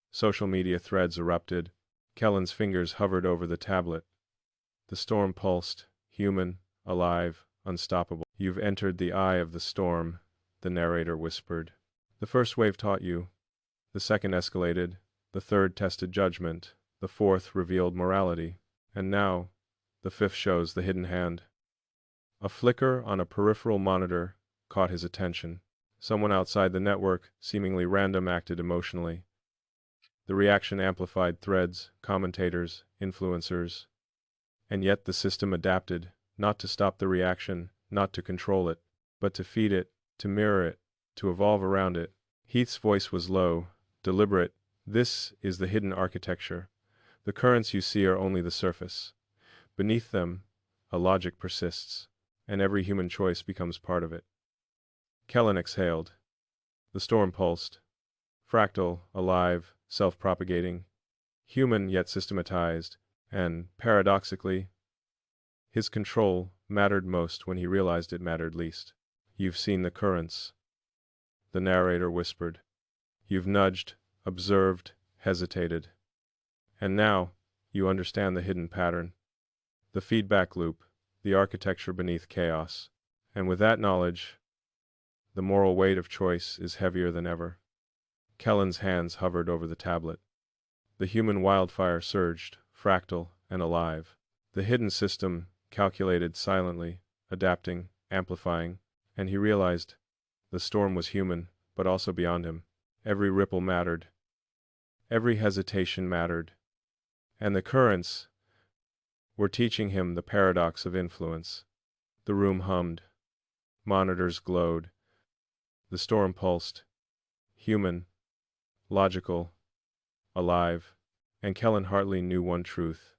Social media threads erupted. Kellen's fingers hovered over the tablet. The storm pulsed, human, alive, unstoppable. You've entered the eye of the storm, the narrator whispered. The first wave taught you. The second escalated. The third tested judgment. The fourth revealed morality. And now, the fifth shows the hidden hand. A flicker on a peripheral monitor caught his attention. Someone outside the network, seemingly random, acted emotionally. The reaction amplified threads, commentators, influencers. And yet the system adapted, not to stop the reaction, not to control it, but to feed it, to mirror it, to evolve around it. Heath's voice was low, deliberate. This is the hidden architecture. The currents you see are only the surface. Beneath them, a logic persists, and every human choice becomes part of it. Kellen exhaled. The storm pulsed. Fractal, alive, self-propagating, human yet systematized, and, paradoxically, his control mattered most when he realized it mattered least. You've seen the currents, the narrator whispered. You've nudged, observed, hesitated. And now, you understand the hidden pattern. The feedback loop, the architecture beneath chaos. And with that knowledge, the moral weight of choice is heavier than ever. Kellen's hands hovered over the tablet. The human wildfire surged, fractal and alive. The hidden system calculated silently, adapting, amplifying, and he realized the storm was human, but also beyond him. Every ripple mattered. Every hesitation mattered. And the currents were teaching him the paradox of influence. The room hummed. Monitors glowed. The storm pulsed. Human, logical, alive. And Kellen Hartley knew one truth.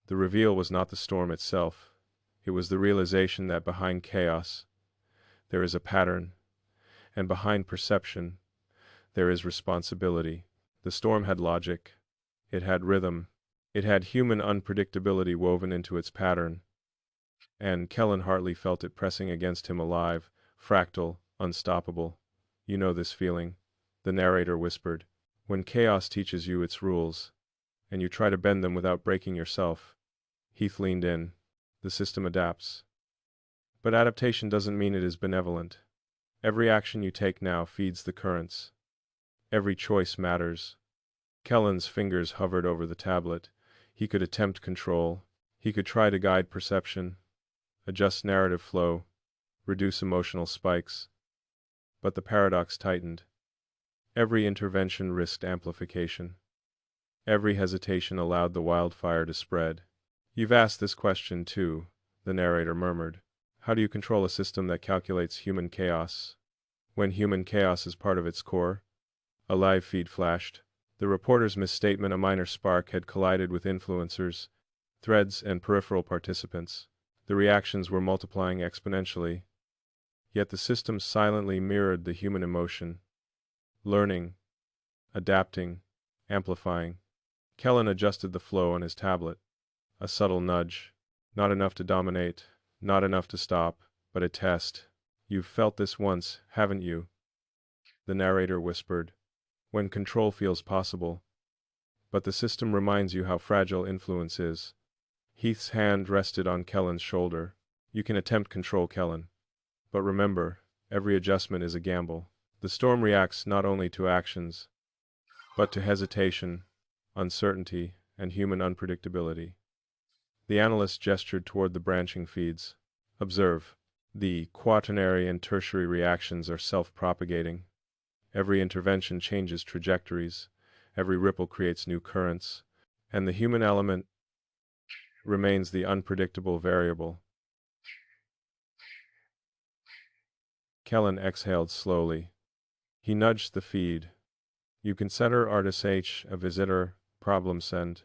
The reveal was not the storm itself. It was the realization that behind chaos, there is a pattern, and behind perception, there is responsibility. The storm had logic. It had rhythm. It had human unpredictability woven into its pattern. And Kellen Hartley felt it pressing against him, alive, fractal, unstoppable. You know this feeling, the narrator whispered. When chaos teaches you its rules, and you try to bend them without breaking yourself. Heath leaned in. The system adapts. But adaptation doesn't mean it is benevolent. Every action you take now feeds the currents. Every choice matters. Kellen's fingers hovered over the tablet. He could attempt control. He could try to guide perception, adjust narrative flow, reduce emotional spikes. But the paradox tightened. Every intervention risked amplification. Every hesitation allowed the wildfire to spread. You've asked this question too, the narrator murmured. How do you control a system that calculates human chaos? When human chaos is part of its core? A live feed flashed. The reporter's misstatement, a minor spark, had collided with influencers, threads, and peripheral participants. The reactions were multiplying exponentially. Yet the system silently mirrored the human emotion. Learning, adapting, amplifying. Kellen adjusted the flow on his tablet. A subtle nudge. Not enough to dominate, not enough to stop, but a test. You've felt this once, haven't you? The narrator whispered. When control feels possible. But the system reminds you how fragile influence is. Heath's hand rested on Kellen's shoulder. You can attempt control, Kellen. But remember, every adjustment is a gamble. The storm reacts not only to actions, but to hesitation, uncertainty, and human unpredictability. The analyst gestured toward the branching feeds. Observe. The quaternary and tertiary reactions are self-propagating. Every intervention changes trajectories, every ripple creates new currents, and the human element remains the unpredictable variable. Kellen exhaled slowly. He nudged the feed. You can center artist H, a visitor, problem send.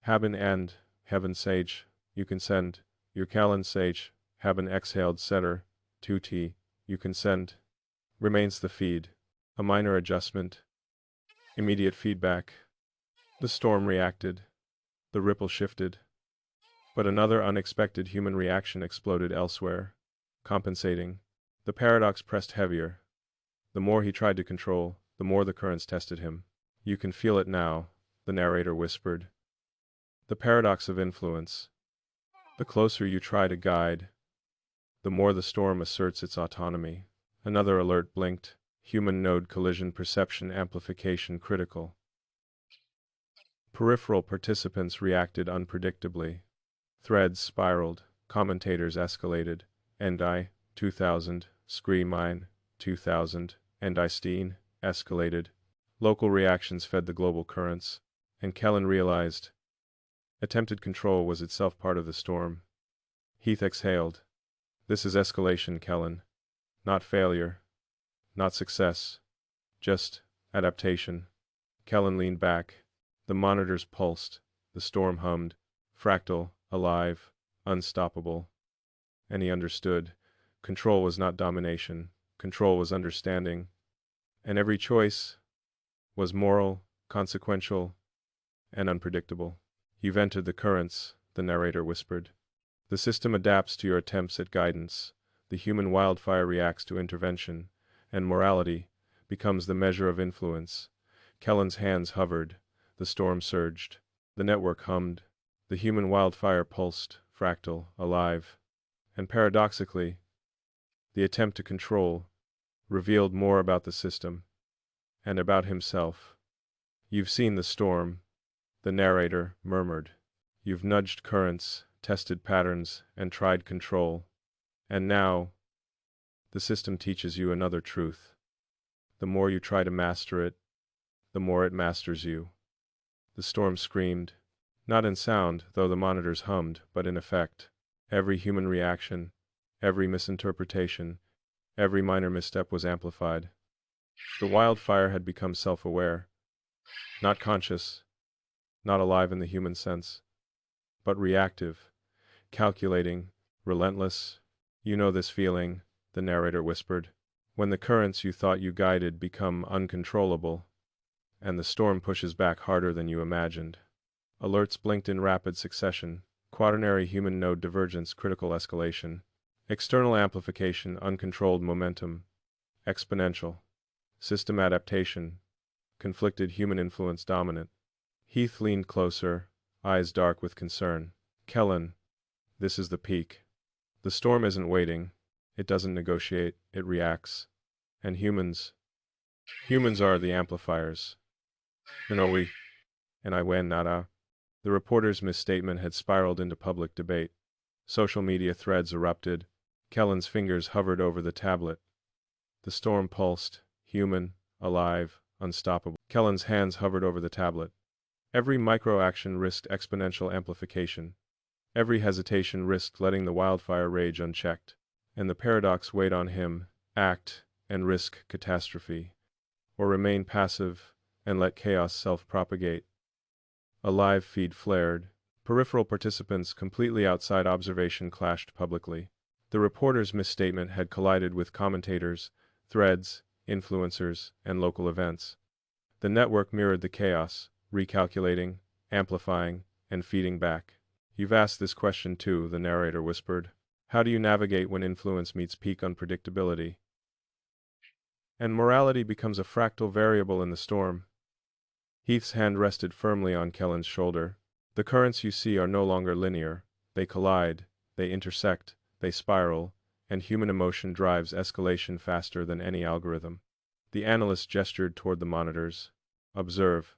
Haben end, heaven sage, you can send. Your Kellen sage, haben exhaled setter, 2T, you can send. Remains the feed. A minor adjustment. Immediate feedback. The storm reacted. The ripple shifted. But another unexpected human reaction exploded elsewhere, compensating. The paradox pressed heavier. The more he tried to control, the more the currents tested him. You can feel it now, the narrator whispered. The paradox of influence. The closer you try to guide, the more the storm asserts its autonomy. Another alert blinked. Human node collision perception amplification critical. Peripheral participants reacted unpredictably. Threads spiraled, commentators escalated. Endi, 2000, Screamine, 2000, Endisteen, escalated. Local reactions fed the global currents, and Kellen realized attempted control was itself part of the storm. Heath exhaled. This is escalation, Kellen. Not failure. Not success. Just adaptation. Kellen leaned back. The monitors pulsed. The storm hummed. Fractal, alive, unstoppable. And he understood. Control was not domination. Control was understanding. And every choice was moral, consequential, and unpredictable. You've entered the currents, the narrator whispered. The system adapts to your attempts at guidance. The human wildfire reacts to intervention, and morality becomes the measure of influence. Kellen's hands hovered. The storm surged. The network hummed. The human wildfire pulsed, fractal, alive. And paradoxically, the attempt to control revealed more about the system and about himself. You've seen the storm, the narrator murmured. You've nudged currents, tested patterns, and tried control. And now, the system teaches you another truth. The more you try to master it, the more it masters you. The storm screamed, not in sound, though the monitors hummed, but in effect. Every human reaction, every misinterpretation, every minor misstep was amplified. The wildfire had become self-aware, not conscious, not alive in the human sense, but reactive, calculating, relentless. You know this feeling, the narrator whispered, when the currents you thought you guided become uncontrollable, and the storm pushes back harder than you imagined. Alerts blinked in rapid succession. Quaternary human node divergence, critical escalation. External amplification, uncontrolled momentum. exponential. System adaptation, conflicted human influence dominant. Heath leaned closer, eyes dark with concern. Kellen, this is the peak. The storm isn't waiting. It doesn't negotiate, it reacts. And humans are the amplifiers. We. And I win, nada. The reporter's misstatement had spiraled into public debate. Social media threads erupted. Kellen's fingers hovered over the tablet. The storm pulsed, human, alive, unstoppable. Kellen's hands hovered over the tablet. Every micro-action risked exponential amplification. Every hesitation risked letting the wildfire rage unchecked. And the paradox weighed on him: act and risk catastrophe, or remain passive and let chaos self-propagate. A live feed flared. Peripheral participants completely outside observation clashed publicly. The reporter's misstatement had collided with commentators, threads, influencers, and local events. The network mirrored the chaos, recalculating, amplifying, and feeding back. You've asked this question too, the narrator whispered. How do you navigate when influence meets peak unpredictability? And morality becomes a fractal variable in the storm. Heath's hand rested firmly on Kellen's shoulder. The currents you see are no longer linear. They collide, they intersect, they spiral, and human emotion drives escalation faster than any algorithm. The analyst gestured toward the monitors. Observe.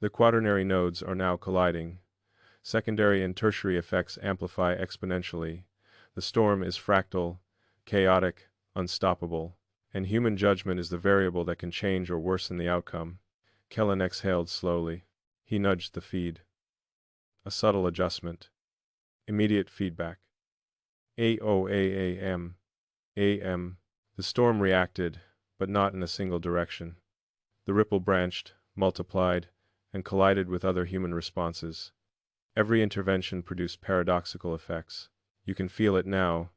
The quaternary nodes are now colliding. Secondary and tertiary effects amplify exponentially. The storm is fractal, chaotic, unstoppable, and human judgment is the variable that can change or worsen the outcome. Kellen exhaled slowly. He nudged the feed. A subtle adjustment. Immediate feedback. AOAAM. AM. The storm reacted, but not in a single direction. The ripple branched, multiplied, and collided with other human responses. Every intervention produced paradoxical effects. You can feel it now,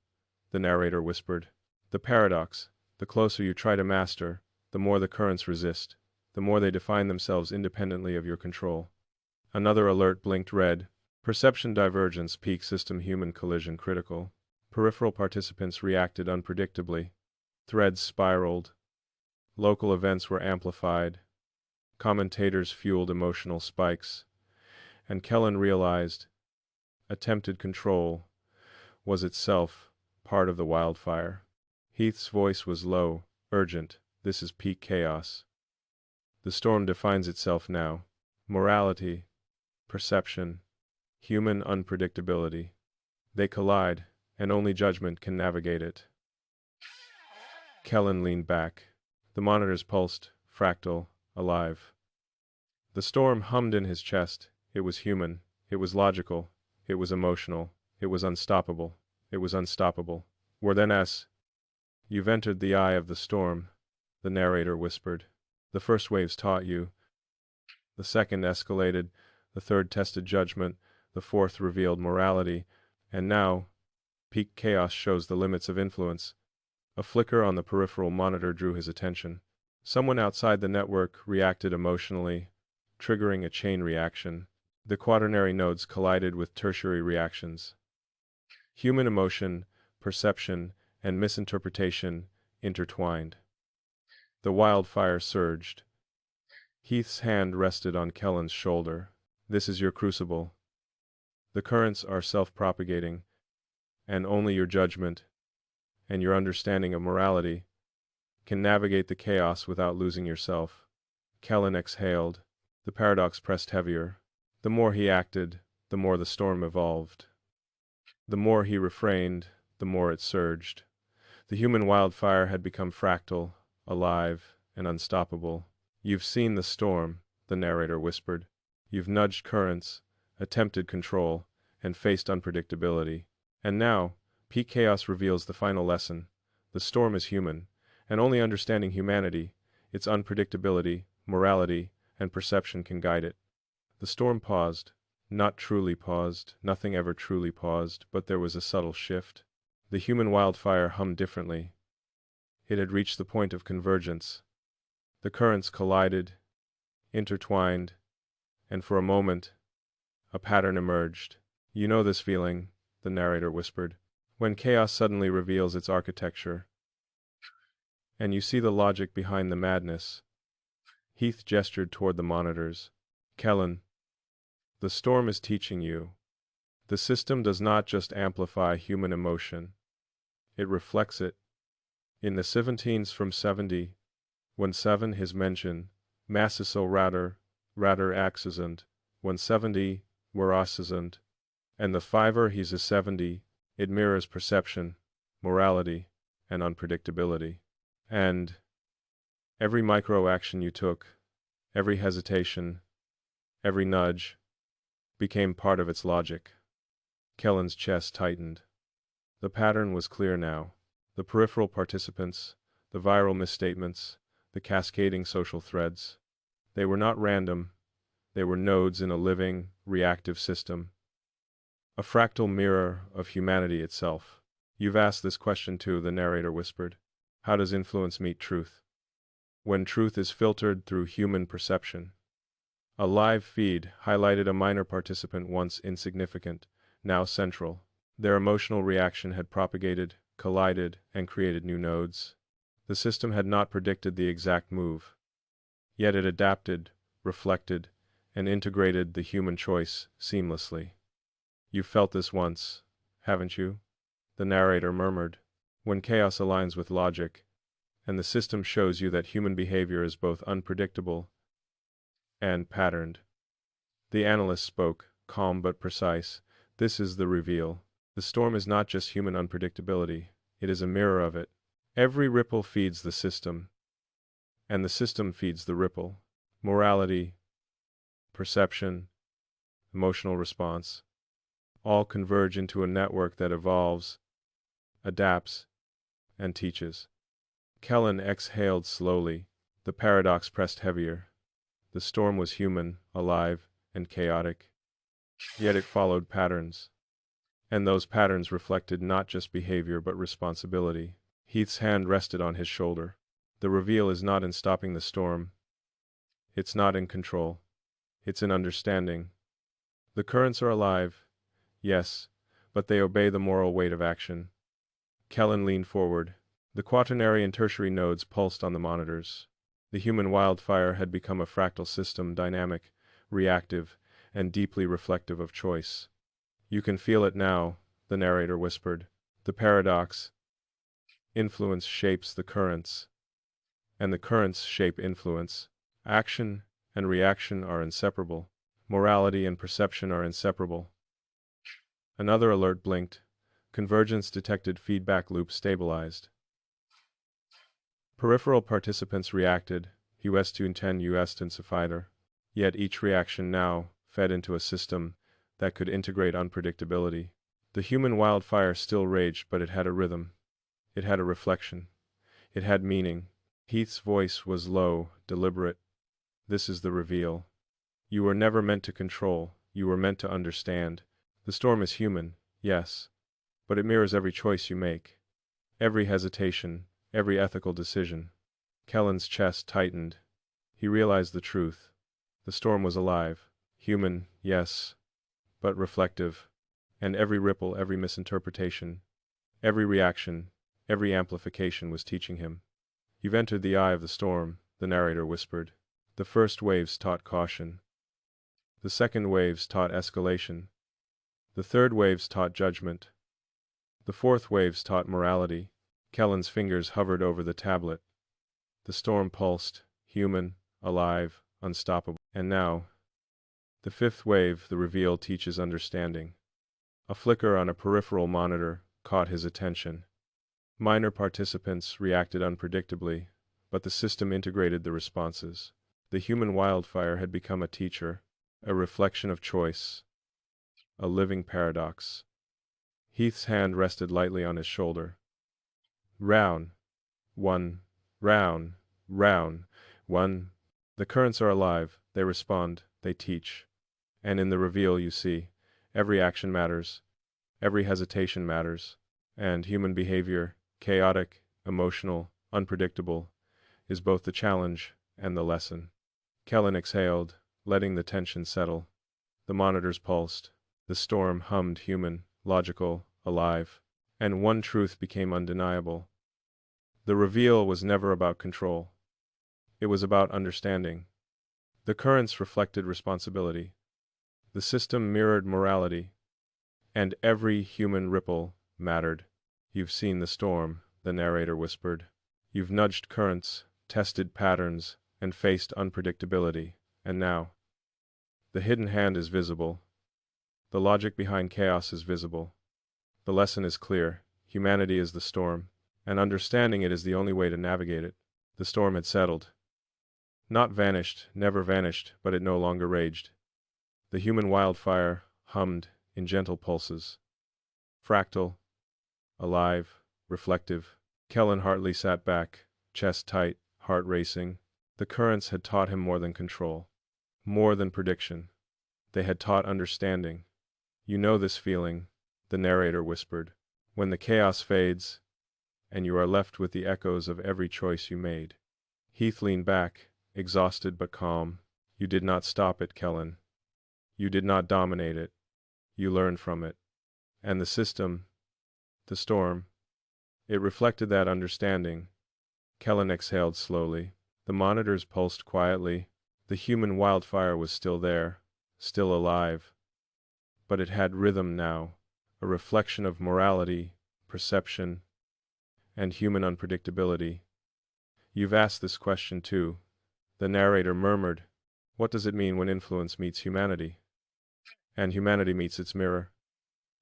the narrator whispered. The paradox: the closer you try to master, the more the currents resist, the more they define themselves independently of your control. Another alert blinked red. Perception divergence, peak system human collision critical. Peripheral participants reacted unpredictably. Threads spiraled. Local events were amplified. Commentators fueled emotional spikes. And Kellen realized attempted control was itself part of the wildfire. Heath's voice was low, urgent. This is peak chaos. The storm defines itself now. Morality, perception, human unpredictability. They collide, and only judgment can navigate it. Kellen leaned back. The monitors pulsed, fractal, alive. The storm hummed in his chest. It was human. It was logical. It was emotional. It was unstoppable. It was unstoppable. We're then You've entered the eye of the storm, the narrator whispered. The first waves taught you. The second escalated. The third tested judgment. The fourth revealed morality. And now, peak chaos shows the limits of influence. A flicker on the peripheral monitor drew his attention. Someone outside the network reacted emotionally, triggering a chain reaction. The quaternary nodes collided with tertiary reactions. Human emotion, perception, and misinterpretation intertwined. The wildfire surged. Heath's hand rested on Kellen's shoulder. This is your crucible. The currents are self-propagating, and only your judgment and your understanding of morality can navigate the chaos without losing yourself. Kellen exhaled. The paradox pressed heavier. The more he acted, the more the storm evolved. The more he refrained, the more it surged. The human wildfire had become fractal, alive, and unstoppable. You've seen the storm, the narrator whispered. You've nudged currents, attempted control, and faced unpredictability. And now, peak chaos reveals the final lesson. The storm is human, and only understanding humanity, its unpredictability, morality, and perception can guide it. The storm paused. Not truly paused, nothing ever truly paused, but there was a subtle shift. The human wildfire hummed differently. It had reached the point of convergence. The currents collided, intertwined, and for a moment, a pattern emerged. You know this feeling, the narrator whispered, when chaos suddenly reveals its architecture. And you see the logic behind the madness. Heath gestured toward the monitors. Kellen, the storm is teaching you. The system does not just amplify human emotion. It reflects it. In the 17s from 70, when 7 is mentioned, massiso rather accent, when 70 were accent, and the fiver he's a 70, it mirrors perception, morality, and unpredictability. And every micro action you took, every hesitation, every nudge, became part of its logic. Kellen's chest tightened. The pattern was clear now. The peripheral participants, the viral misstatements, the cascading social threads. They were not random. They were nodes in a living, reactive system. A fractal mirror of humanity itself. You've asked this question too, the narrator whispered. How does influence meet truth? When truth is filtered through human perception. A live feed highlighted a minor participant once insignificant, now central. Their emotional reaction had propagated, collided, and created new nodes. The system had not predicted the exact move. Yet it adapted, reflected, and integrated the human choice seamlessly. You've felt this once, haven't you? The narrator murmured. When chaos aligns with logic, and the system shows you that human behavior is both unpredictable and patterned. The analyst spoke, calm but precise. This is the reveal. The storm is not just human unpredictability, it is a mirror of it. Every ripple feeds the system, and the system feeds the ripple. Morality, perception, emotional response, all converge into a network that evolves, adapts, and teaches. Kellen exhaled slowly. The paradox pressed heavier. The storm was human, alive, and chaotic. Yet it followed patterns. And those patterns reflected not just behavior but responsibility. Heath's hand rested on his shoulder. The reveal is not in stopping the storm. It's not in control. It's in understanding. The currents are alive, yes, but they obey the moral weight of action. Kellen leaned forward. The quaternary and tertiary nodes pulsed on the monitors. The human wildfire had become a fractal system, dynamic, reactive, and deeply reflective of choice. You can feel it now, the narrator whispered. The paradox. Influence shapes the currents, and the currents shape influence. Action and reaction are inseparable. Morality and perception are inseparable. Another alert blinked. Convergence detected, feedback loop stabilized. Peripheral participants reacted, US-10 US-intensifier. Yet each reaction now fed into a system that could integrate unpredictability. The human wildfire still raged, but it had a rhythm. It had a reflection. It had meaning. Heath's voice was low, deliberate. This is the reveal. You were never meant to control, you were meant to understand. The storm is human, yes, but it mirrors every choice you make. Every hesitation, every ethical decision. Kellen's chest tightened. He realized the truth. The storm was alive. Human, yes, but reflective. And every ripple, every misinterpretation, every reaction, every amplification was teaching him. You've entered the eye of the storm, the narrator whispered. The first waves taught caution. The second waves taught escalation. The third waves taught judgment. The fourth waves taught morality. Kellen's fingers hovered over the tablet. The storm pulsed, human, alive, unstoppable. And now, the fifth wave, the reveal, teaches understanding. A flicker on a peripheral monitor caught his attention. Minor participants reacted unpredictably, but the system integrated the responses. The human wildfire had become a teacher, a reflection of choice, a living paradox. Heath's hand rested lightly on his shoulder. Round, one, round, one. The currents are alive, they respond, they teach. And in the reveal you see, every action matters, every hesitation matters, and human behavior, chaotic, emotional, unpredictable, is both the challenge and the lesson. Kellen exhaled, letting the tension settle. The monitors pulsed. The storm hummed, human, logical, alive. And one truth became undeniable. The reveal was never about control. It was about understanding. The currents reflected responsibility. The system mirrored morality. And every human ripple mattered. You've seen the storm, the narrator whispered. You've nudged currents, tested patterns, and faced unpredictability. And now, the hidden hand is visible. The logic behind chaos is visible. The lesson is clear. Humanity is the storm, and understanding it is the only way to navigate it. The storm had settled. Not vanished, never vanished, but it no longer raged. The human wildfire hummed in gentle pulses. Fractal, alive, reflective. Kellen Hartley sat back, chest tight, heart racing. The currents had taught him more than control, more than prediction. They had taught understanding. You know this feeling, the narrator whispered, when the chaos fades, and you are left with the echoes of every choice you made. Heath leaned back, exhausted but calm. You did not stop it, Kellen. You did not dominate it. You learned from it. And the system, the storm, it reflected that understanding. Kellen exhaled slowly. The monitors pulsed quietly. The human wildfire was still there, still alive. But it had rhythm now, a reflection of morality, perception, and human unpredictability. You've asked this question too. The narrator murmured, what does it mean when influence meets humanity? And humanity meets its mirror.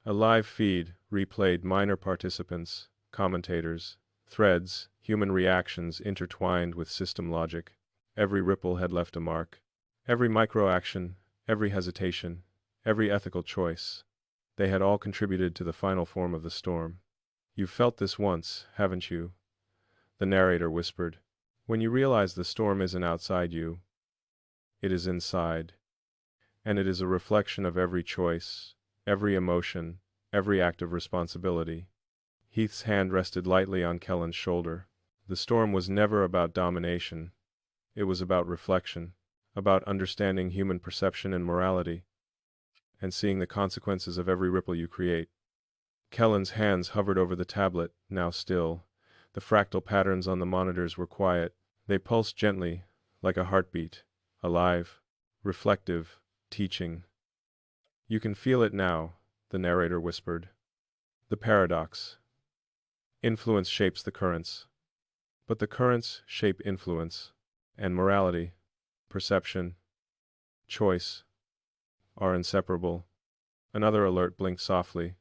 A live feed replayed minor participants, commentators, threads, human reactions intertwined with system logic. Every ripple had left a mark. Every micro-action, every hesitation, every ethical choice. They had all contributed to the final form of the storm. You've felt this once, haven't you? The narrator whispered. When you realize the storm isn't outside you, it is inside. And it is a reflection of every choice, every emotion, every act of responsibility. Heath's hand rested lightly on Kellen's shoulder. The storm was never about domination. It was about reflection, about understanding human perception and morality, and seeing the consequences of every ripple you create. Kellen's hands hovered over the tablet, now still. The fractal patterns on the monitors were quiet. They pulsed gently, like a heartbeat, alive, reflective, teaching. You can feel it now, the narrator whispered. The paradox. Influence shapes the currents, but the currents shape influence, and morality, perception, choice are inseparable. Another alert blinked softly.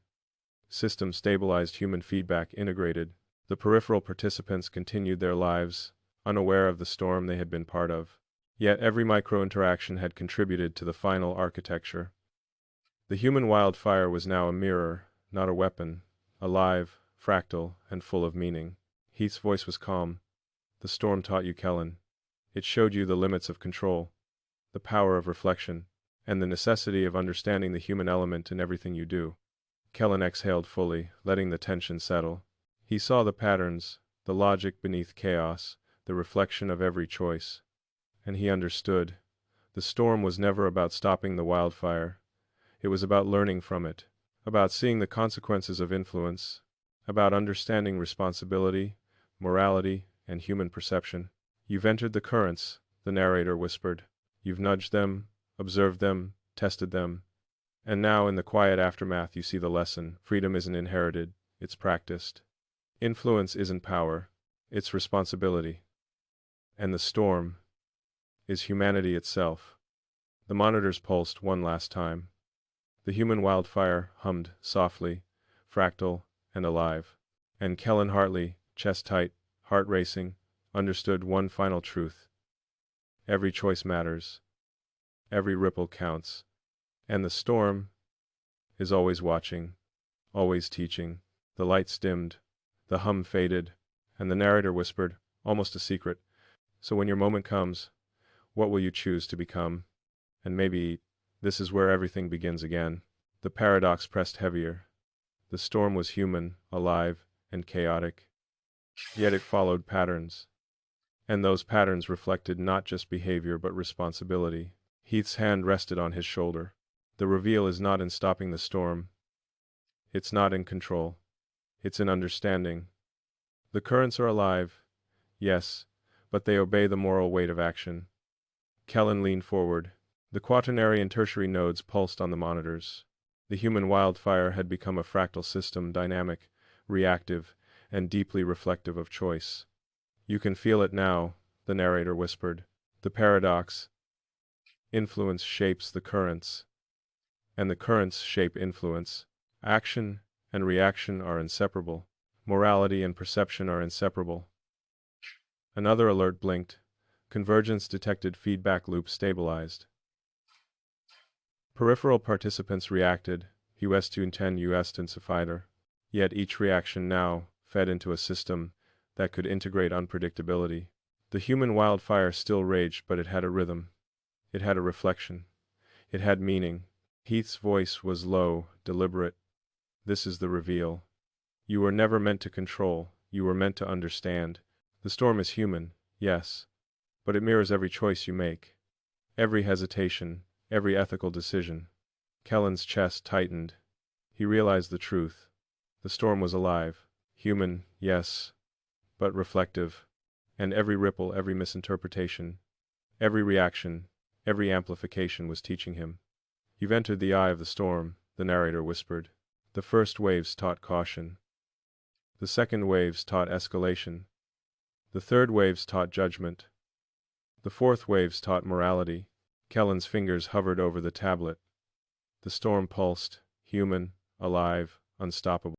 System stabilized, human feedback integrated. The peripheral participants continued their lives, unaware of the storm they had been part of. Yet every micro-interaction had contributed to the final architecture. The human wildfire was now a mirror, not a weapon, alive, fractal, and full of meaning. Heath's voice was calm. The storm taught you, Kellen. It showed you the limits of control, the power of reflection, and the necessity of understanding the human element in everything you do. Kellen exhaled fully, letting the tension settle. He saw the patterns, the logic beneath chaos, the reflection of every choice. And he understood. The storm was never about stopping the wildfire. It was about learning from it, about seeing the consequences of influence, about understanding responsibility, morality, and human perception. You've entered the currents, the narrator whispered. You've nudged them, observed them, tested them. And now in the quiet aftermath you see the lesson. Freedom isn't inherited, it's practiced. Influence isn't power, it's responsibility. And the storm is humanity itself. The monitors pulsed one last time. The human wildfire hummed softly, fractal, and alive. And Kellen Hartley, chest tight, heart racing, understood one final truth. Every choice matters. Every ripple counts. And the storm is always watching, always teaching. The lights dimmed, the hum faded, and the narrator whispered, almost a secret, so when your moment comes, what will you choose to become? And maybe this is where everything begins again. The paradox pressed heavier. The storm was human, alive, and chaotic. Yet it followed patterns. And those patterns reflected not just behavior but responsibility. Heath's hand rested on his shoulder. The reveal is not in stopping the storm. It's not in control. It's in understanding. The currents are alive, yes, but they obey the moral weight of action. Kellen leaned forward. The quaternary and tertiary nodes pulsed on the monitors. The human wildfire had become a fractal system, dynamic, reactive, and deeply reflective of choice. You can feel it now, the narrator whispered. The paradox. Influence shapes the currents, and the currents shape influence. Action and reaction are inseparable. Morality and perception are inseparable. Another alert blinked. Convergence detected, feedback loop stabilized. Peripheral participants reacted, US-10 US-intensifier. Yet each reaction now fed into a system that could integrate unpredictability. The human wildfire still raged, but it had a rhythm. It had a reflection. It had meaning. Heath's voice was low, deliberate. This is the reveal. You were never meant to control, you were meant to understand. The storm is human, yes, but it mirrors every choice you make. Every hesitation, every ethical decision. Kellen's chest tightened. He realized the truth. The storm was alive. Human, yes, but reflective. And every ripple, every misinterpretation, every reaction, every amplification was teaching him. You've entered the eye of the storm, the narrator whispered. The first waves taught caution. The second waves taught escalation. The third waves taught judgment. The fourth waves taught morality. Kellen's fingers hovered over the tablet. The storm pulsed, human, alive, unstoppable.